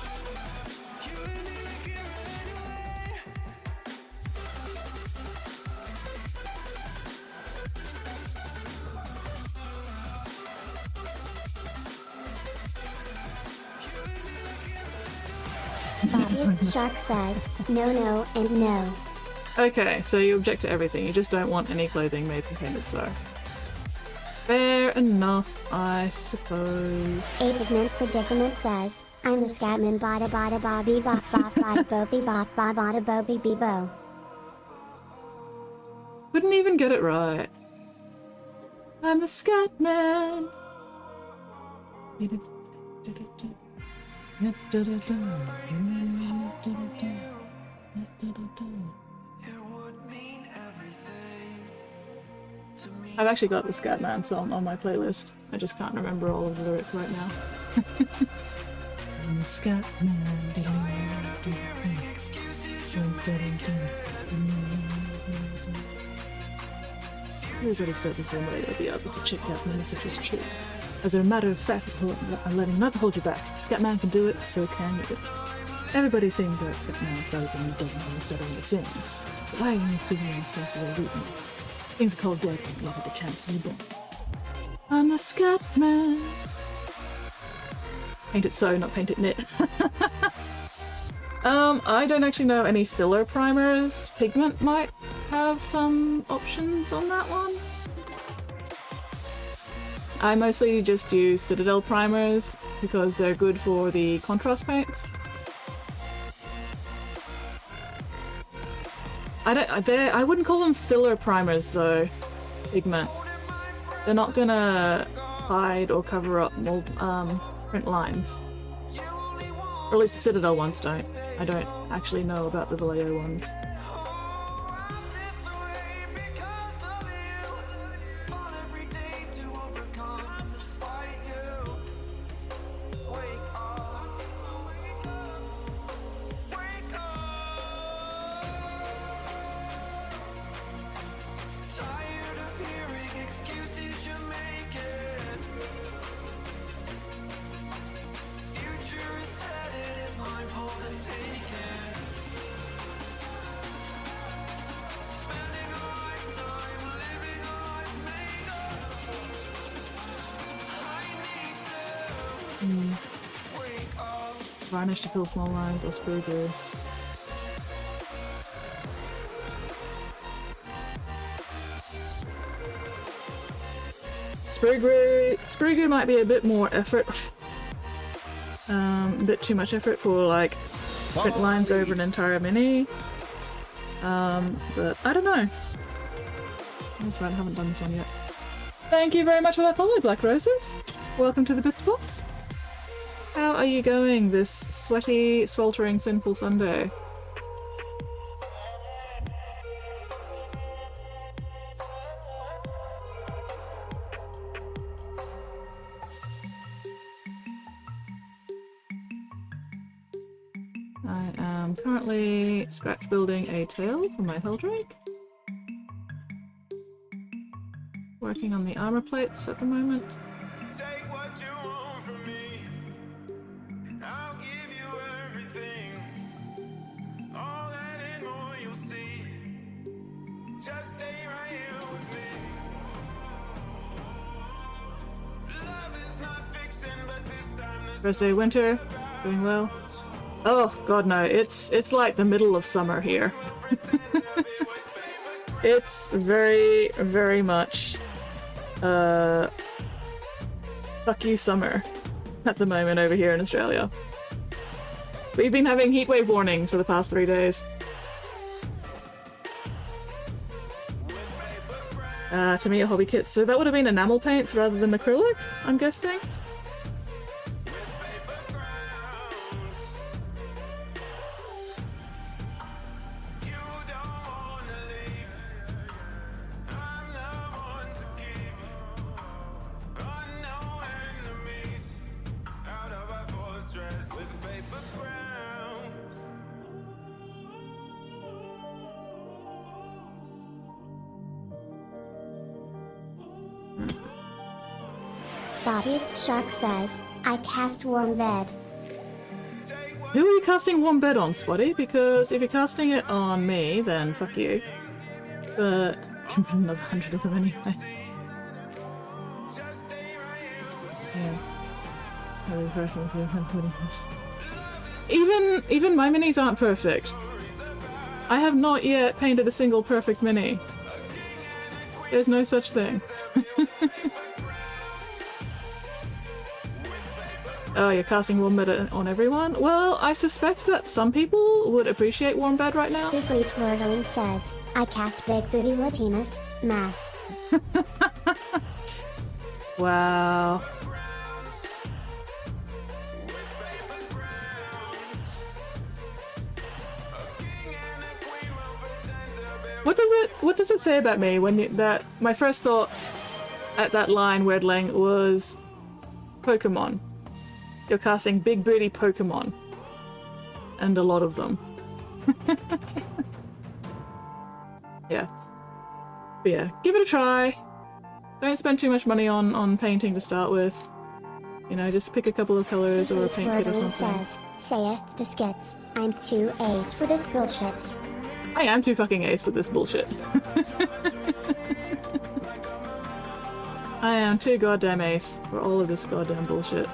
Spottiest Shark says, no no and no. Okay, so you object to everything. You just don't want any clothing made from Painted So. Fair enough, I suppose. A Pigment Predicament says, I'm the Scatman bada bada bobby bop bop bada boby bop ba bada boby bebo. Couldn't even get it right. I'm the Scat Man. I've actually got the Scatman song on my playlist. I just can't remember all of the lyrics right now. I'm the Scatman. Everybody start this one way or the other, so check out the message is true. As a matter of fact, I'm letting nothing hold you back. Scatman can do it, so can you. Everybody sings that Scatman stutters and doesn't have a stutter when he sings. But I only sing and starts as a weakness. Things are cold blooded and give it a chance to be born. I'm the Scatman. Paint It So, not Paint It Knit. I don't actually know any filler primers. Pigment might have some options on that one. I mostly just use Citadel primers because they're good for the contrast paints. I wouldn't call them filler primers though, Pigment. They're not gonna hide or cover up mold, print lines. Or at least the Citadel ones don't. I don't actually know about the Vallejo ones. Varnish to fill small lines or sprue glue. Sprue glue might be a bit more effort. A bit too much effort for like print lines over an entire mini. But I don't know. That's right, I haven't done this one yet. Thank you very much for that follow, Black Roses. Welcome to the Bits Box. How are you going this sweaty, sweltering, sinful Sunday? I am currently scratch building a tail for my Heldrake. Working on the armor plates at the moment. Take what you want from me. I'll give you everything. All that and more you'll see. Just stay right here with me. Love is not fiction, but this time the First day of winter, doing well. Oh god no, it's like the middle of summer here. It's very, very much fuck you summer at the moment over here in Australia. We've been having heatwave warnings for the past 3 days. Tamiya hobby kits. So that would have been enamel paints rather than acrylic, I'm guessing. Spottiest Shark says, I cast warm bed. Who are you casting warm bed on, Spotty? Because if you're casting it on me, then fuck you. But I can put another 100 of them anyway. Yeah. Even my minis aren't perfect. I have not yet painted a single perfect mini. There's no such thing. Oh, you're casting warm bed on everyone? Well, I suspect that some people would appreciate warm bed right now. Super Twirling says, I cast Big Booty Latinas, mass. Wow. What does it say about me when that my first thought at that line, Weirdling, was Pokemon. You're casting big booty Pokemon. And a lot of them. Yeah. But yeah, give it a try. Don't spend too much money on painting to start with. You know, just pick a couple of colors or a paint kit or something. Says, saith the skits, I'm too ace for this bullshit. I am too fucking ace with this bullshit. I am too goddamn ace for all of this goddamn bullshit.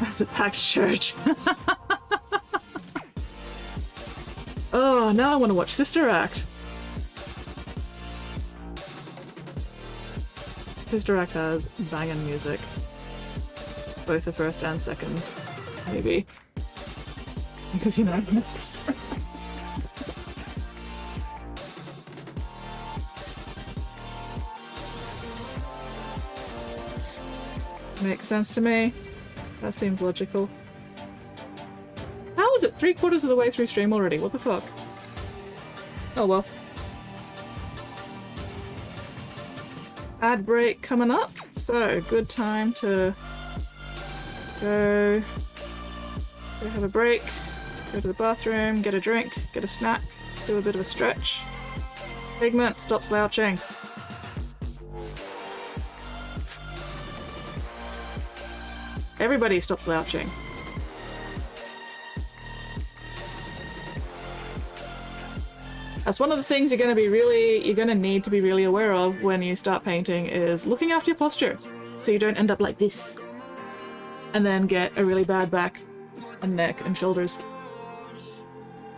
That's a packed church. Oh, now I want to watch Sister Act. Sister Act has banging music. Both the first and second, maybe. Because, you know, makes sense to me. That seems logical. How is it 3/4 of the way through stream already? What the fuck? Oh well. Ad break coming up, so good time to go have a break, go to the bathroom, get a drink, get a snack, do a bit of a stretch. Pigment, stop slouching. Everybody stop slouching. That's one of the things you're gonna need to be really aware of when you start painting is looking after your posture. So you don't end up like this. And then get a really bad back and neck and shoulders.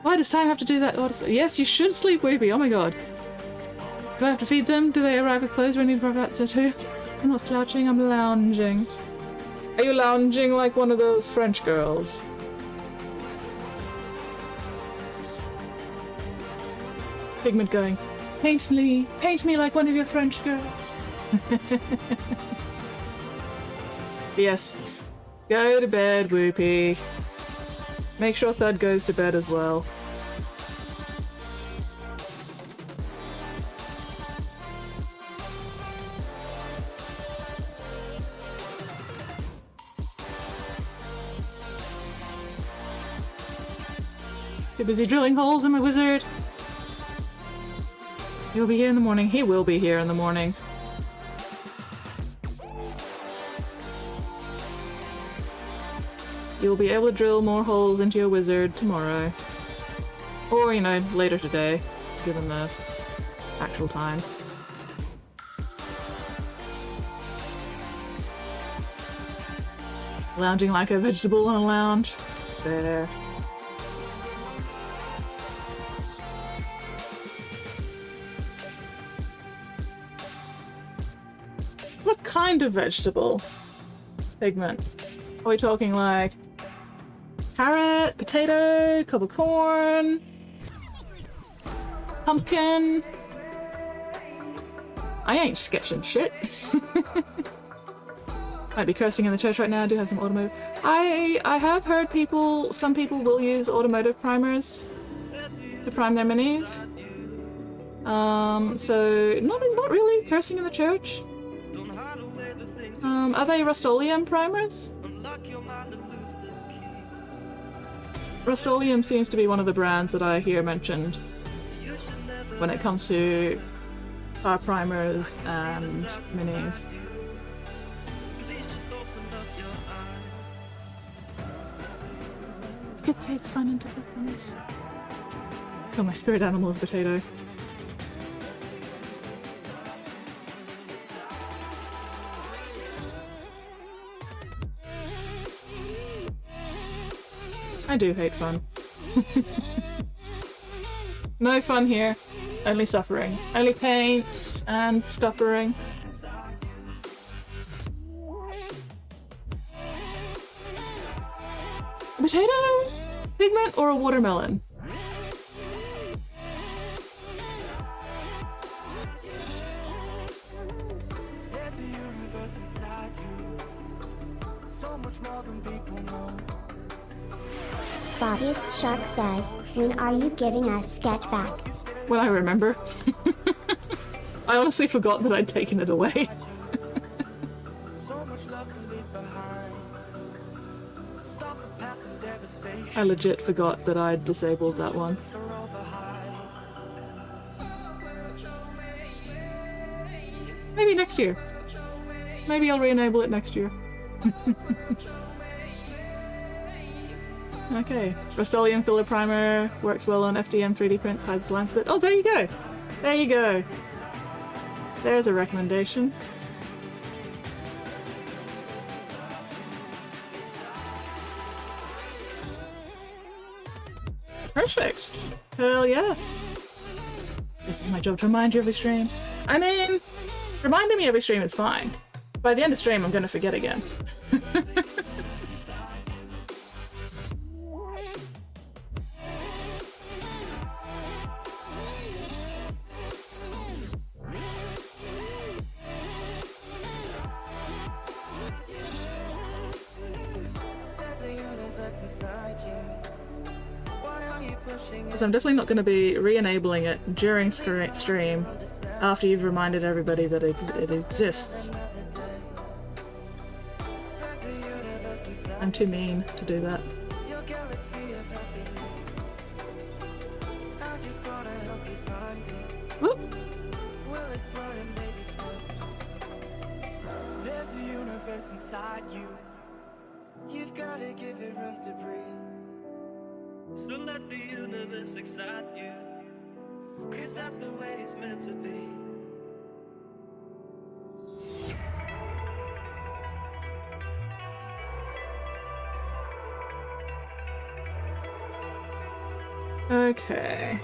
Why does time have to do that? Yes, you should sleep, Whoopie. Oh my god. Do I have to feed them? Do they arrive with clothes? Do I need to provide that too? I'm not slouching, I'm lounging. Are you lounging like one of those French girls? Pigment going, paint me like one of your French girls. Yes, go to bed, Whoopie. Make sure Thud goes to bed as well. Too busy drilling holes in my wizard. He'll be here in the morning. He will be here in the morning. You'll be able to drill more holes into your wizard tomorrow. Or, you know, later today, given the actual time. Lounging like a vegetable on a lounge. There. What kind of vegetable? Pigment. Are we talking like carrot, potato, cob of corn, pumpkin? I ain't sketching shit. Might be cursing in the church right now. I do have some automotive. I have heard some people will use automotive primers to prime their minis. So not really cursing in the church. Are they Rust-Oleum primers? Rust-Oleum seems to be one of the brands that I hear mentioned when it comes to car primers and minis. Kids say it's fun and difficult. Oh, my spirit animal is a potato. I do hate fun. No fun here. Only suffering. Only paint and stuffering. A potato? Pigment or a watermelon? There's a universe inside you, so much more than people know. Spottiest Shark says, when are you giving us sketch back? When I remember. I honestly forgot that I'd taken it away. So much love to leave behind. Stop the path of devastation. I legit forgot that I'd disabled that one. For all the hype. Maybe next year. Maybe I'll re-enable it next year. Okay. Rust-Oleum filler primer works well on FDM 3D prints, hides the lines a bit. Oh, there you go! There you go! There's a recommendation. Perfect! Hell yeah! This is my job to remind you every stream. I mean, reminding me every stream is fine. By the end of stream, I'm gonna forget again. Because I'm definitely not going to be re-enabling it during stream after you've reminded everybody that it exists. I'm too mean to do that. Whoop! There's a universe inside you. You've got to give it room to breathe. So let the universe excite you, 'cause that's the way it's meant to be. Okay.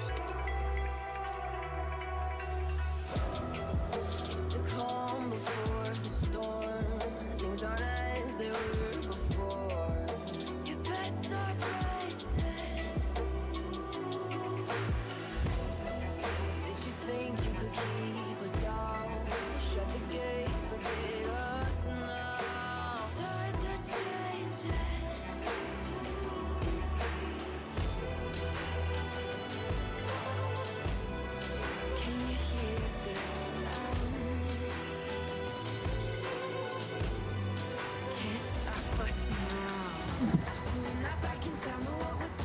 It's the calm before the storm. Things aren't as they were before. You best start bracing. Did you think you could keep us out? Shut the gates, forget us now. Tides are changing. Can you hear this sound? Can't stop us now. We're not back in town, know what we're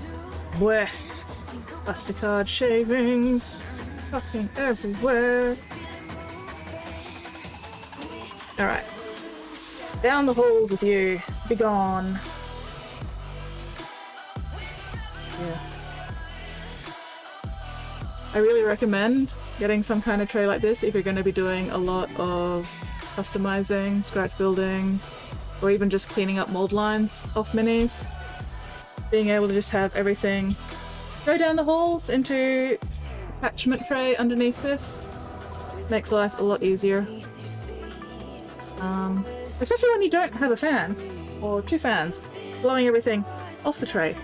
doing. Bleh. Plasticard shavings. Fucking everywhere. Alright. Down the halls with you. Be gone. Yeah. I really recommend getting some kind of tray like this if you're going to be doing a lot of customizing, scratch building, or even just cleaning up mold lines off minis. Being able to just have everything go down the halls into attachment tray underneath this makes life a lot easier. Especially when you don't have a fan or two fans blowing everything off the tray.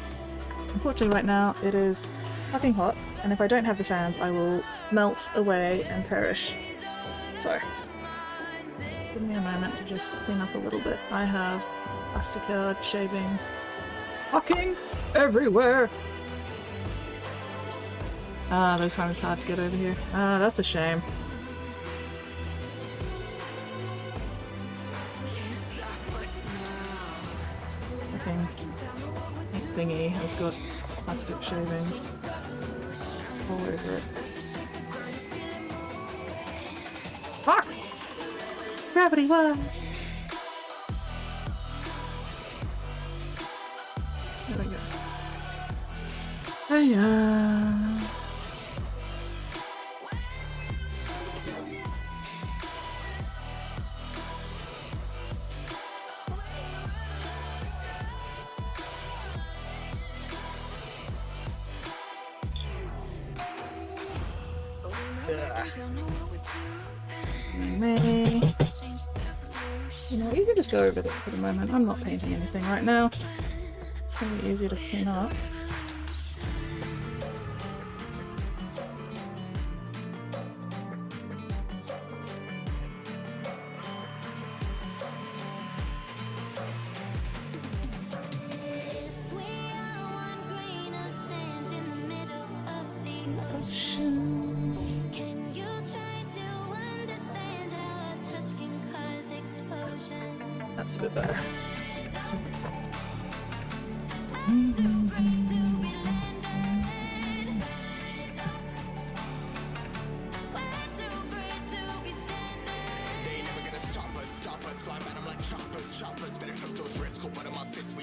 Unfortunately right now it is fucking hot, and if I don't have the fans I will melt away and perish. So give me a moment to just clean up a little bit. I have Plasticard shavings fucking everywhere. Those times hard to get over here. That's a shame. Fucking thingy has got plastic shavings all over it. Fuck! Gravity, what? There we go. Hiya. Me. You know, you can just go over there for the moment. I'm not painting anything right now. It's gonna be easier to clean up. That's a bit better.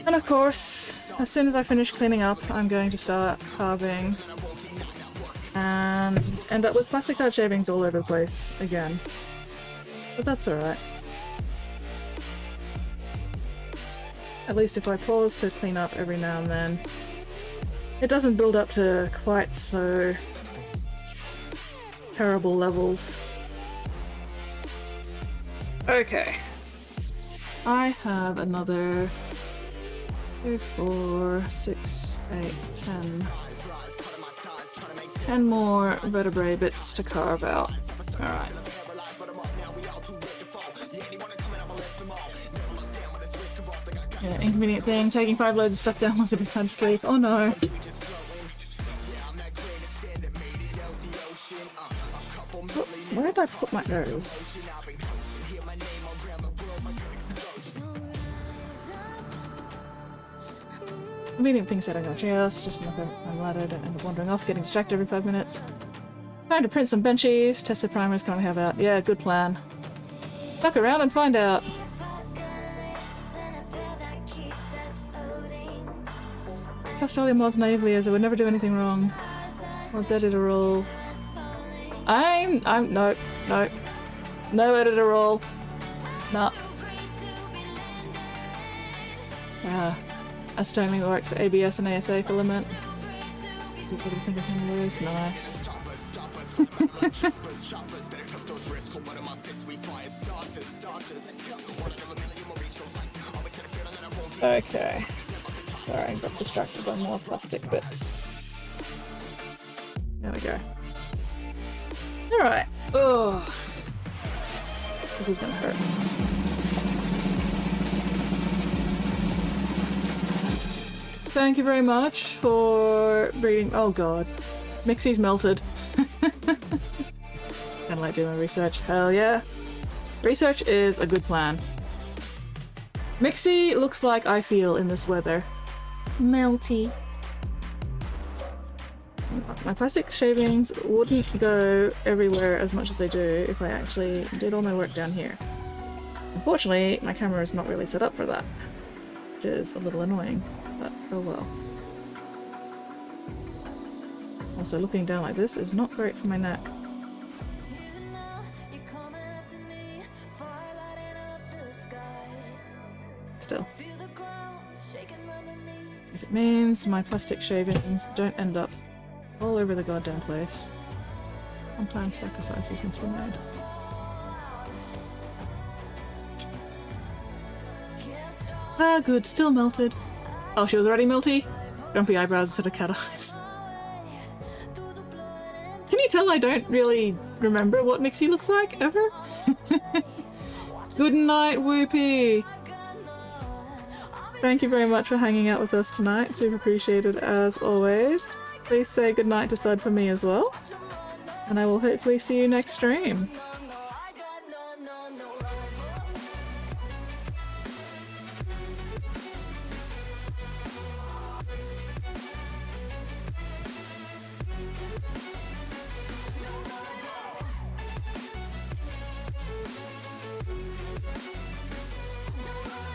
And of course, as soon as I finish cleaning up, I'm going to start carving and end up with plasticard shavings all over the place again. But that's alright. At least if I pause to clean up every now and then, it doesn't build up to quite so terrible levels. Okay. I have another 2, 4, 6, 8, 10. 10 more vertebrae bits to carve out. Alright. Yeah, inconvenient thing, taking 5 loads of stuff down once I decide to sleep. Oh no. Where did I put my arrows? Convenient things that I got just enough I'm ladder, don't end up wandering off, getting distracted every 5 minutes. Time to print some benchies, test the primers, currently have out. Yeah, good plan. Fuck around and find out. Trust all your mods naively as I would never do anything wrong. Mods editor rule. No editor rule. Nah. Yeah. That only works for ABS and ASA filament. People think of him Lewis. Nice. Okay. Sorry, I got distracted by more plastic bits. There we go. Alright. Oh, this is gonna hurt. Thank you very much for reading. Oh god. Mixie's melted. Kinda like doing my research. Hell yeah. Research is a good plan. Mixie looks like I feel in this weather. Melty. My plastic shavings wouldn't go everywhere as much as they do if I actually did all my work down here. Unfortunately, my camera is not really set up for that, which is a little annoying, but oh well. Also, looking down like this is not great for my neck. Still. If it means my plastic shavings don't end up all over the goddamn place, sometimes sacrifices must be made. Ah, good, still melted. Oh, she was already melty? Grumpy eyebrows instead of cat eyes. Can you tell I don't really remember what Mixie looks like, ever? Good night, Whoopie! Thank you very much for hanging out with us tonight. Super appreciated as always. Please say goodnight to Thud for me as well. And I will hopefully see you next stream.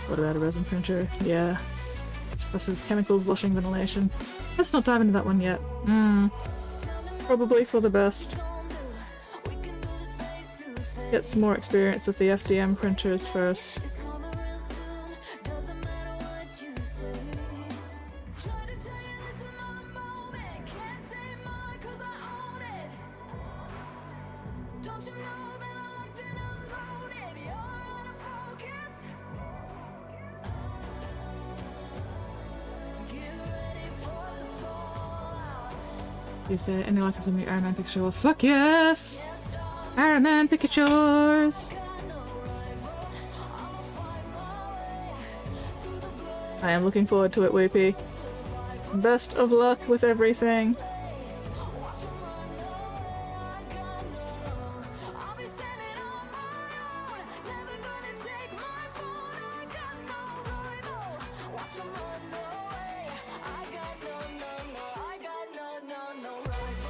What about a resin printer? Yeah. Plus the chemicals, washing, ventilation. Let's not dive into that one yet. Probably for the best. Get some more experience with the FDM printers first. Is there any luck of the new Iron Man picture? Well, fuck yes! Iron Man pictures! I am looking forward to it, Whoopie. Best of luck with everything.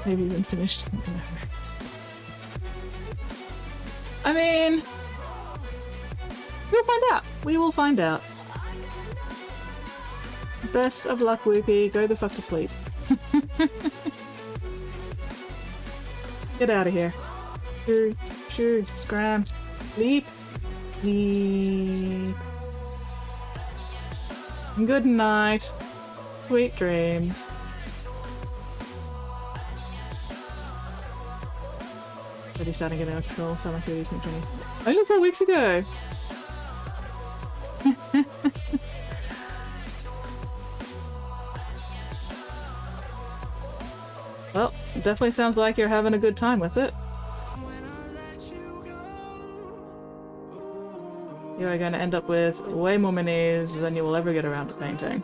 Maybe even finished. I mean, we'll find out. We will find out. Best of luck, Whoopie. Go the fuck to sleep. Get out of here. Shoo, scram. Sleep. Sleep. Good night. Sweet dreams. Already starting getting out of control. Sound like really 2020. Only 4 weeks ago! Well, it definitely sounds like you're having a good time with it. You are going to end up with way more minis than you will ever get around to painting.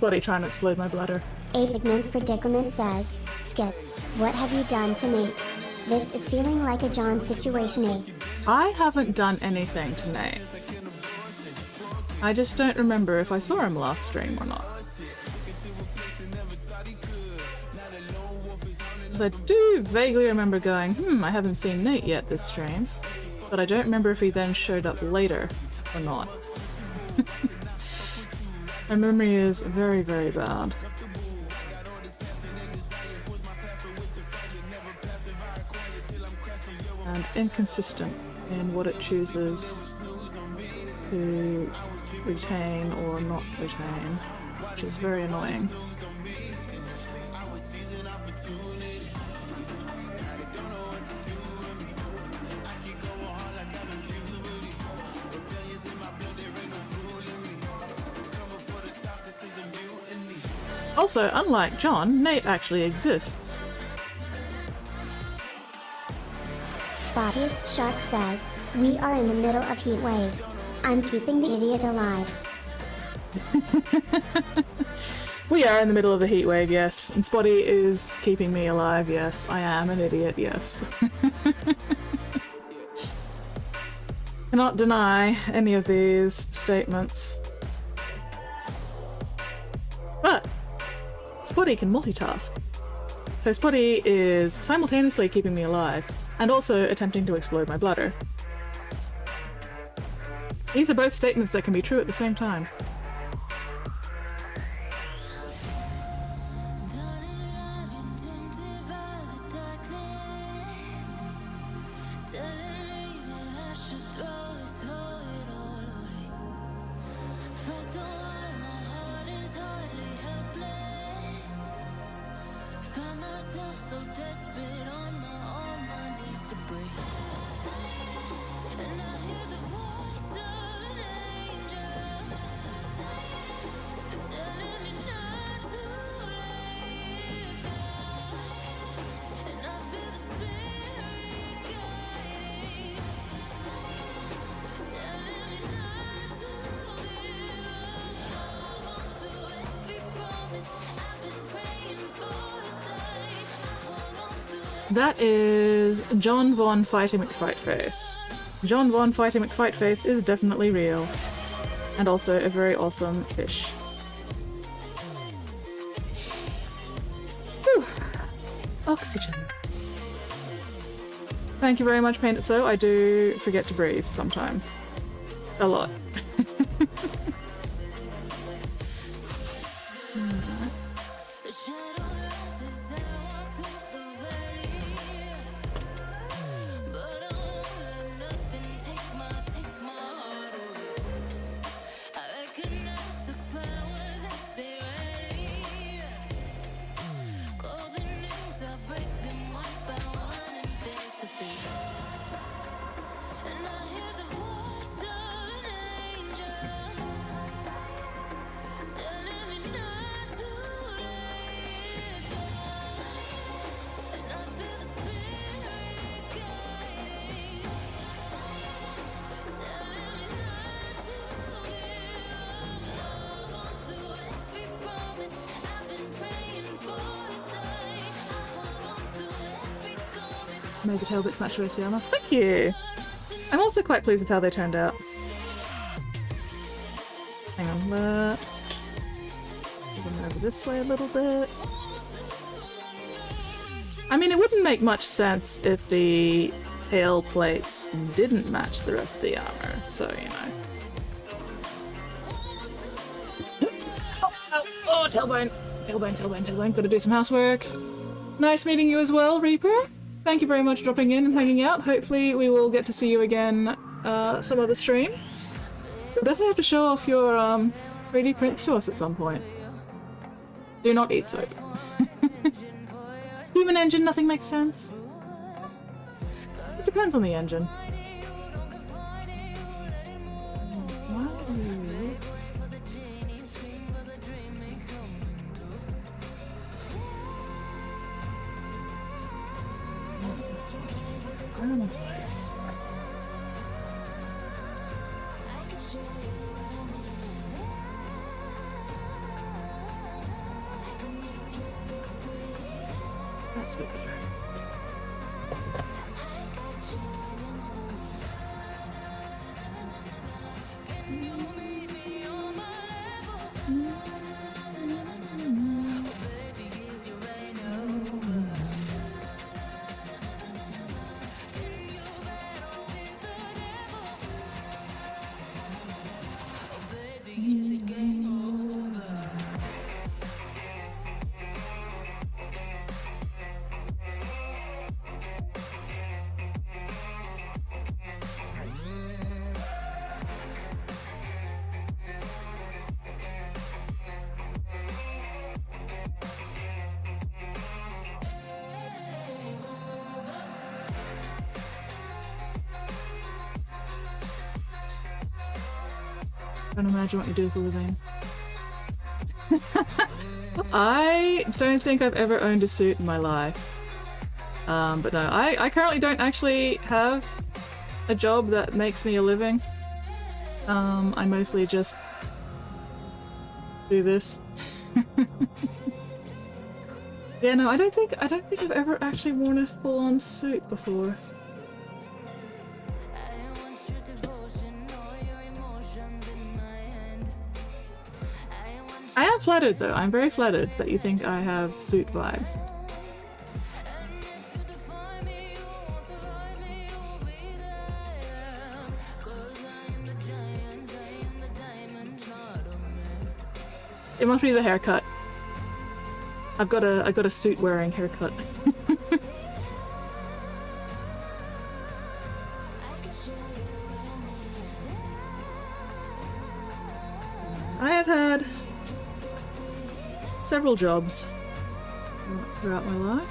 Spotty trying to explode my bladder. A Pigment Predicament says, Skits, what have you done to Nate? This is feeling like a John situation, eh? I haven't done anything to Nate. I just don't remember if I saw him last stream or not. Because I do vaguely remember going, I haven't seen Nate yet this stream. But I don't remember if he then showed up later or not. My memory is very, very bad. And inconsistent in what it chooses to retain or not retain, which is very annoying. Also, unlike John, Nate actually exists. Spottiest Shark says, we are in the middle of heat wave. I'm keeping the idiot alive. We are in the middle of the heat wave, yes. And Spotty is keeping me alive, yes. I am an idiot, yes. Cannot deny any of these statements. But Spotty can multitask. So Spotty is simultaneously keeping me alive and also attempting to explode my bladder. These are both statements that can be true at the same time. That is John Von Fighty McFightface. John Von Fighty McFightface is definitely real. And also a very awesome fish. Whew. Oxygen. Thank you very much, Paint It So. I do forget to breathe sometimes. A lot. Mega Tailbit Smash Rosiyama. Thank you! I'm also quite pleased with how they turned out. Hang on, let's move them over this way a little bit. I mean, it wouldn't make much sense if the tail plates didn't match the rest of the armor, so, you know. Oh, tailbone! Tailbone. Gotta do some housework. Nice meeting you as well, Reaper. Thank you very much for dropping in and hanging out. Hopefully we will get to see you again some other stream. You'll definitely have to show off your 3D prints to us at some point. Do not eat soap. Human engine, nothing makes sense. It depends on the engine. That's a bit better. I can't imagine what you do for a living. I don't think I've ever owned a suit in my life. But no, I currently don't actually have a job that makes me a living. I mostly just do this. Yeah, no, I don't think I've ever actually worn a full-on suit before. I am flattered though, I'm very flattered that you think I have suit vibes. It must be the haircut. I've got a suit wearing haircut. I have had several jobs throughout my life.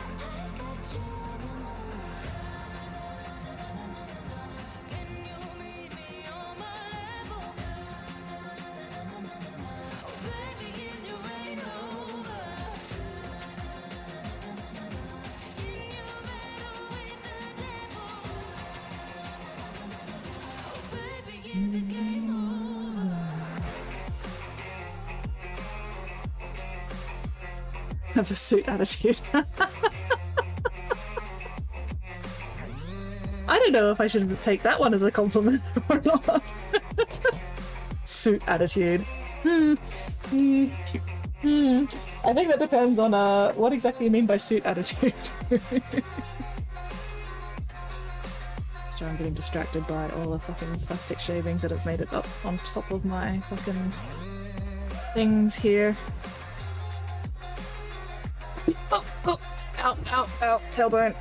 Have the suit attitude. I don't know if I should take that one as a compliment or not. Suit attitude. I think that depends on what exactly you mean by suit attitude. Sorry, I'm getting distracted by all the fucking plastic shavings that have made it up on top of my fucking things here. Oh, oh, ow, ow, ow, tailbone.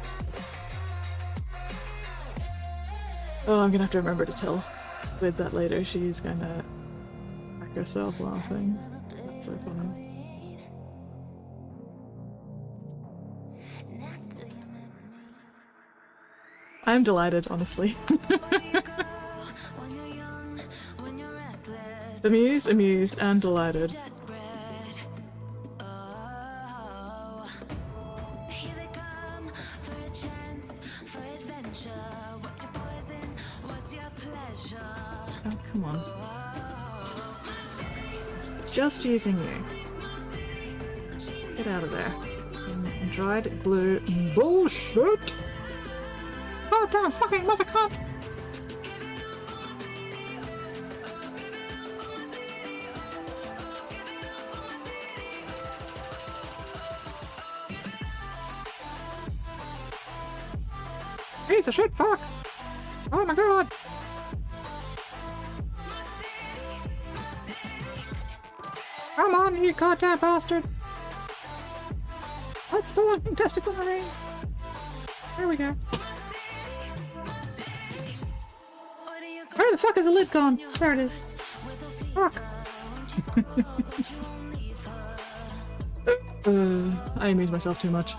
Oh, I'm gonna have to remember to tell Lid that later. She's gonna whack herself laughing. That's so funny. I'm delighted, honestly. Amused, amused, and delighted. Oh, come on. It's just using you. Get out of there. And dried glue bullshit! Oh, damn fucking mother cunt! Piece of shit, fuck! Oh my god! Come on, you goddamn bastard! Let's go on, testicle marine! There we go. Where the fuck is the lid gone? There it is. Fuck! I amuse myself too much.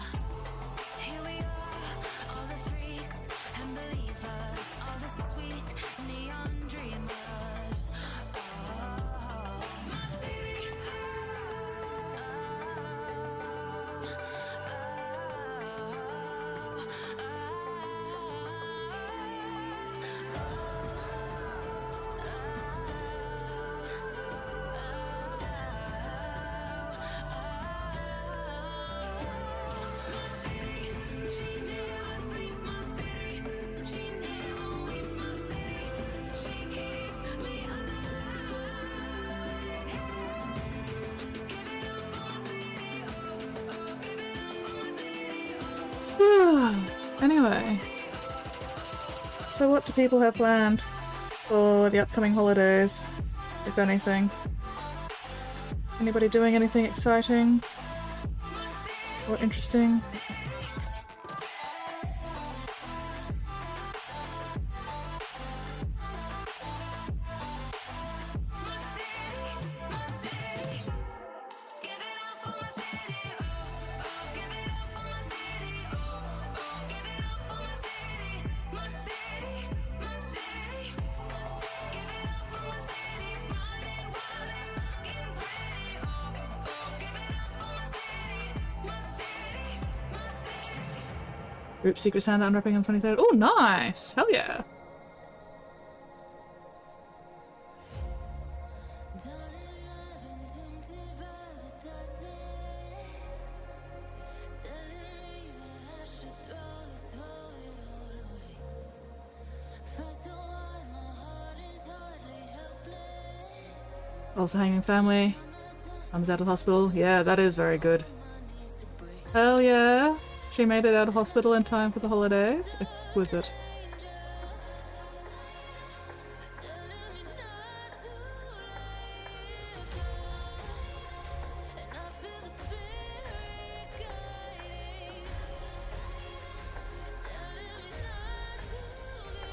Anyway. So what do people have planned for the upcoming holidays, if anything? Anybody doing anything exciting or interesting? Group Secret Santa unwrapping on 23rd. Oh, nice! Hell yeah! Also hanging family. Mum's out of hospital. Yeah, that is very good. Hell yeah! She made it out of hospital in time for the holidays. Exquisite.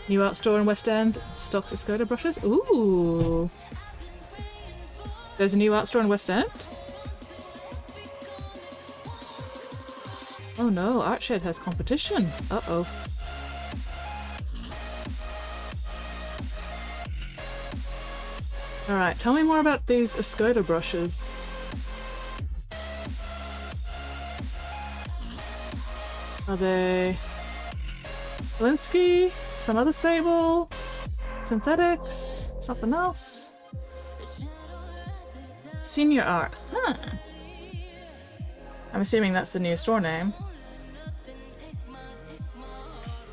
New art store in West End stocks Escoda brushes. Ooh! There's a new art store in West End? Oh no, Artshed has competition. Uh-oh. Alright, tell me more about these Escoda brushes. Are they Linsky? Some other sable? Synthetics? Something else? Senior art. Huh. I'm assuming that's the new store name.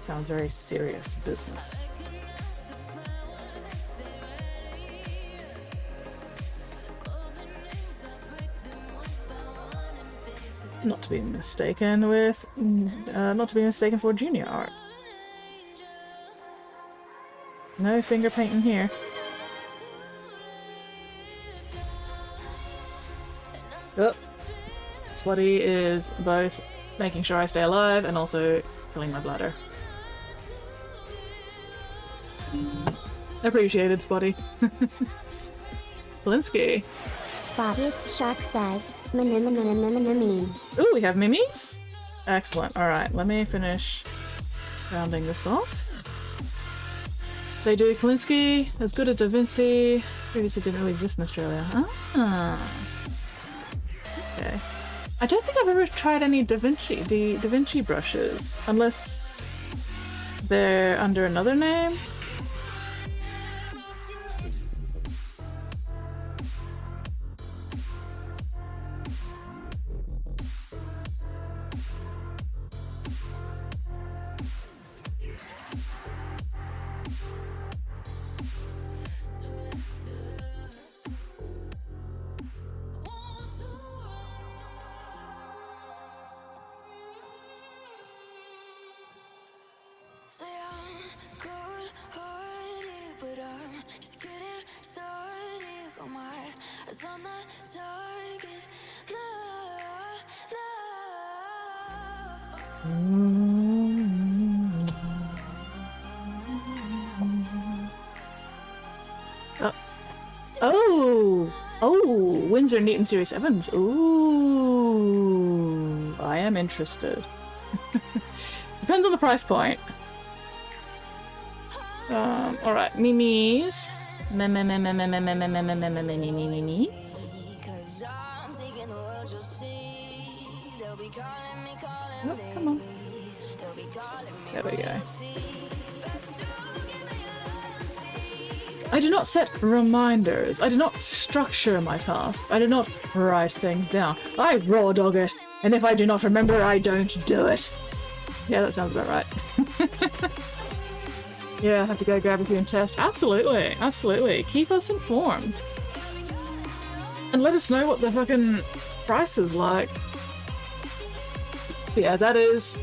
Sounds very serious business. Not to be mistaken with, not to be mistaken for junior art. No finger painting here. Oh, Spotty is both making sure I stay alive and also filling my bladder. Appreciated, Spotty. Blinsky. Spottiest Shark says, meme. Ooh, we have mimes? Excellent. Alright, let me finish rounding this off. They do Kalinsky, as good as Da Vinci. Previously didn't really exist in Australia. Ah. Okay. I don't think I've ever tried any Da Vinci brushes, unless they're under another name. Say I'm good-hearted, but I'm just getting started. Got my eyes on the target. Oh, Windsor Newton Series 7s. Ooh, I am interested. Depends on the price point. Alright, mimis. Oh, come on. There we go. I do not set reminders. I do not structure my tasks. I do not write things down. I raw dog it, and if I do not remember, I don't do it. Yeah, that sounds about right. Yeah, I have to go grab a few and test. Absolutely, absolutely. Keep us informed. And let us know what the fucking price is like. But yeah, that is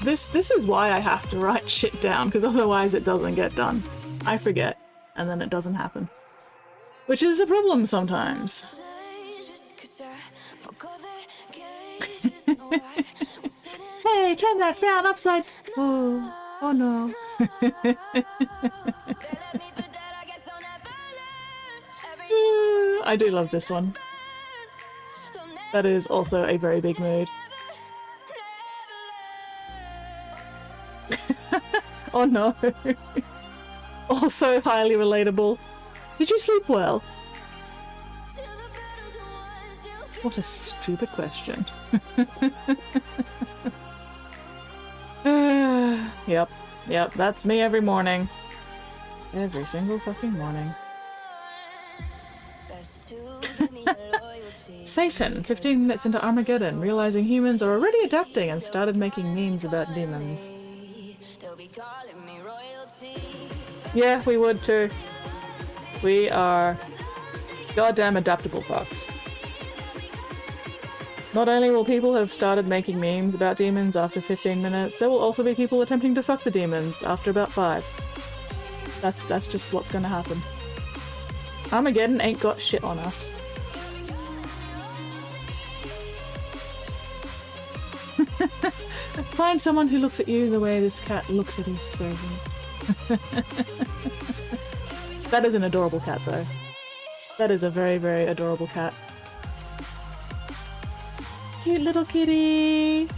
This is why I have to write shit down, because otherwise it doesn't get done. I forget, and then it doesn't happen. Which is a problem sometimes. Hey, turn that frown upside... Oh no. I do love this one. That is also a very big mood. Oh no. Also highly relatable. Did you sleep well? What a stupid question. Yep, that's me every morning. Every single fucking morning. Satan, 15 minutes into Armageddon, realizing humans are already adapting and started making memes about demons. Yeah, we would too. We are goddamn adaptable fucks. Not only will people have started making memes about demons after 15 minutes, there will also be people attempting to fuck the demons after about 5. That's just what's gonna happen. Armageddon ain't got shit on us. Find someone who looks at you the way this cat looks at his servant. That is an adorable cat though. That is a very, very adorable cat. Cute little kitty!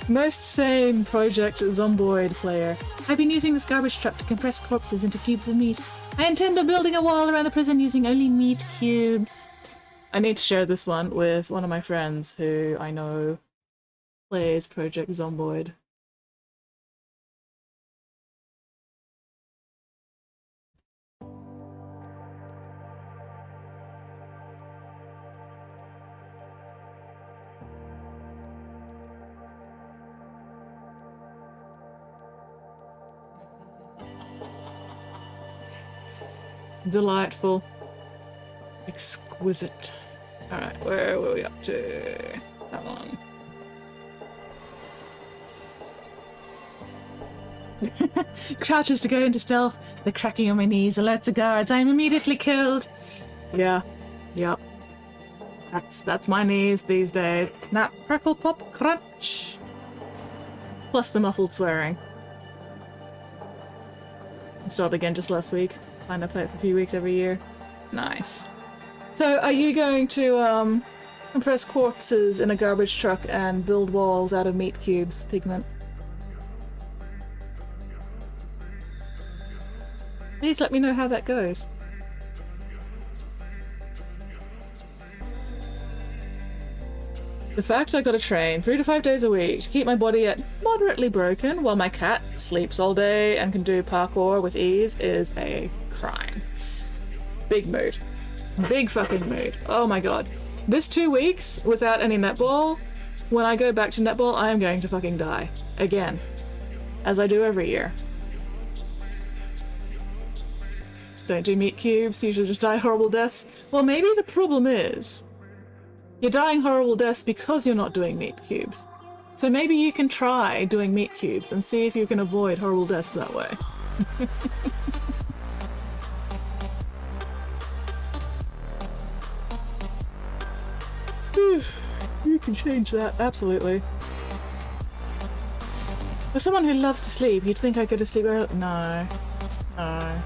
Most sane Project Zomboid player. I've been using this garbage truck to compress corpses into cubes of meat. I intend on building a wall around the prison using only meat cubes. I need to share this one with one of my friends who I know plays Project Zomboid. Delightful. Exquisite. Alright, where were we up to? That one. Crouches to go into stealth. The cracking on my knees alerts the guards. I am immediately killed. Yeah. Yep. That's my knees these days. Snap, crackle, pop, crunch. Plus the muffled swearing. I started again just last week. I play it for a few weeks every year. Nice. So, are you going to compress corpses in a garbage truck and build walls out of meat cubes, Pigment? Please let me know how that goes. The fact I gotta train 3 to 5 days a week to keep my body at moderately broken while my cat sleeps all day and can do parkour with ease is a crime. Big mood. Big fucking mood. Oh my god. This 2 weeks without any netball, when I go back to netball, I am going to fucking die. Again. As I do every year. Don't do meat cubes, you should just die horrible deaths. Well, maybe the problem is you're dying horrible deaths because you're not doing meat cubes. So maybe you can try doing meat cubes and see if you can avoid horrible deaths that way. You can change that, absolutely. For someone who loves to sleep, you'd think I go to sleep early. No. No.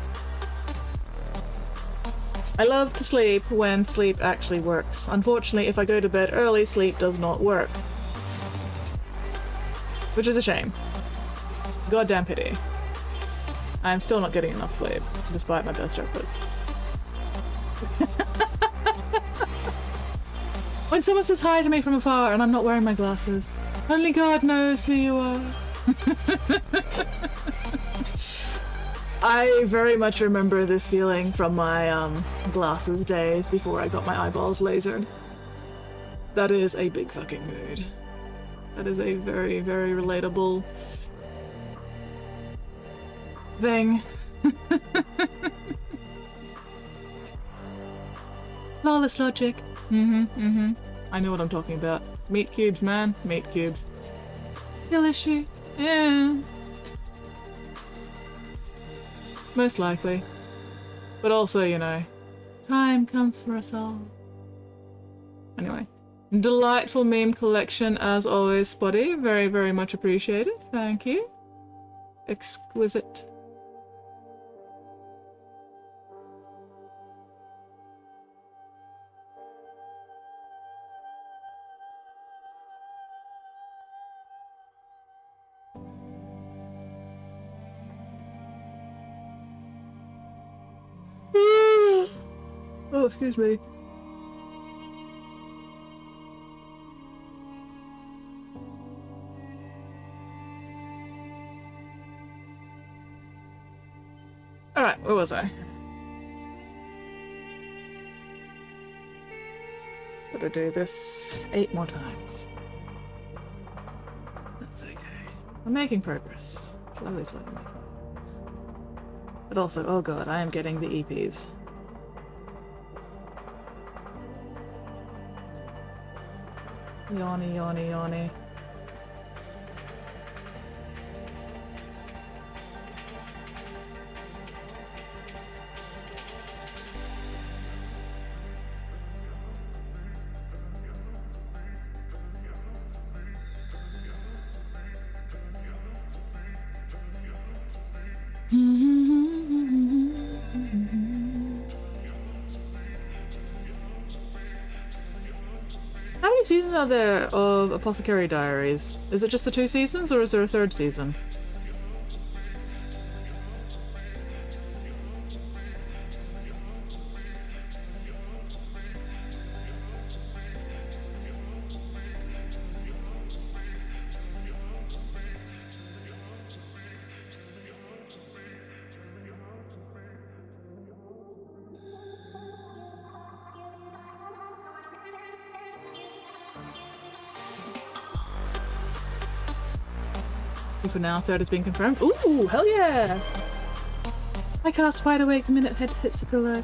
I love to sleep when sleep actually works. Unfortunately, if I go to bed early, sleep does not work. Which is a shame. Goddamn pity. I'm still not getting enough sleep, despite my best efforts. When someone says hi to me from afar and I'm not wearing my glasses, only God knows who you are. I very much remember this feeling from my glasses days before I got my eyeballs lasered. That is a big fucking mood. That is a very, very relatable thing. Flawless logic. I know what I'm talking about. Meat cubes, man. Meat cubes. Skill issue? Yeah. Most likely. But also, you know, time comes for us all. Anyway. Delightful meme collection as always, Spotty. Very, very much appreciated. Thank you. Exquisite. Oh, excuse me. Alright, where was I? Gotta do this 8 more times. That's okay. I'm making progress. Slowly making progress. But also, oh god, I am getting the EPs. Yawny, yawny, yawny. How many seasons are there of Apothecary Diaries? Is it just the 2 seasons, or is there a 3rd season? For now, 3rd has been confirmed. Ooh, hell yeah! I cast Wide Awake the minute head hits the pillow.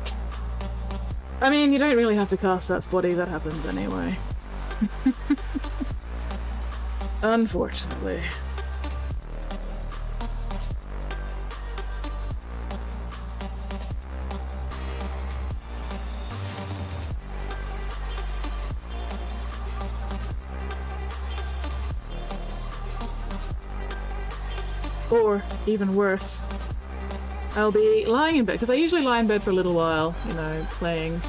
I mean, you don't really have to cast that Spotty, that happens anyway. Unfortunately. Or, even worse, I'll be lying in bed, because I usually lie in bed for a little while, you know, playing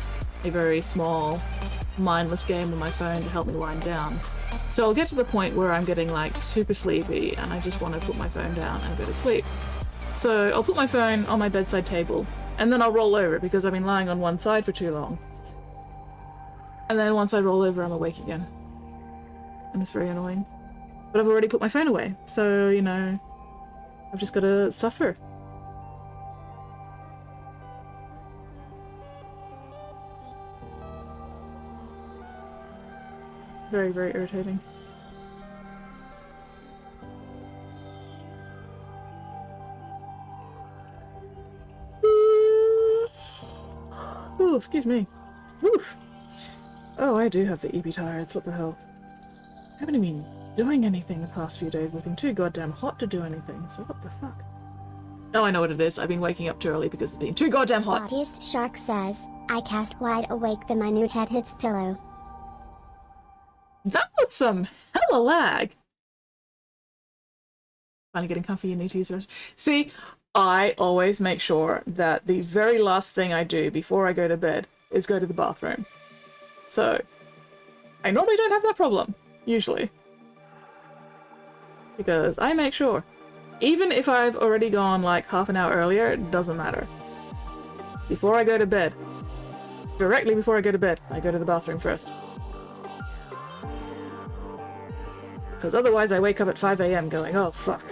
a very small, mindless game on my phone to help me wind down. So I'll get to the point where I'm getting, like, super sleepy, and I just want to put my phone down and go to sleep. So I'll put my phone on my bedside table, and then I'll roll over, because I've been lying on one side for too long. And then once I roll over, I'm awake again. And it's very annoying. But I've already put my phone away, so, you know, I've just got to suffer. Very, very irritating. Oh, excuse me. Woof. Oh, I do have the EP tiredness, what the hell. I haven't even been doing anything the past few days. It's been too goddamn hot to do anything, so what the fuck? Oh, I know what it is. I've been waking up too early because it's been too goddamn hot. Spottiest Shark says, I cast Wide Awake the minute head hits pillow. That was some hella lag. Finally getting comfy, you need to use the restroom. See, I always make sure that the very last thing I do before I go to bed is go to the bathroom. So, I normally don't have that problem, usually. Because I make sure. Even if I've already gone like half an hour earlier, it doesn't matter. Before I go to bed, directly before I go to bed, I go to the bathroom first. Because otherwise I wake up at 5 AM going, oh fuck.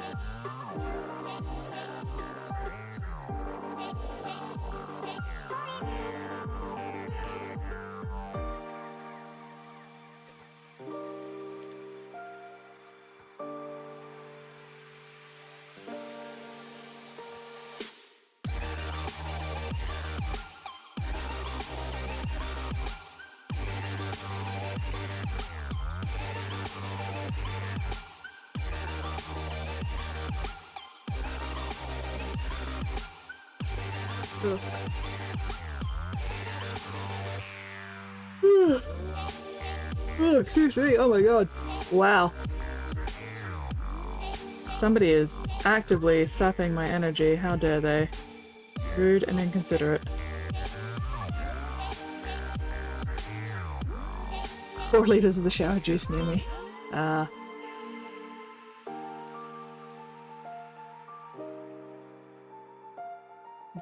Ugh. Oh, excuse me. Oh my god. Wow. Somebody is actively sapping my energy. How dare they? Rude and inconsiderate. 4 liters of the shower juice near me.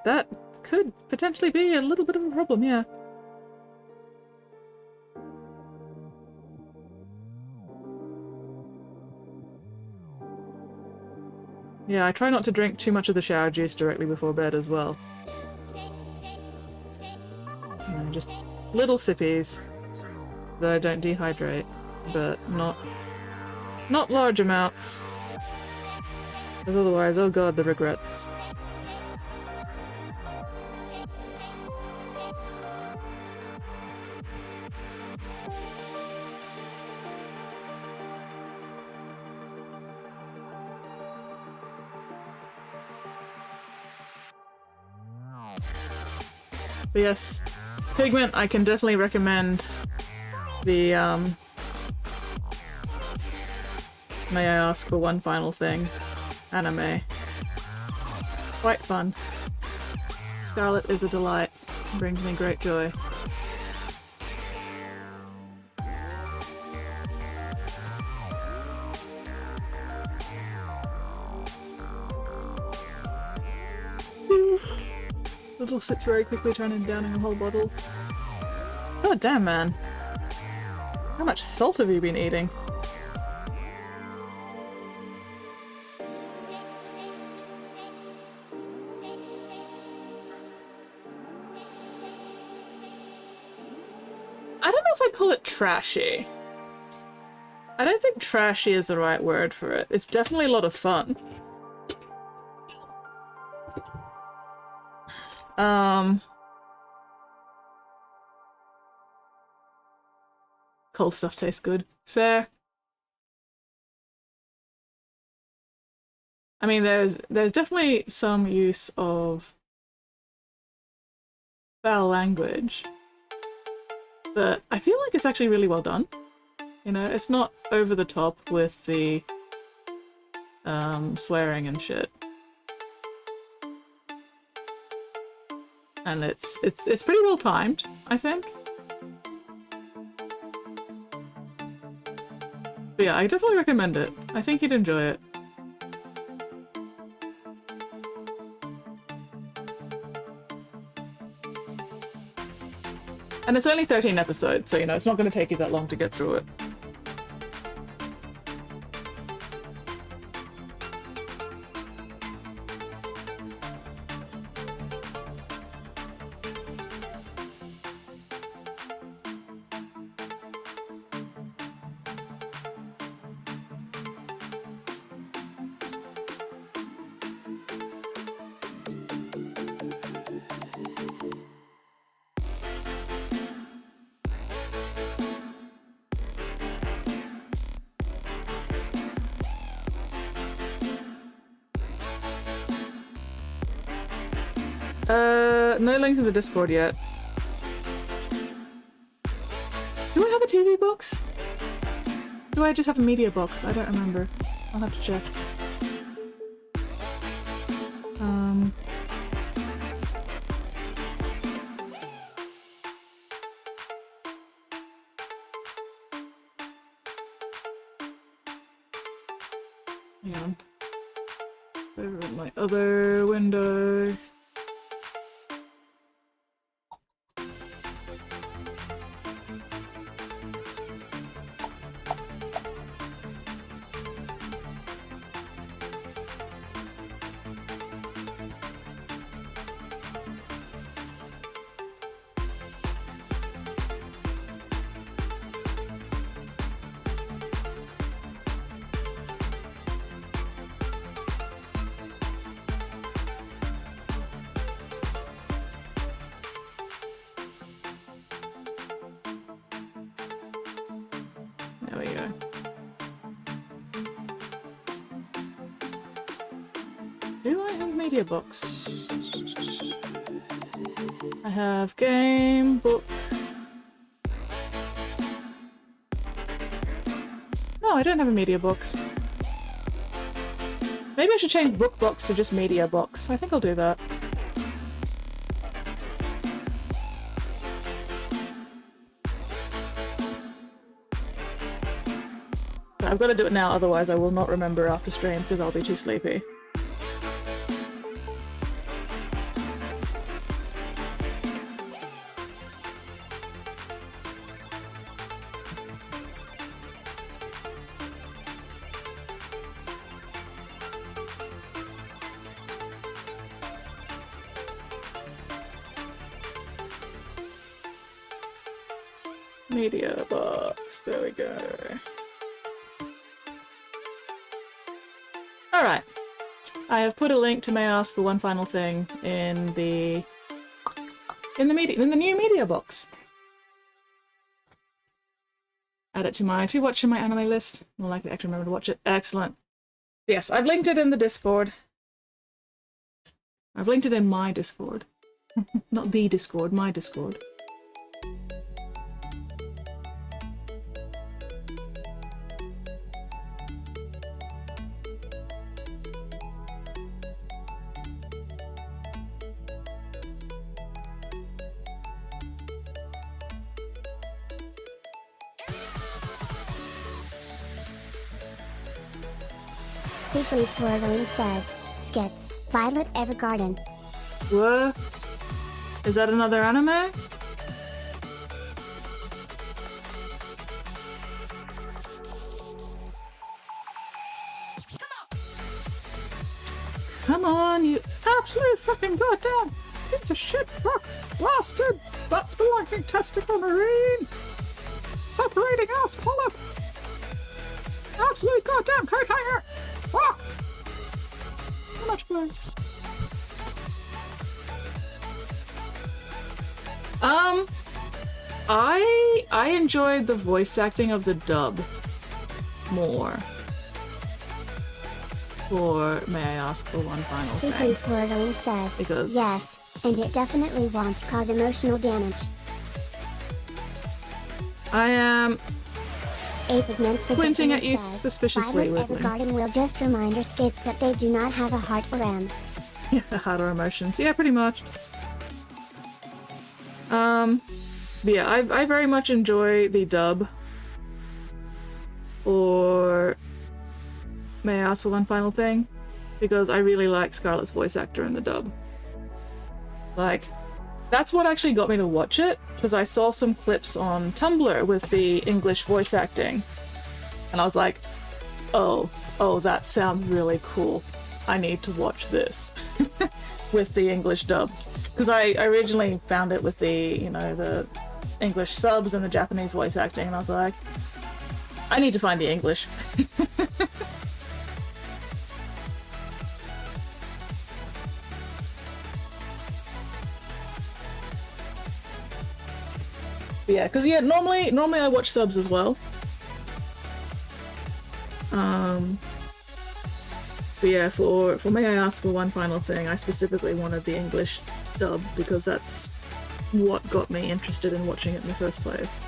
That could potentially be a little bit of a problem, yeah. Yeah, I try not to drink too much of the shower juice directly before bed as well. You know, just little sippies, that I don't dehydrate, but not large amounts. Because otherwise, oh god, the regrets. But yes, Pigment, I can definitely recommend the, May I Ask for One Final Thing anime. Quite fun. Scarlet is a delight. Brings me great joy. Little sip very quickly, turning down a whole bottle. God damn, man. How much salt have you been eating? I don't know if I'd call it trashy. I don't think trashy is the right word for it. It's definitely a lot of fun. Cold stuff tastes good. Fair. I mean, there's definitely some use of foul language, but I feel like it's actually really well done. You know, it's not over the top with the swearing and shit. And it's pretty well timed, I think. But yeah, I definitely recommend it. I think you'd enjoy it. And it's only 13 episodes, so you know, it's not going to take you that long to get through it. No links in the Discord yet. Do I have a TV box? Do I just have a media box? I don't remember. I'll have to check. Hang on. Over in my other window. There we go. Do I have a media box? I have game, book. No, I don't have a media box. Maybe I should change book box to just media box. I think I'll do that. I've got to do it now, otherwise I will not remember after stream because I'll be too sleepy. Media box, there we go. Alright. I have put a link to May I Ask for One Final Thing in the new media box. Add it to watch in my anime list. More likely to actually remember to watch it. Excellent. Yes, I've linked it in the Discord. I've linked it in my Discord. Not the Discord, my Discord. Briefly Flirtling says, skits, Violet Evergarden. What? Is that another anime? Come on, you absolute fucking goddamn piece of shit fuck blasted butts belonging testicle marine separating ass polyp absolute goddamn coat hanger fuck. How much blue? I enjoyed the voice acting of the dub more. For May I Ask for One Final Briefly Thing? Flirtling says, Because yes, and it definitely won't cause emotional damage. I am Squinting at you suspiciously, Violet Whitley. Evergarden will just remind her skates that they do not have a heart or M. Yeah, harder emotions. Yeah, pretty much. But yeah, I very much enjoy the dub. Or May I Ask for One Final Thing? Because I really like Scarlett's voice actor in the dub. Like, that's what actually got me to watch it, because I saw some clips on Tumblr with the English voice acting. And I was like, oh, that sounds really cool. I need to watch this. With the English dubs. Because I originally found it with the, the English subs and the Japanese voice acting, and I was like, I need to find the English. Yeah, because normally I watch subs as well. But yeah, for May I Ask for One Final Thing, I specifically wanted the English dub because that's what got me interested in watching it in the first place.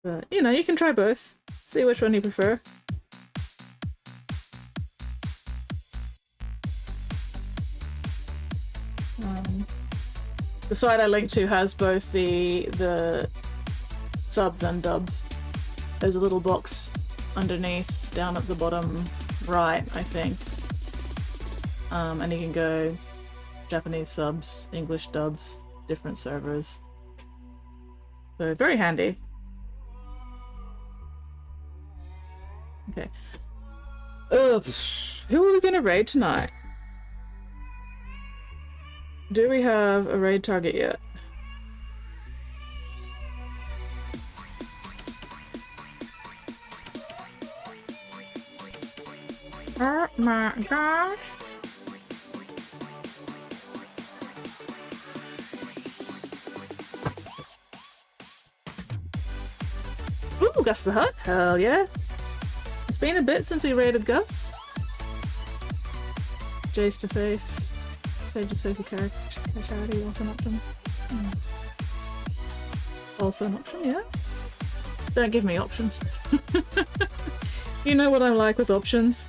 But, you can try both. See which one you prefer. The site I linked to has both the subs and dubs. There's a little box underneath, down at the bottom right, I think. And you can go Japanese subs, English dubs, different servers. So very handy. Okay. Ugh. Who are we gonna raid tonight? Do we have a raid target yet? Oh my god. Ooh, Gus the Hut. Hell yeah. It's been a bit since we raided Gus. Jace to face. Sage to face a character. Charity, also an option. Also an option, yes. Don't give me options. You know what I'm like with options.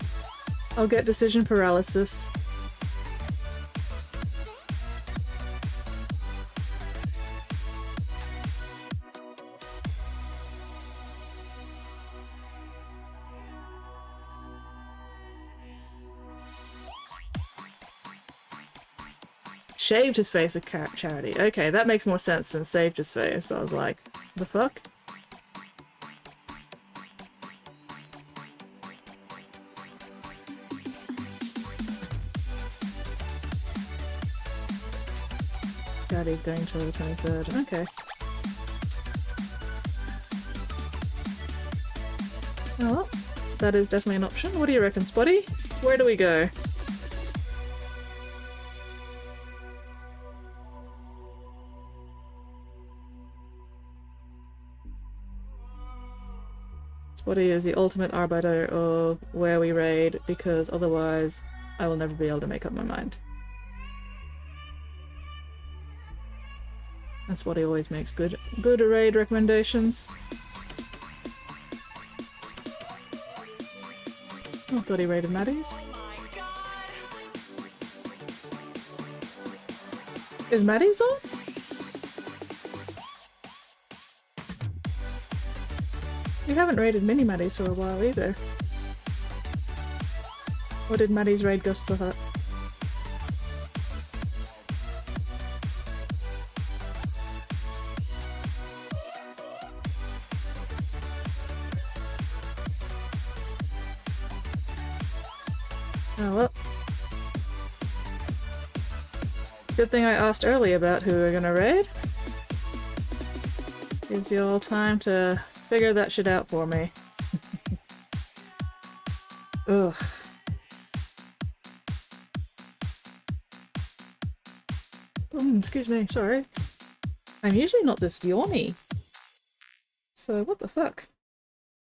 I'll get decision paralysis. Shaved his face with charity. Okay, that makes more sense than saved his face. I was like, the fuck? Charity's going till the 23rd. Okay. Oh, well, that is definitely an option. What do you reckon, Spotty? Where do we go? Spotty is the ultimate arbiter of where we raid, because otherwise I will never be able to make up my mind. And Spotty always makes good raid recommendations. Oh, I thought he raided Maddie's. Is Maddie's on? We haven't raided mini Maddies for a while either. Or did Maddie's raid Gus the Hut? Oh well. Good thing I asked early about who we're gonna raid. Gives you all time to figure that shit out for me. Ugh. Excuse me, sorry. I'm usually not this yawny. So what the fuck?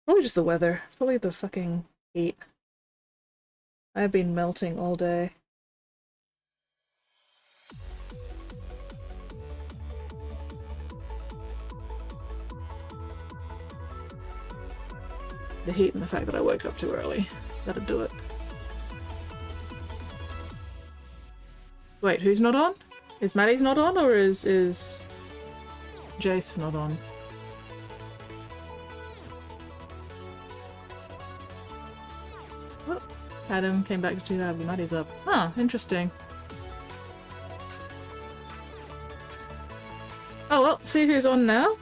Probably just the weather. It's probably the fucking heat. I've been melting all day. The heat and the fact that I woke up too early. That'll do it. Wait, who's not on? Is Maddie's not on, or is Jace not on? Oh, Adam came back to 2 hours, Maddie's up. Huh, interesting. Oh well, see who's on now?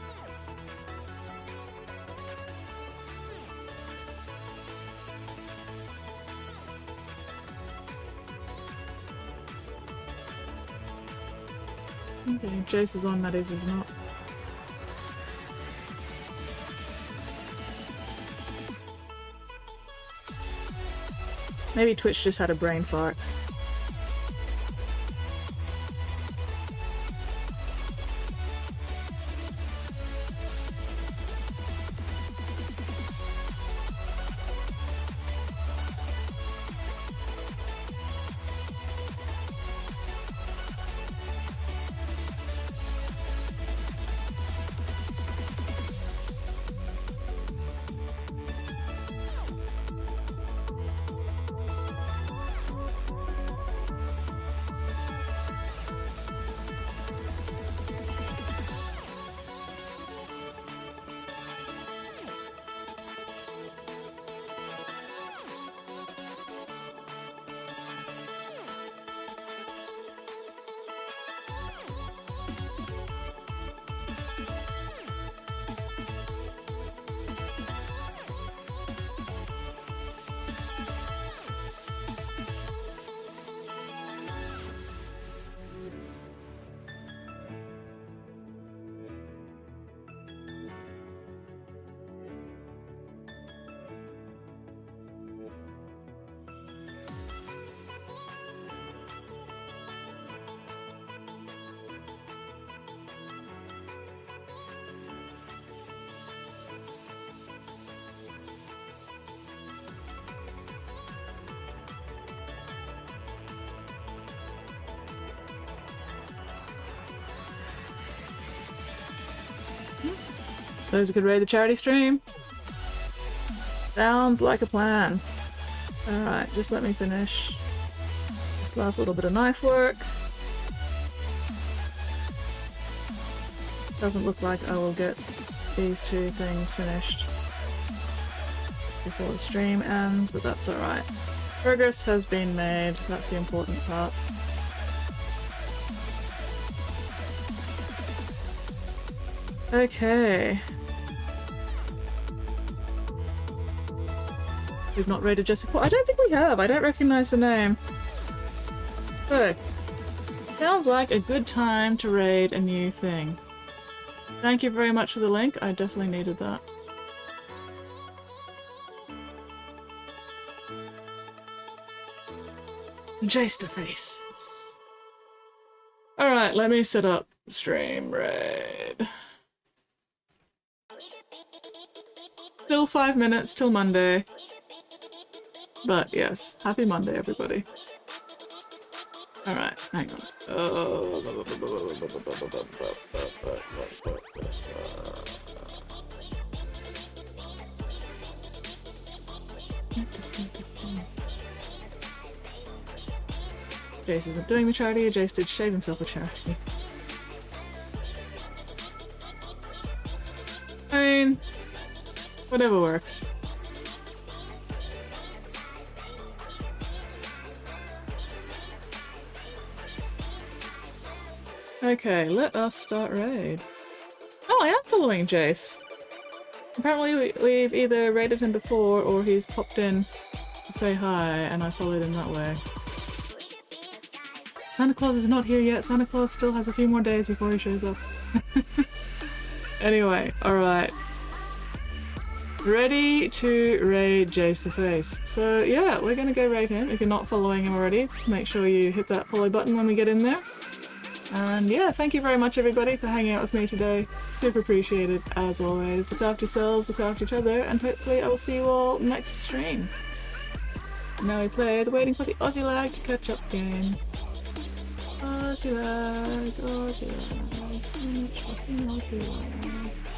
Okay, Jace is on, Maddie's is not. Maybe Twitch just had a brain fart. Those who could raid the charity stream. Sounds like a plan. Alright, just let me finish this last little bit of knife work. Doesn't look like I will get these two things finished before the stream ends, but that's alright. Progress has been made, that's the important part. Okay. We've not raided Jessica. I don't think we have. I don't recognize the name. So, sounds like a good time to raid a new thing. Thank you very much for the link. I definitely needed that. Face. Alright, let me set up stream raid. Still 5 minutes till Monday. But yes, happy Monday, everybody. Alright, hang on. Jace isn't doing the charity, Jace did shave himself a charity. I mean, whatever works. Okay, let us start raid. Oh, I am following Jace. Apparently we've either raided him before or he's popped in to say hi and I followed him that way. Santa Claus is not here yet. Santa Claus still has a few more days before he shows up. Anyway, alright. Ready to raid Jace the Face. So yeah, we're gonna go raid him. If you're not following him already, make sure you hit that follow button when we get in there. And yeah, thank you very much everybody for hanging out with me today. Super appreciated as always. Look after yourselves, look after each other, and hopefully I will see you all next stream. Now we play the Waiting for the Aussie Lag to catch up game. Aussie lag, so much fucking Aussie lag.